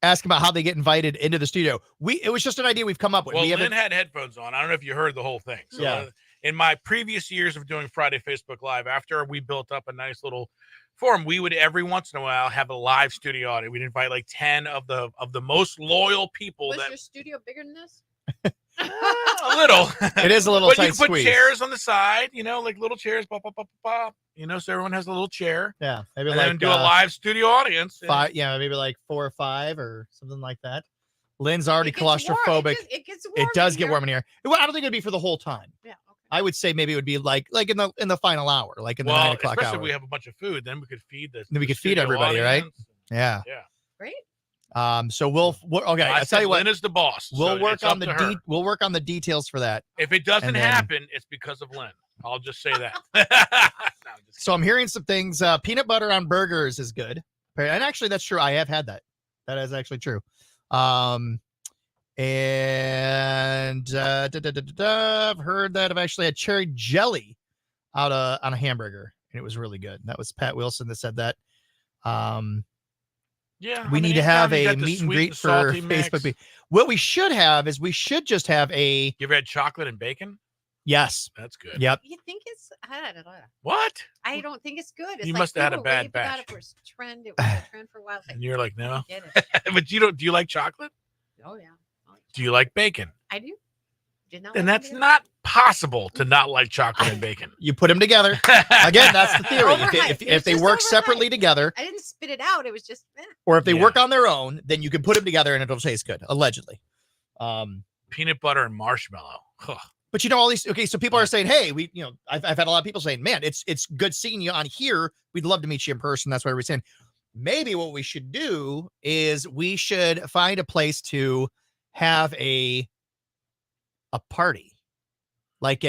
asking about how they get invited into the studio. It was just an idea we've come up with. Well, Lynn had headphones on. I don't know if you heard the whole thing. So, Yeah. In my previous years of doing Friday Facebook Live, after we built up a nice little forum, we would every once in a while have a live studio audience. We'd invite like 10 of the most loyal people. Was your studio bigger than this? A little. It is a little but tight you put squeeze. chairs on the side, like little chairs, pop, pop, pop, pop, so everyone has a little chair. Yeah, maybe and like then do a live studio audience. five. Yeah, maybe like 4 or 5 or something like that. Lynn's already It gets warm. claustrophobic. It gets warm. It does in get here. warm in here. Well, I don't think it'd be for the whole time. Yeah. I would say maybe it would be like in the final hour, like in the 9 o'clock especially hour. if we have a bunch of food, then we could feed the. Then we the could feed studio everybody, right? audience. Yeah. Yeah. Great. So we'll okay. I I'll tell you what. Lynn is the boss. We'll so work it's up on the to her. we'll work on the details for that. If it doesn't and then- happen, it's because of Lynn. I'll just say that. So I'm hearing some things. Peanut butter on burgers is good, and actually that's true. I have had that. That is actually true. And I've heard that I've actually had cherry jelly out on a hamburger, and it was really good. That was Pat Wilson that said that. Yeah, We need to have anytime you a got the meet and sweet greet and for salty Facebook. mix. What we should have is just have a You ever had chocolate and bacon? yes. That's good. Yep. You think it's I don't know. What? I don't think it's good. It's You like, must have had a ooh, bad wave it out batch. if it's trend. It was a trend for a while. It's like, And you're like, no. I get it. But do you like chocolate? Oh yeah, Do you like bacon? I do. Did not And like that's it. not possible to not like chocolate and bacon. You put them together. Again, that's the theory. Overhyped. If they It's work just separately overhyped. together, I didn't spit it out. It was just or if they Yeah. work on their own, then you can put them together and it'll taste good, allegedly. Peanut butter and marshmallow. Huh. But all these, okay, so people are saying, hey, I've had a lot of people saying, man, it's good seeing you on here. We'd love to meet you in person. That's why we're saying maybe what we should do is we should find a place to have a party. Like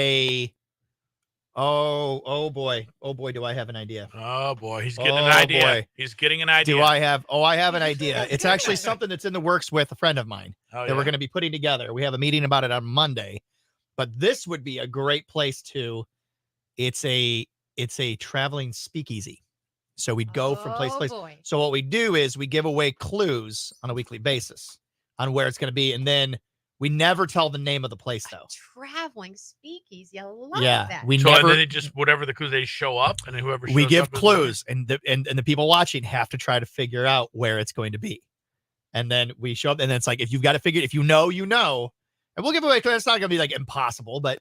oh boy, do I have an idea. Oh boy, he's getting an idea. Boy. He's getting an idea. I have an idea. It's actually something that's in the works with a friend of mine Oh, that we're yeah? going to be putting together. We have a meeting about it on Monday, but this would be a great place it's a traveling speakeasy. So we'd go from place to place. boy. So what we do is we give away clues on a weekly basis on where it's going to be. And then We never tell the name of the place though. Traveling speakeasy. I love Yeah, that. we So never. and then it just whatever the clues they show up, and then whoever shows We give up is clues, and the people watching have to try to figure out where it's going to be, and then we show up, and then it's like if you've got to figure, if you know, and we'll give away. It's not going to be like impossible, but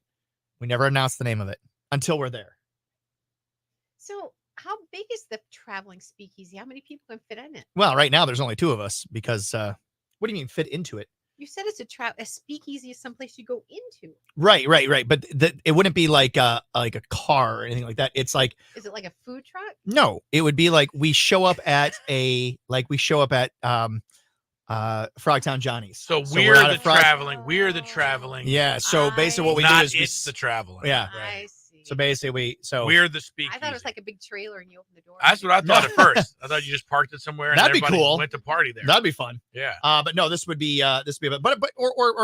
we never announce the name of it until we're there. So, how big is the traveling speakeasy? How many people can fit in it? Well, right now there's only 2 of us because what do you mean fit into it? You said it's a speakeasy is someplace you go into. Right. But it wouldn't be like a car or anything like that. It's like, Is it like a food truck? no, it would be like we show up at Frogtown Johnny's. So we're we're out the at Frog- traveling. We're the traveling. Yeah. So basically what we Not do is it's the traveling. Yeah. I see. So basically we're the speakeasy. I thought it was like a big trailer and you open the door. That's what I thought at first. I thought you just parked it somewhere and That'd be everybody cool. went to party there. That'd be fun. Yeah. But no, this would be or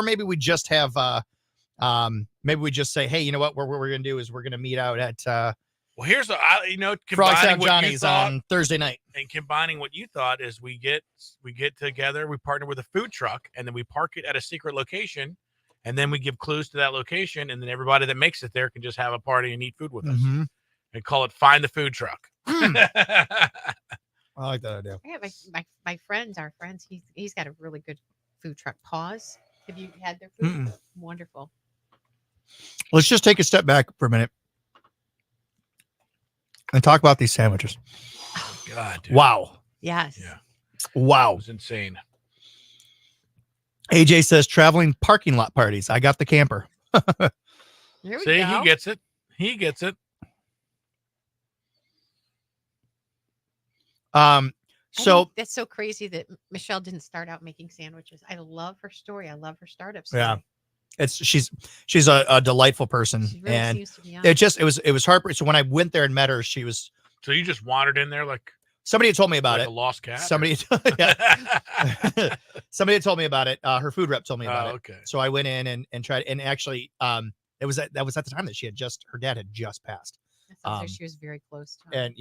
maybe we just have maybe we just say, hey, you know what we're gonna do is we're gonna meet out at Well, here's combining Frogtown what Johnny's you thought, on Thursday night. and combining what you thought is we get together, we partner with a food truck, and then we park it at a secret location, and then we give clues to that location, and then everybody that makes it there can just have a party and eat food with us, Mhm. and call it Find the Food Truck. I like that idea. Yeah, my friends, our friends, he's got a really good food truck. Pause. Have you had their food? Mm-mm. Wonderful. Let's just take a step back for a minute and talk about these sandwiches. God, dude. Wow. Yes. Yeah. Wow. It was insane. AJ says traveling parking lot parties. I got the camper. There we See, go. he gets it. He gets it. So that's so crazy that Michelle didn't start out making sandwiches. I love her story. I love her startup story. yeah, she's a delightful person, She really and seems to be on it was heartbreaking. So when I went there and met her, she was. So you just wandered in there like Somebody had told me about like it. a lost cat. Somebody had told me about it. Her food rep told me about it. Okay. So I went in and tried, and actually, that was at the time that her dad had just passed. That sounds like she was very close to her. And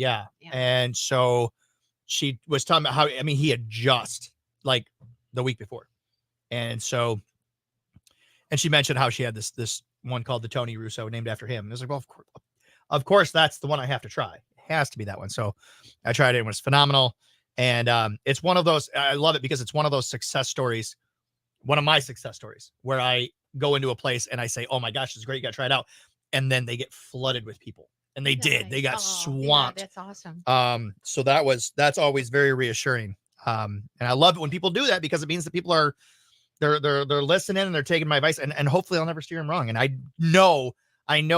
and so she was talking about how, I mean, he had just like the week before. And so, and she mentioned how she had this one called the Tony Russo named after him. And I was like, well, of course, that's the one I have to try. It has to be that one. So I tried it. It was phenomenal. And it's one of those, I love it because it's one of those success stories, one of my success stories where I go into a place and I say, oh my gosh, it's great. You got to try it out. And then they get flooded with people. And they did. They got swamped. Yeah, that's awesome. So that's always very reassuring. And I love it when people do that because it means that people are they're listening and they're taking my advice, and hopefully I'll never steer them wrong. And I know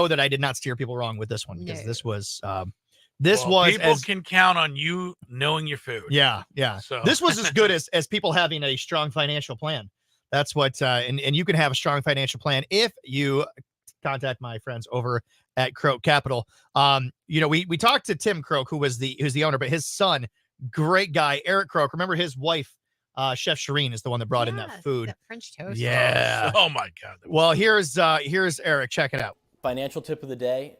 that I did not steer people wrong with this one because this was people can count on you knowing your food. Yeah. So This was as good as people having a strong financial plan. That's what and you can have a strong financial plan if you contact my friends over at Croak Capital. We talked to Tim Croak, who's the owner, but his son, great guy, Eric Croak. Remember his wife, Chef Shireen, is the one that brought in that food. That French toast. Yeah. Oh my God. Well, here's Eric. Check it out. Financial tip of the day: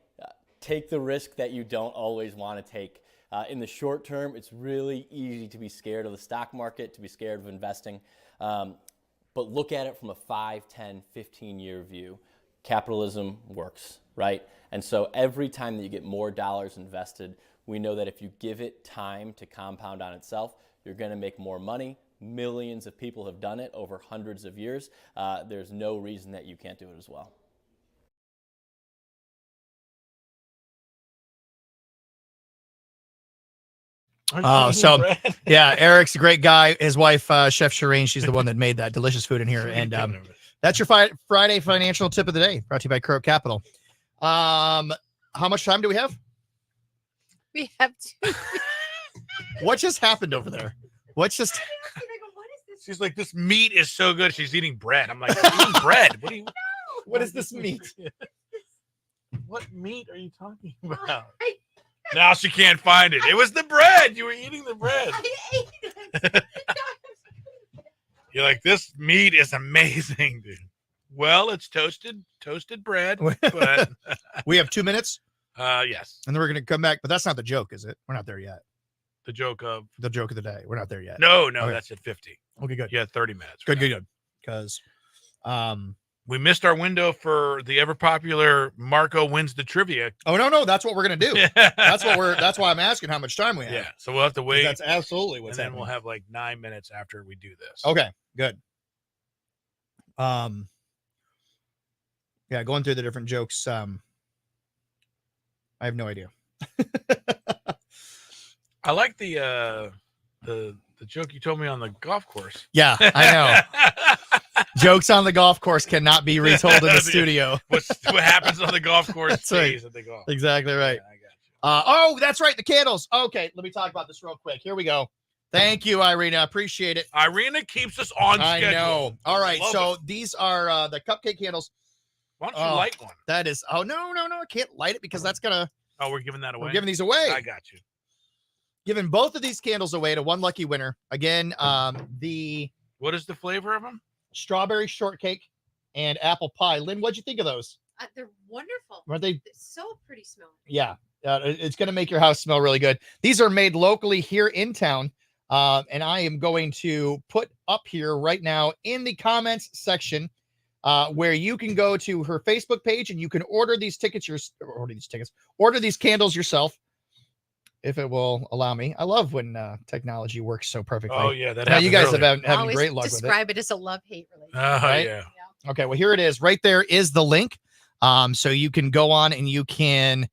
take the risk that you don't always want to take. In the short term, it's really easy to be scared of the stock market, to be scared of investing. But look at it from a 5, 10, 15-year view. Capitalism works, right? And so every time that you get more dollars invested, we know that if you give it time to compound on itself, you're going to make more money. Millions of people have done it over hundreds of years. There's no reason that you can't do it as well. Yeah, Eric's a great guy. His wife, Chef Shireen, she's the one that made that delicious food in here. And that's your Friday financial tip of the day, brought to you by Croak Capital. How much time do we have? We have 2. What just happened over there? What's just? She's like, this meat is so good. She's eating bread. I'm like, eating bread? What do you? What is this meat? What meat are you talking about? Now she can't find it. It was the bread. You were eating the bread. I ate it. You're like, this meat is amazing, dude. Well, it's toasted bread, but we have 2 minutes. Yes. And then we're gonna come back, but that's not the joke, is it? We're not there yet. The joke of the day. We're not there yet. No, Okay. that's at 50. Okay, good. You had 30 minutes. Good. Because We missed our window for the ever popular Marco wins the trivia. Oh no, that's what we're gonna do. That's why I'm asking how much time we have. Yeah, so we'll have to wait. That's absolutely what's and then happening. we'll have like 9 minutes after we do this. Okay, good. Yeah, going through the different jokes. I have no idea. I like the joke you told me on the golf course. Yeah, I know. Jokes on the golf course cannot be retold in the studio. What happens on the golf course That's right. stays at the golf. Exactly right. Oh, that's right. The candles. Okay, let me talk about this real quick. Here we go. Thank you, Irina. Appreciate it. Irina keeps us on schedule. I know. All right, Love so it. these are the cupcake candles. Why don't you light one? That is. Oh no, I can't light it because that's gonna. Oh, we're giving that away. We're giving these away. I got you. Giving both of these candles away to one lucky winner. Again, the what is the flavor of them? Strawberry shortcake and apple pie. Lynn, what'd you think of those? They're wonderful. Aren't they? They're so pretty smelling. Yeah, it's going to make your house smell really good. These are made locally here in town, and I am going to put up here right now in the comments section where you can go to her Facebook page and you can order these order these candles yourself. If it will allow me. I love when technology works so perfectly. Oh, yeah, that now you guys happens have having Always great luck with it. describe it as a love-hate relationship. Oh, Right? yeah. Okay, well, here it is. Right there is the link. So you can go on and you can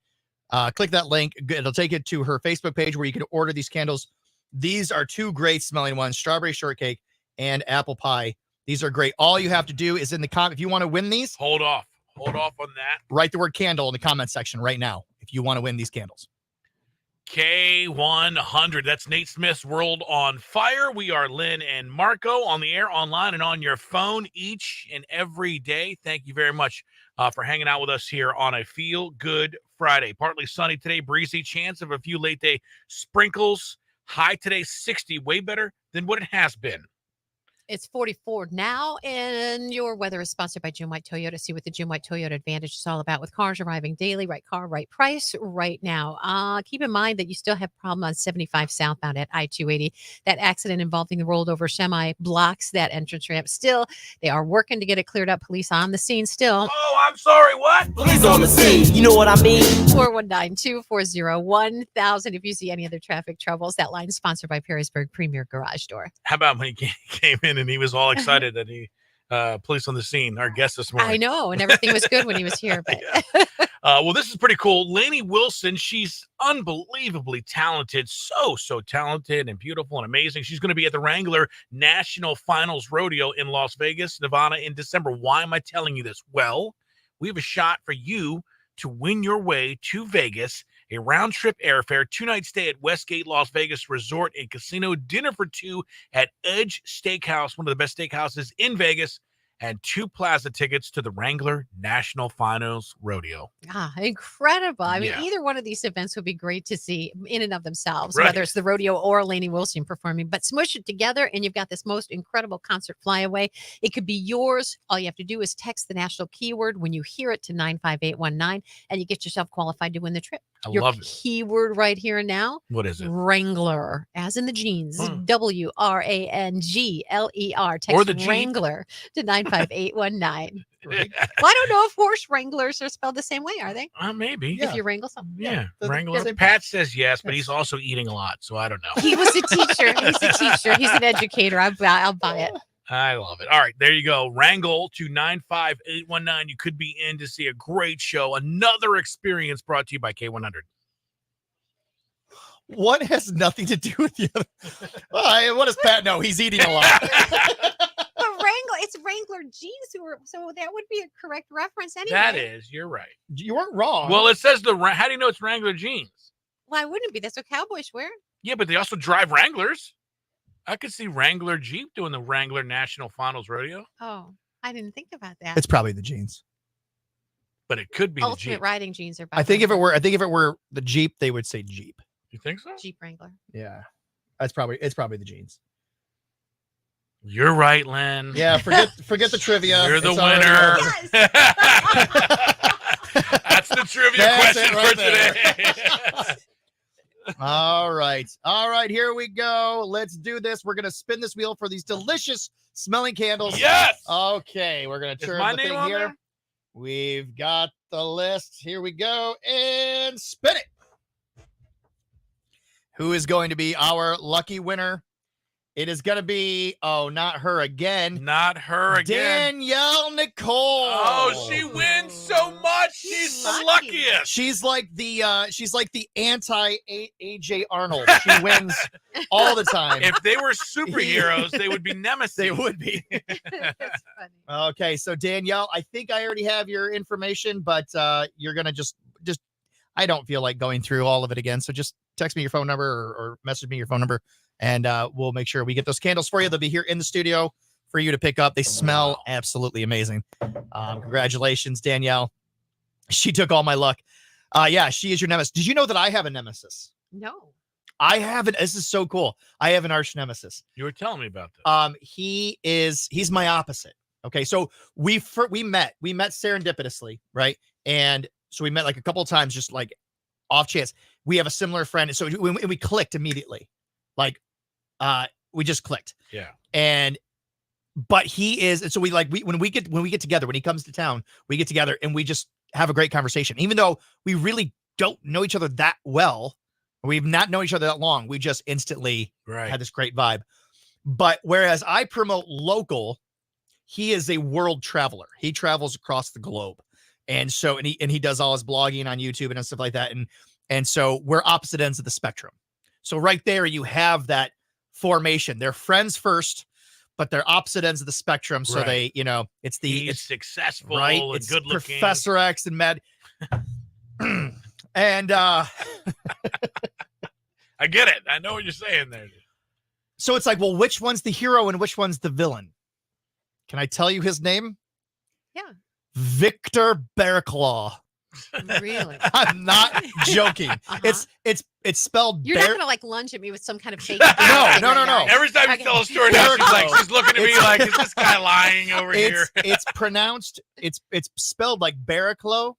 click that link. It'll take it to her Facebook page where you can order these candles. These are two great smelling ones, strawberry shortcake and apple pie. These are great. All you have to do is in the comment, if you want to win these. Hold off on that. Write the word candle in the comment section right now if you want to win these candles. K100. That's Nate Smith's World on Fire. We are Lynn and Marco on the air, online, and on your phone each and every day. Thank you very much for hanging out with us here on a Feel Good Friday. Partly sunny today, breezy, chance of a few late day sprinkles. High today, 60, way better than what it has been. It's 44 now, and your weather is sponsored by Jim White Toyota. See what the Jim White Toyota Advantage is all about with cars arriving daily. Right car, right price, right now. Keep in mind that you still have problem on 75 southbound at I-280. That accident involving the rolled over semi blocks that entrance ramp. Still, they are working to get it cleared up. Police on the scene still. Oh, I'm sorry, what? Police on the scene, you know what I mean? 419-240-1000. If you see any other traffic troubles, that line is sponsored by Perrysburg Premier Garage Door. How about when he came in and he was all excited that he police on the scene, our guest this morning. I know, and everything was good when he was here. But well, this is pretty cool. Lainey Wilson, she's unbelievably talented, so talented and beautiful and amazing. She's going to be at the Wrangler National Finals Rodeo in Las Vegas, Nevada in December. Why am I telling you this? Well, we have a shot for you to win your way to Vegas, a round-trip airfare, 2-night stay at Westgate Las Vegas Resort and Casino, dinner for two at Edge Steakhouse, one of the best steakhouses in Vegas, and 2 plaza tickets to the Wrangler National Finals Rodeo. Incredible. I mean, Yeah. either one of these events would be great to see in and of themselves, Right. whether it's the rodeo or Lainey Wilson performing. But smush it together, and you've got this most incredible concert flyaway. It could be yours. All you have to do is text the national keyword when you hear it to 95819, and you get yourself qualified to win the trip. I Your love it. keyword right here and now. What is it? Wrangler, as in the jeans. WRANGLER. Text Or the Jeep. Wrangler to 95819. Well, I don't know if horse wranglers are spelled the same way, are they? Maybe. If you wrangle something. Yeah, Doesn't- Wrangler. doesn't- Pat says yes, but he's also eating a lot, so I don't know. He was a teacher. He's a teacher. He's an educator. I'll buy it. I love it. All right, there you go. Wrangle to 95819. You could be in to see a great show. Another experience brought to you by K100. One has nothing to do with the other. Well, what does Pat know? He's eating a lot. But Wrangler, it's Wrangler jeans, so that would be a correct reference anyway. That is, you're right. You weren't wrong. Well, it says how do you know it's Wrangler jeans? Why wouldn't it be? That's what cowboys wear. Yeah, but they also drive Wranglers. I could see Wrangler Jeep doing the Wrangler National Finals Rodeo, Oh, I didn't think about that. It's probably the jeans. but it could be the Ultimate Jeep. riding jeans are. I think if it were the Jeep, they would say Jeep. You think so? Jeep Wrangler. Yeah, it's probably the jeans. You're right, Len. Yeah, forget the trivia. You're the It's already winner. over. That's the trivia That's question it right for today. All right, right, here we go. Let's do this. We're gonna spin this wheel for these delicious smelling candles. Yes. Okay, we're gonna Is turn my the name thing on here. there? We've got the list. Here we go, and spin it. Who is going to be our lucky winner? It is going to be, not her again. Not her again. Danielle Nicole. Oh, she wins so much. She's the luckiest. She's like the anti AJ Arnold. She wins all the time. If they were superheroes, they would be nemesis. They would be. That's funny. Okay, so Danielle, I think I already have your information, but you're gonna just I don't feel like going through all of it again. So just text me your phone number or message me your phone number, and we'll make sure we get those candles for you. They'll be here in the studio for you to pick up. They smell absolutely amazing. Congratulations, Danielle. She took all my luck. Yeah, she is your nemesis. Did you know that I have a nemesis? No. I have this is so cool. I have an arch nemesis. You were telling me about this. He's my opposite. Okay, so we met serendipitously, right? And so we met like a couple of times, just like off chance. We have a similar friend, so we clicked immediately. Like, we just clicked. Yeah. But he is, and so when we get together, when he comes to town, we get together and we just have a great conversation. Even though we really don't know each other that well, we've not known each other that long, we just instantly had this great vibe. But whereas I promote local, he is a world traveler. He travels across the globe. And so, and he does all his blogging on YouTube and stuff like that. And so we're opposite ends of the spectrum. So right there, you have that formation. They're friends first, but they're opposite ends of the spectrum. So they, it's He's successful right. and It's good looking. Professor X and Med. And I get it. I know what you're saying there. so it's like, well, which one's the hero and which one's the villain? Can I tell you his name? Yeah. Victor Bearclaw. Really? I'm not joking. It's spelled. You're not gonna like lunge at me with some kind of fake. No. Every time you tell a story, now she's looking at me like, is this guy lying over here? It's pronounced. It's spelled like Bearclaw.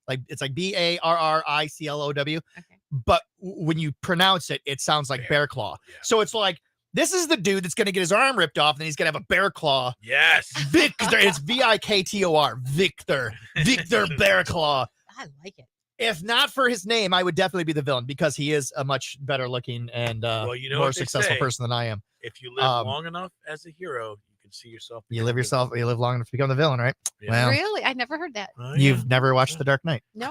Like it's like Barriclow. Okay. But when you pronounce it, it sounds like bear claw. Yeah. So it's like, this is the dude that's going to get his arm ripped off and then he's going to have a bear claw. Yes. Victor. It's Viktor. Victor Bearclaw. I like it. If not for his name, I would definitely be the villain because he is a much better looking and more successful person than I am. If you live long enough as a hero, you can see yourself. You live long enough to become the villain, right? Yeah. Well, Really? I never heard that. You've never watched The Dark Knight. No.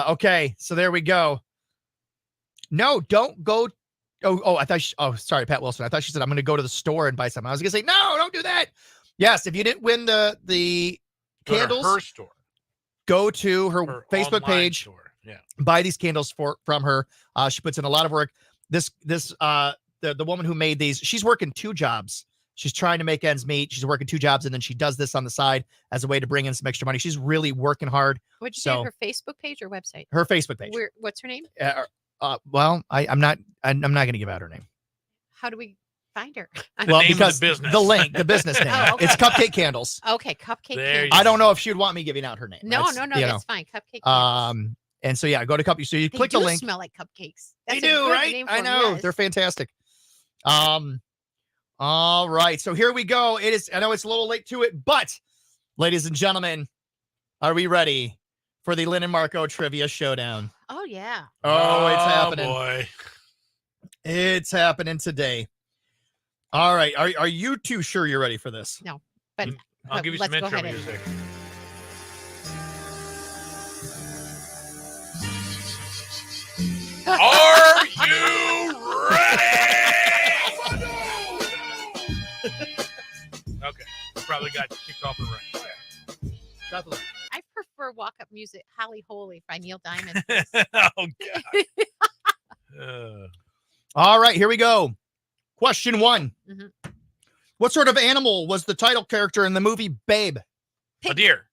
Okay, so there we go. No, don't go. I thought sorry, Pat Wilson. I thought she said I'm going to go to the store and buy something. I was going to say, no, don't do that. Yes, if you didn't win the candles, go to her store. Go to her Facebook page. Store. Yeah. Buy these candles from her. She puts in a lot of work. The woman who made these, she's working 2 jobs. She's trying to make ends meet. She's working 2 jobs, and then she does this on the side as a way to bring in some extra money. She's really working hard. What'd you say? Her Facebook page or website? Her Facebook page. What's her name? Well, I'm not going to give out her name. How do we find her? Well, because the link, the business name, okay. It's Cupcake Candles. Okay, Cupcake Candles. I don't know if she would want me giving out her name. No, that's fine. Cupcake Candles. And so go to Cupcake. So you click the link. They smell like cupcakes. They That's a do, good right? name for I them, know yes. they're fantastic. All right. So here we go. I know it's a little late to it, but ladies and gentlemen, are we ready for the Lynn and Marco Trivia Showdown? Oh yeah. Oh, it's happening. Boy. It's happening today. All right. Are you two sure you're ready for this? No, but I'll give you some intro music. Are you ready? Okay, probably got kicked off the ring. I prefer walk-up music, Holly Holy by Neil Diamond. Oh God. All right, here we go. Question 1. Mm-hmm. What sort of animal was the title character in the movie Babe? A deer.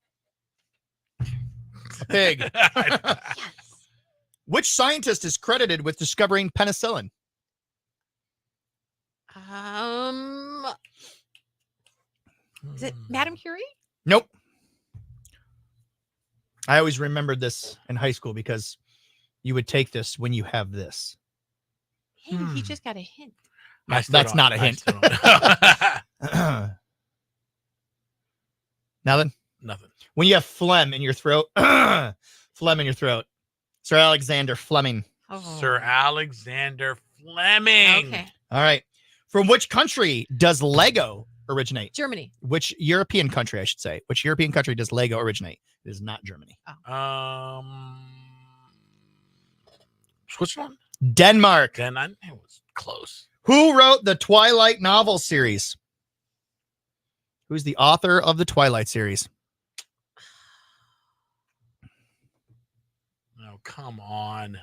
A pig. Which scientist is credited with discovering penicillin? Is it Madame Curie? Nope. I always remembered this in high school because you would take this when you have this. Hey, he just got a hint. No, I still that's don't- not a I hint. still don't. Nothing? Nothing. When you have phlegm in your throat, phlegm in your throat. Sir Alexander Fleming. Sir Alexander Fleming. Okay. All right. From which country does Lego originate? Germany. Which European country, I should say. Which European country does Lego originate? It is not Germany. Switzerland? Denmark. Then it was close. Who wrote the Twilight novel series? Who's the author of the Twilight series? Oh, come on.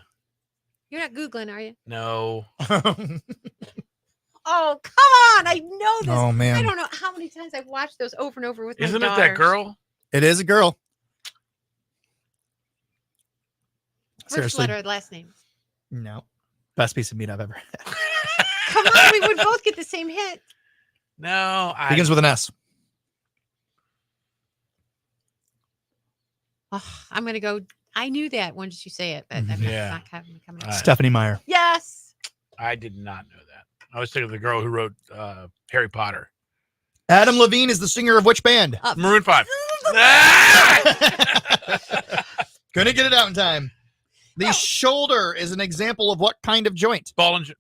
You're not Googling, are you? No. Oh, come on. I know this. Oh, man. I don't know how many times I've watched those over and over with Isn't my it daughters. that girl? It is a girl. First Seriously. letter, last name. No. Best piece of meat I've ever had. Come on, we would both get the same hit. No. Begins with an S. Oh, I'm going to go. I knew that once you say it, but I'm Yeah. not coming up. Stephanie Meyer. Yes. I did not know that. I was thinking of the girl who wrote Harry Potter. Adam Levine is the singer of which band? Maroon 5. Couldn't get it out in time. The shoulder is an example of what kind of joint? Ball and shit.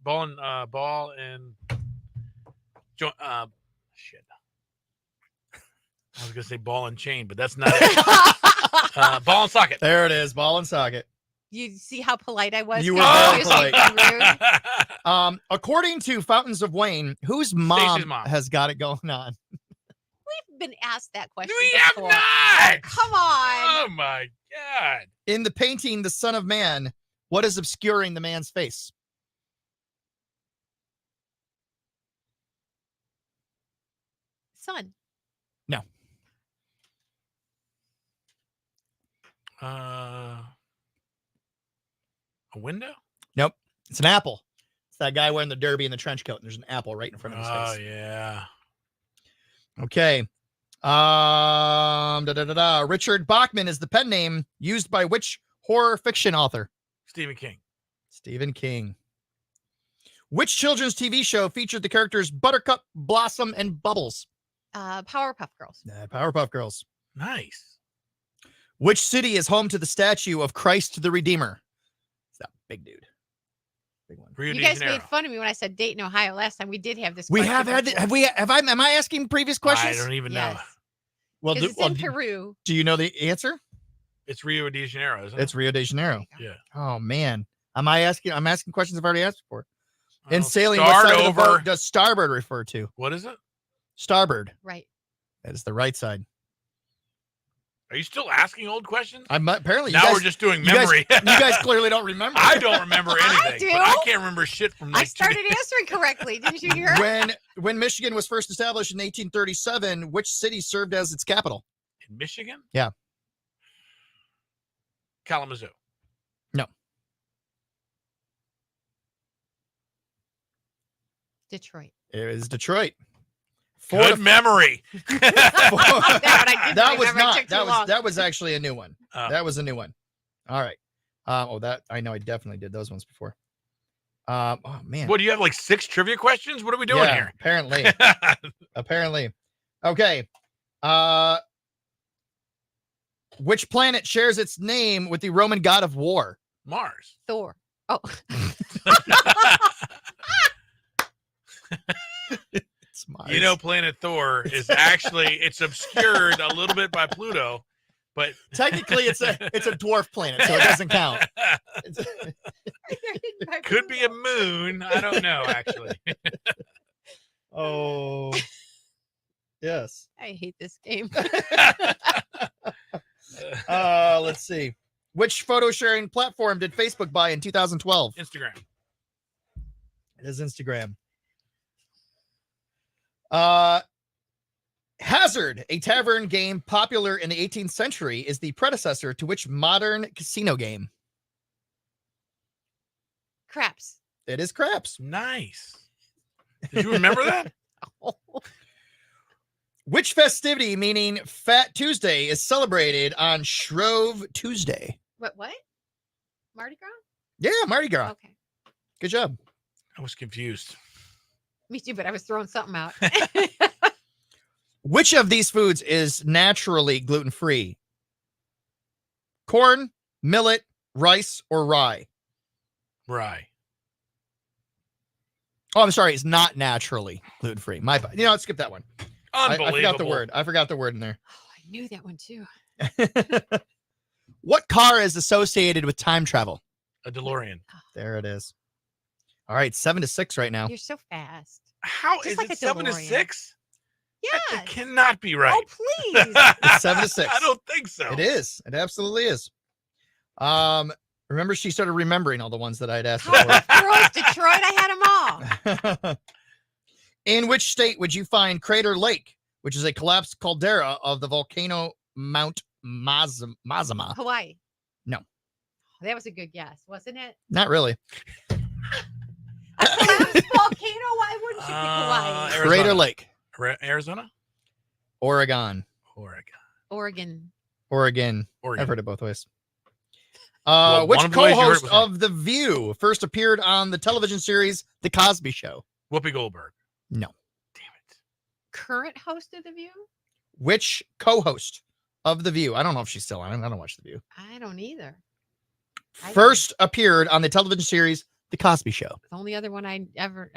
I was gonna say ball and chain, but that's not it. Ball and socket. There it is. Ball and socket. You see how polite I was? You were 'Cause very I was polite. being rude? According to Fountains of Wayne, whose mom, Stacey's mom. has got it going on? We've been asked that question We have before. not. Come on. Oh my god. In the painting, The Son of Man, what is obscuring the man's face? Son. No. A window? Nope. It's an apple. It's that guy wearing the derby and the trench coat, and there's an apple right in front of his Oh face. yeah. Okay. Richard Bachman is the pen name used by which horror fiction author? Stephen King. Stephen King. Which children's TV show featured the characters Buttercup, Blossom, and Bubbles? Powerpuff Girls. Powerpuff Girls. Nice. Which city is home to the statue of Christ the Redeemer? It's that big dude. Big one. Rio You de guys Janeiro. made fun of me when I said Dayton, Ohio. Last time we did have this. We question have had. before. Am I asking previous questions? I don't even know. Yes. Well, 'Cause it's in Peru. do you know the answer? It's Rio de Janeiro, isn't it? It's Rio de Janeiro. Yeah. Oh man, I'm asking questions I've already asked before. In Oh, sailing, what start side of the over. boat does starboard refer to? What is it? Starboard. Right. That is the right side. Are you still asking old questions? I'm apparently Now you guys, we're just doing you guys- memory. You guys, clearly don't remember. I don't remember anything. do. But I can't remember shit from I like started answering correctly. Didn't you hear? When Michigan was first established in 1837, which city served as its capital? in Michigan? Yeah. Kalamazoo. No. Detroit. It was Detroit. Good memory. That was remember. It not. took too long. That was actually a new one. Oh. That was a new one. All right. That I know. I definitely did those ones before. Oh man. What do you have? Like 6 trivia questions? What are we doing Yeah, here? Apparently. Apparently. Okay. Which planet shares its name with the Roman god of war? Mars. Thor. Oh. It's Mars. You know, planet Thor is actually it's obscured a little bit by Pluto, but technically it's a dwarf planet, so it doesn't count. Could be a moon. I don't know, actually. Oh, yes. I hate this game. Let's see. Which photo sharing platform did Facebook buy in 2012? Instagram. It is Instagram. Hazard, a tavern game popular in the 18th century, is the predecessor to which modern casino game? Craps. It is craps. Nice. Did you remember that? Which festivity, meaning Fat Tuesday, is celebrated on Shrove Tuesday? What? Mardi Gras? Yeah, Mardi Gras. Okay. Good job. I was confused. Me too, but I was throwing something out. Which of these foods is naturally gluten-free? Corn, millet, rice, or rye? Rye. Oh, I'm sorry. It's not naturally gluten-free. My bad. Let's skip that one. Unbelievable. I forgot the word. I forgot the word in there. I knew that one too. What car is associated with time travel? A DeLorean. There it is. All right, 7-6 right now. You're so fast. How Just is like it a 7 to DeLorean. 6? Yes. That cannot be right. Oh, please. It's 7-6. I don't think so. It is. It absolutely is. Remember, she started remembering all the ones that I'd asked Oh, before. of course, Detroit. I had them all. In which state would you find Crater Lake, which is a collapsed caldera of the volcano Mount Mazama? Hawaii. No, That was a good guess, wasn't it? not really. A collapsed volcano? Why wouldn't you pick Hawaii? Crater Lake. Arizona? Oregon. Oregon. I've heard it both ways. Well, Which one of the ways you heard it co-host was wrong. of The View first appeared on the television series The Cosby Show? Whoopi Goldberg. No. Current host of The View? Which co-host of The View? I don't know if she's still on it. I don't watch The View. I don't either. First appeared on the television series The Cosby Show. The only other one I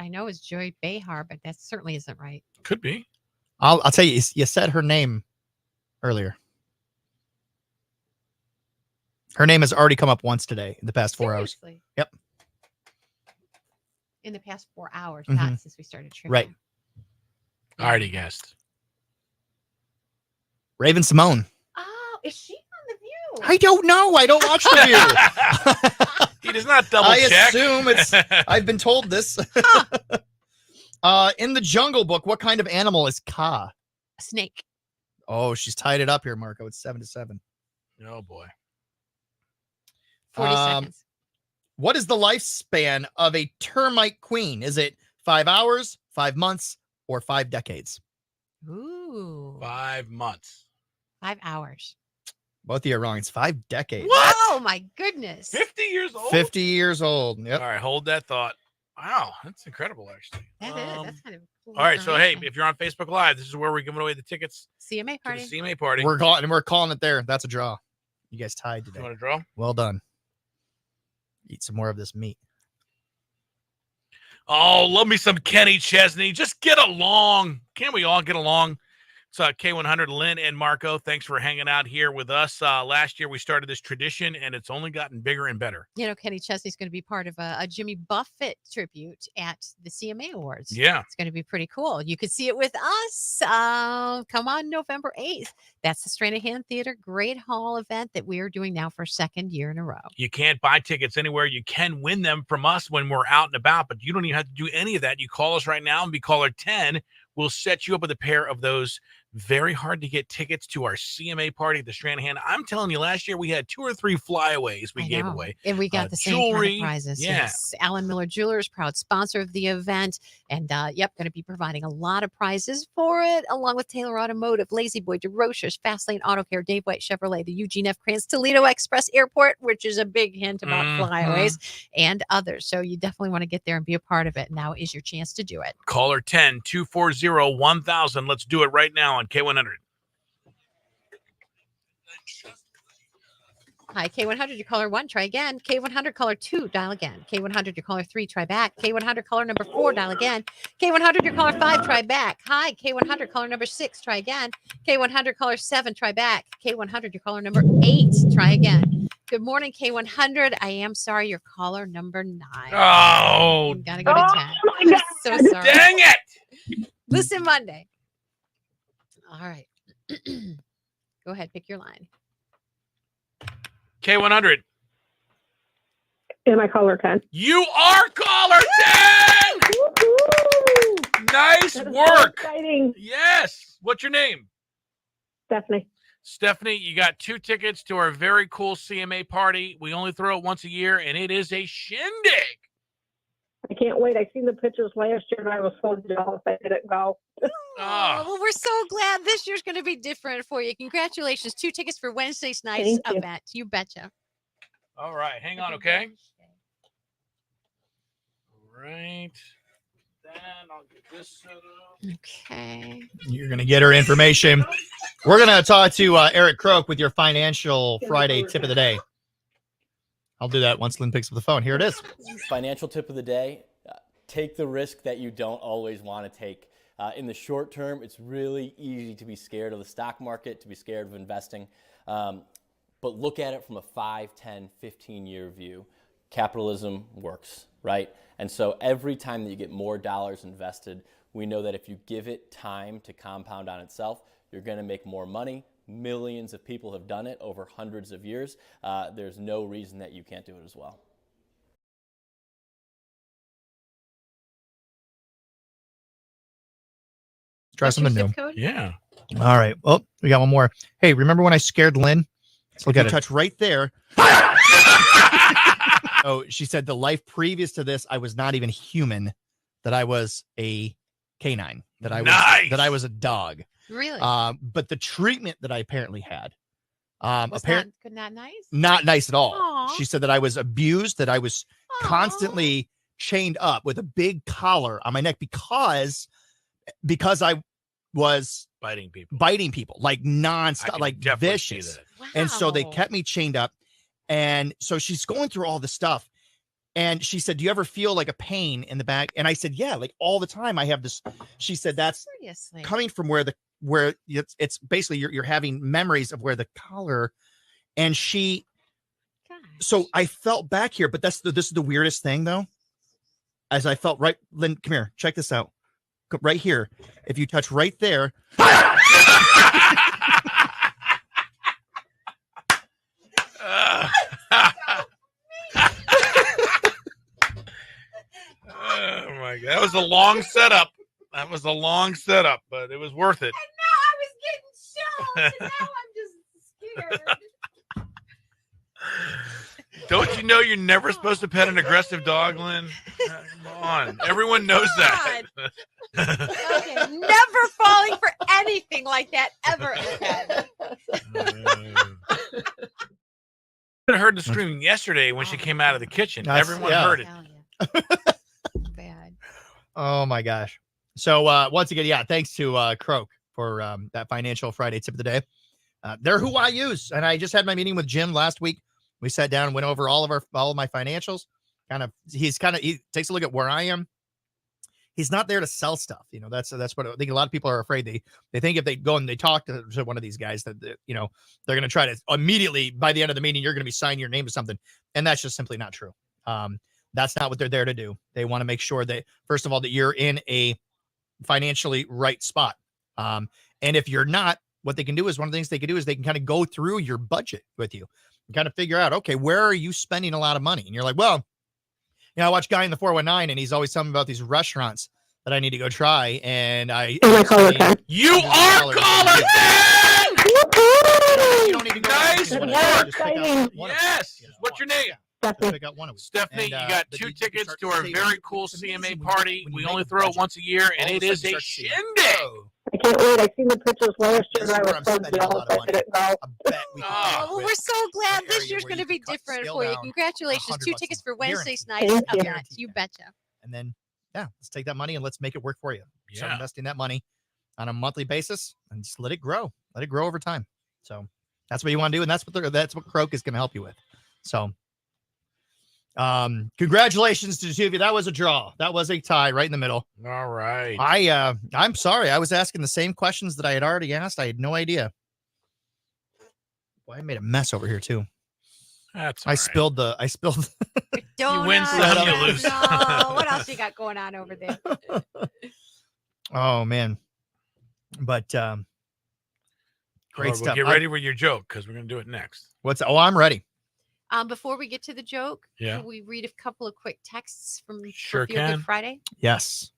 know is Joy Behar, but that certainly isn't right. Could be. I'll tell you. You said her name earlier. Her name has already come up once today in the past 4 hours. Seriously? Yep. In the past 4 hours, Mhm. not since we started trivia. Right. I already guessed. Raven Simone. Oh, is she on The View? I don't know. I don't watch The View. He does not double I check. assume it's. I've been told this. In the Jungle Book, what kind of animal is Ka? A snake. Oh, she's tied it up here, Marco. It's 7-7. Oh boy. 40 seconds. What is the lifespan of a termite queen? Is it 5 hours, 5 months, or 5 decades? Ooh. 5 months. 5 hours. Both of you are wrong. It's 5 decades. What? Oh my goodness. 50 years old? 50 years old. Yep. All right, hold that thought. Wow, that's incredible, actually. That is. That's kind of cool. All right, so hey, information. if you're on Facebook Live, this is where we're giving away the tickets CMA to party. the CMA party. We're calling it there. That's a draw. You guys tied today. You want to draw? Well done. Eat some more of this meat. Oh, love me some Kenny Chesney. Just get along. Can't we all get along? It's K100, Lynn and Marco. Thanks for hanging out here with us. Last year, we started this tradition, and it's only gotten bigger and better. You know, Kenny Chesney's going to be part of a Jimmy Buffett tribute at the CMA Awards. Yeah. It's going to be pretty cool. You could see it with us. Come on November 8th. That's the Stranahan Theater Great Hall event that we are doing now for 2nd year in a row. You can't buy tickets anywhere. You can win them from us when we're out and about, but you don't even have to do any of that. You call us right now and be caller 10. We'll set you up with a pair of those very hard to get tickets to our CMA party at the Stranahan. I'm telling you, last year we had 2 or 3 flyaways we I gave know. away. And we got the same jewelry. kind of prizes. Yeah. Yes. Alan Miller Jewelers, proud sponsor of the event. And going to be providing a lot of prizes for it, along with Taylor Automotive, Lazy Boy, DeRochers, Fastlane Auto Care, Dave White Chevrolet, the Eugene F. Kranz, Toledo Express Airport, which is a big hint about flyaways, and others. So you definitely want to get there and be a part of it. Now is your chance to do it. Caller 10-240-1000. Let's do it right now on K100. Hi, K100, you caller 1, try again. K100, caller 2, dial again. K100, your caller 3, try back. K100, caller number 4, dial again. K100, your caller 5, try back. Hi, K100, caller number 6, try again. K100, caller 7, try back. K100, your caller number 8, try again. Good morning, K100. I am sorry, your caller number 9. Oh, you gotta go to 10. my God. So sorry. Dang it. Listen Monday. All right. Go ahead, pick your line. K100. Am I caller 10? You are caller 10. Nice That is so work. exciting. Yes. What's your name? Stephanie. Stephanie, you got 2 tickets to our very cool CMA party. We only throw it once a year, and it is a shindig. I can't wait. I seen the pictures last year and I was so jealous I didn't go. Oh, well, we're so glad this year's going to be different for you. Congratulations. 2 tickets for Wednesday's night's Thank you. event. You betcha. All right, hang on, okay? All right. Then I'll get this set up. Okay. You're going to get her information. We're going to talk to Eric Croak with your Financial Friday tip of the day. I'll do that once Lynn picks up the phone. Here it is. Financial tip of the day, take the risk that you don't always want to take. In the short term, it's really easy to be scared of the stock market, to be scared of investing. But look at it from a 5, 10, 15-year view. Capitalism works, right? And so every time that you get more dollars invested, we know that if you give it time to compound on itself, you're going to make more money. Millions of people have done it over hundreds of years. There's no reason that you can't do it as well. Try What's your something new. zip code? Yeah. All right. Well, we got one more. Hey, remember when I scared Lynn? Let's look at it. Touch right there. Oh, she said the life previous to this, I was not even human, that I was a canine, that I was a dog. Really? But the treatment that I apparently had, Was not nice? not nice at all. Aw. She said that I was abused, that I was constantly chained up with a big collar on my neck because I was biting people like nonstop, like definitely see vicious. that. And so they Wow. kept me chained up. And so she's going through all this stuff. And she said, do you ever feel like a pain in the back? And I said, yeah, like all the time I have this. She said, that's Seriously. coming from where it's basically you're having memories of where the collar. And so I felt back here, but this is the weirdest thing though. As I felt right, Lynn, come here, check this out. Right here. If you touch right there. Oh my God. That was a long setup. But it was worth it. And now I was getting chills. And now I'm just scared. Don't you know you're never supposed to pet an aggressive dog, Lynn? Come on. Everyone knows that. Okay, never falling for anything like that ever again. I heard the screaming yesterday when she came out of the kitchen. Everyone heard it. Bad. Oh my gosh. So once again, yeah, thanks to Croak for that Financial Friday tip of the day. They're who I use. And I just had my meeting with Jim last week. We sat down and went over all of my financials. He takes a look at where I am. He's not there to sell stuff. You know, that's what I think a lot of people are afraid. They think if they go and they talk to one of these guys that, you know, they're going to try to immediately by the end of the meeting, you're going to be signing your name to something. And that's just simply not true. That's not what they're there to do. They want to make sure that, first of all, that you're in a financially right spot. And if you're not, what they can do is one of the things they can do is they can kind of go through your budget with you and kind of figure out, okay, where are you spending a lot of money? And you're like, well, you know, I watch Guy in the 419 and he's always telling me about these restaurants that I need to go try. And you are calling. You don't need to go. Nice work. Yes. What's your name? Stephanie, you got 2 tickets to our very cool CMA party. We only throw it once a year, and it is a shindig. I can't wait. I seen the pictures last year. And I was so jealous. I didn't know. Oh, well, we're so glad this year's going to be different for you. Congratulations. 2 tickets for Wednesday's night's event. You betcha. And then, yeah, let's take that money and let's make it work for you. Start Yeah. investing that money on a monthly basis and just let it grow. Let it grow over time. So that's what you want to do. And that's what Croak is going to help you with. So congratulations to the two of you. That was a draw. That was a tie right in the middle. All right. I'm sorry. I was asking the same questions that I had already asked. I had no idea. Boy, I made a mess over here too. That's I spilled Don't You win some, you lose. No. What else you got going on over there? Oh man. But great Well, stuff. Get ready with your joke because we're going to do it next. I'm ready. Before we get to the joke, Yeah. can we read a couple of quick texts from Sure for Feel Good can. Friday? Yes.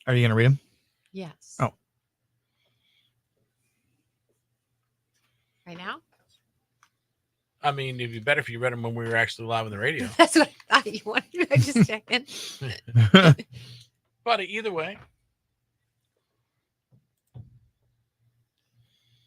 Are you going to read them? Yes. Oh. Right now? I mean, it'd be better if you read them when we were actually live on the radio. That's what I thought you wanted. I just checking. But either way.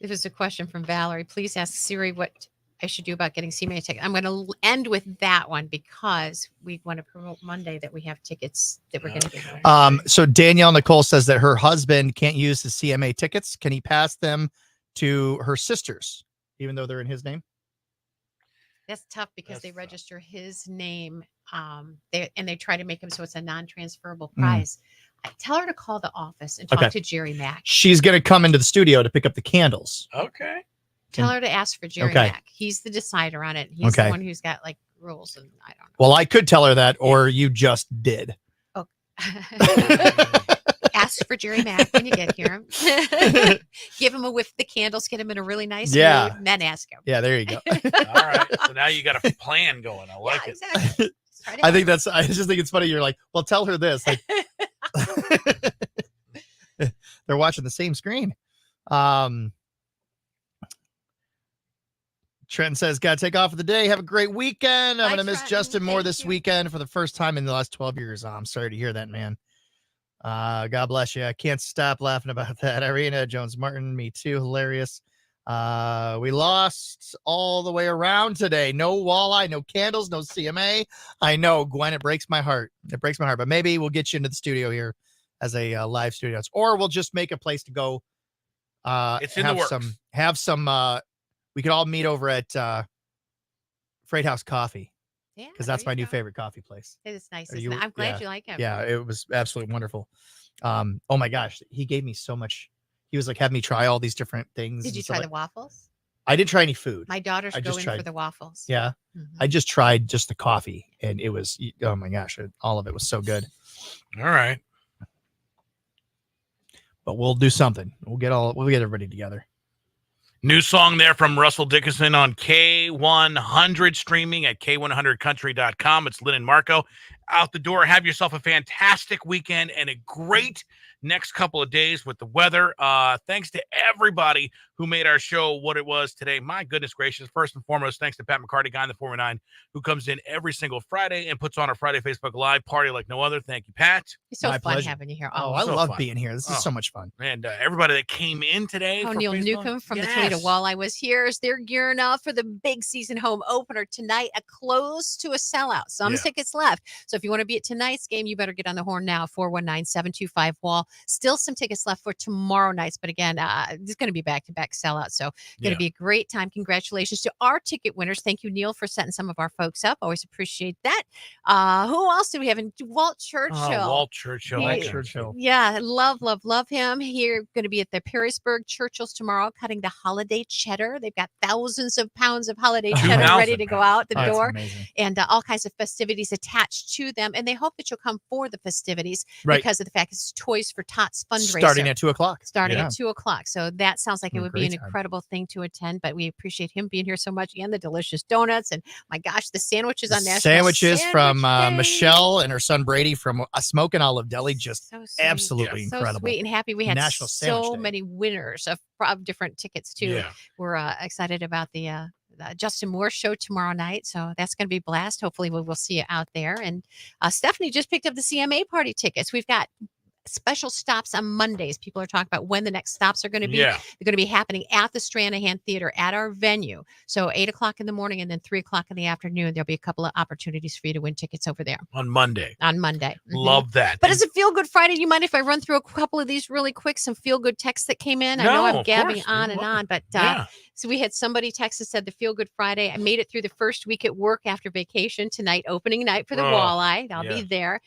This is a question from Valerie. Please ask Siri what I should do about getting CMA tickets. I'm going to end with that one because we want to promote Monday that we have tickets that we're going to give away. So Danielle Nicole says that her husband can't use his CMA tickets. Can he pass them to her sisters, even though they're in his name? That's tough because they register his name. They try to make him so it's a non-transferable prize. Tell her to call the office and talk to Jerry Mack. She's going to come into the studio to pick up the candles. Okay. Tell her to ask for Jerry Mack. He's the decider on it. He's the one who's got like rules, and I don't know. Well, I could tell her that, or you just did. Oh. Ask for Jerry Mack when you get here. Give him a whiff of the candles, get him in a really nice mood, and then ask him. Yeah, there you go. All right. So now you got a plan going. I like it. Exactly. I just think it's funny. You're like, well, tell her this. Like, they're watching the same screen. Trent says, gotta take off for the day. Have a great weekend. I'm gonna miss Justin more this weekend for the first time in the last 12 years. Oh, I'm sorry to hear that, man. God bless you. I can't stop laughing about that. Irina Jones Martin, me too. Hilarious. We lost all the way around today. No walleye, no candles, no CMA. I know, Gwen, it breaks my heart. It breaks my heart, but maybe we'll get you into the studio here as a live studio, or we'll just make a place to go. It's in the works. Have some we could all meet over at Freight House Coffee. Yeah, because that's my new favorite coffee place. It is nice. Isn't it? I'm glad you like it. Yeah, it was absolutely wonderful. Oh my gosh, he gave me so much. He was like, have me try all these different things. Did you try the waffles? I didn't try any food. My daughter's going for the waffles. Yeah. I just tried just the coffee, and it was, oh my gosh, all of it was so good. All right. But we'll do something. We'll get everybody together. New song there from Russell Dickinson on K100, streaming at K100country.com. It's Lynn and Marco out the door. Have yourself a fantastic weekend and a great next couple of days with the weather. Thanks to everybody who made our show what it was today. My goodness gracious. First and foremost, thanks to Pat McCarty, guy in the 419, who comes in every single Friday and puts on a Friday Facebook Live party like no other. Thank you, Pat. It's so fun having you here. Oh, I love being here. This is so much fun. And everybody that came in today. Neil Neukum from the Toledo Walleye was here. They're gearing up for the big season home opener tonight, a close to a sellout. Some tickets left. So if you want to be at tonight's game, you better get on the horn now, 419-725-WALL. Still some tickets left for tomorrow nights. But again, it's going to be back-to-back sellouts. So going to be a great time. Congratulations to our ticket winners. Thank you, Neil, for setting some of our folks up. Always appreciate that. Who else do we have? Walt Churchill. Oh, Walt Churchill. Yeah, love him. Here, going to be at the Perrysburg Churchill's tomorrow, cutting the holiday cheddar. They've got thousands of pounds of holiday cheddar ready to go out the door, and all kinds of festivities attached to them. And they hope that you'll come for the festivities because of the fact it's Toys for Tots fundraiser. Starting at 2:00. Starting at 2:00. So that sounds like it would be an incredible thing to attend, but we appreciate him being here so much, and the delicious donuts, and my gosh, the sandwiches on National Sandwiches from Day. Michelle and her son Brady from Smoke and Olive Deli. Just so absolutely incredible. So sweet and happy. We had National so many winners of different tickets too. We're excited about the Justin Moore show tomorrow night, so that's going to be a blast. Hopefully we will see you out there. And Stephanie just picked up the CMA party tickets. We've got special stops on Mondays. People are talking about when the next stops are going to be. They're going to be happening at the Stranahan Theater at our venue. So 8:00 in the morning and then 3:00 in the afternoon. There'll be a couple of opportunities for you to win tickets over there on Monday. Love that. But it's a Feel Good Friday. Do you mind if I run through a couple of these really quick? Some feel good texts that came in. I know I'm gabbing on and on, but so we had somebody text that said the Feel Good Friday. I made it through the first week at work after vacation tonight, opening night for the Walleye. I'll be there.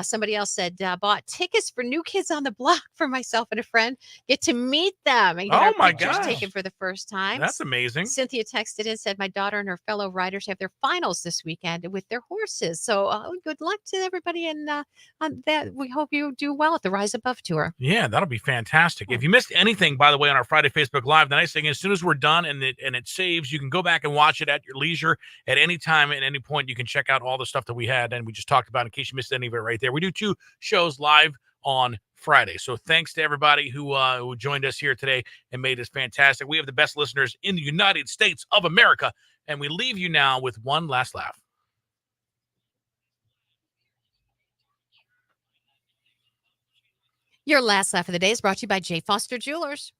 Somebody else said, bought tickets for New Kids on the Block for myself and a friend. Get to meet them and get our pictures taken for the first time. That's amazing. Cynthia texted in, said my daughter and her fellow riders have their finals this weekend with their horses. So good luck to everybody. And on that, we hope you do well at the Rise Above Tour. Yeah, that'll be fantastic. If you missed anything, by the way, on our Friday Facebook Live, the nice thing is, as soon as we're done and it saves, you can go back and watch it at your leisure at any time, at any point. You can check out all the stuff that we had and we just talked about in case you missed any of it right there. We do 2 shows live on Friday. So thanks to everybody who joined us here today and made this fantastic. We have the best listeners in the United States of America, And we leave you now with one last laugh. Your last laugh of the day is brought to you by J. Foster Jewelers.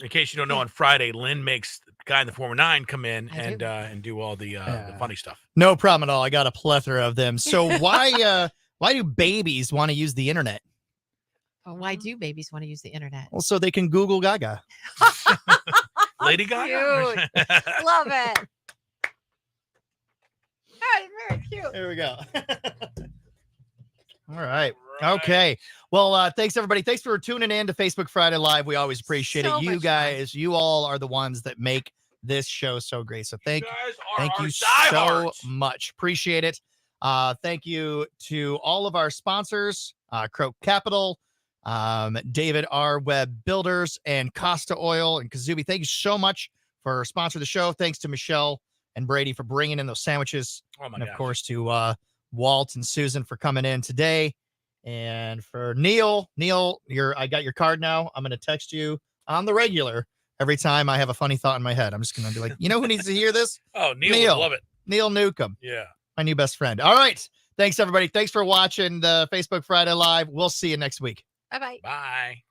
In case you don't know, on Friday, Lynn makes the guy in the Former 9 come in and do all the funny stuff. No problem at all. I got a plethora of them. So why do babies want to use the internet? Oh, why do babies want to use the internet? Well, so they can Google Gaga. Lady Gaga. Cute. Love it. Oh, very cute. There we go. All right. Okay. Well, thanks everybody. Thanks for tuning in to Facebook Friday Live. We always appreciate So it. You much guys, you all are the ones that make this show so great. So thank you so diehards. much. Appreciate it. Thank you to all of our sponsors, Croak Capital, David R. Webb Builders, and Costa Oil and KaZooby. Thank you so much for sponsoring the show. Thanks to Michelle and Brady for bringing in those sandwiches. Oh my and of gosh. course to Walt and Susan for coming in today. And for Neil, I got your card now. I'm going to text you on the regular every time I have a funny thought in my head. I'm just going to be like, you know who needs to hear this? Oh, Neil would love it. Neil Neukum. Yeah. My new best friend. All right. Thanks, everybody. Thanks for watching the Facebook Friday Live. We'll see you next week. Bye-bye. Bye.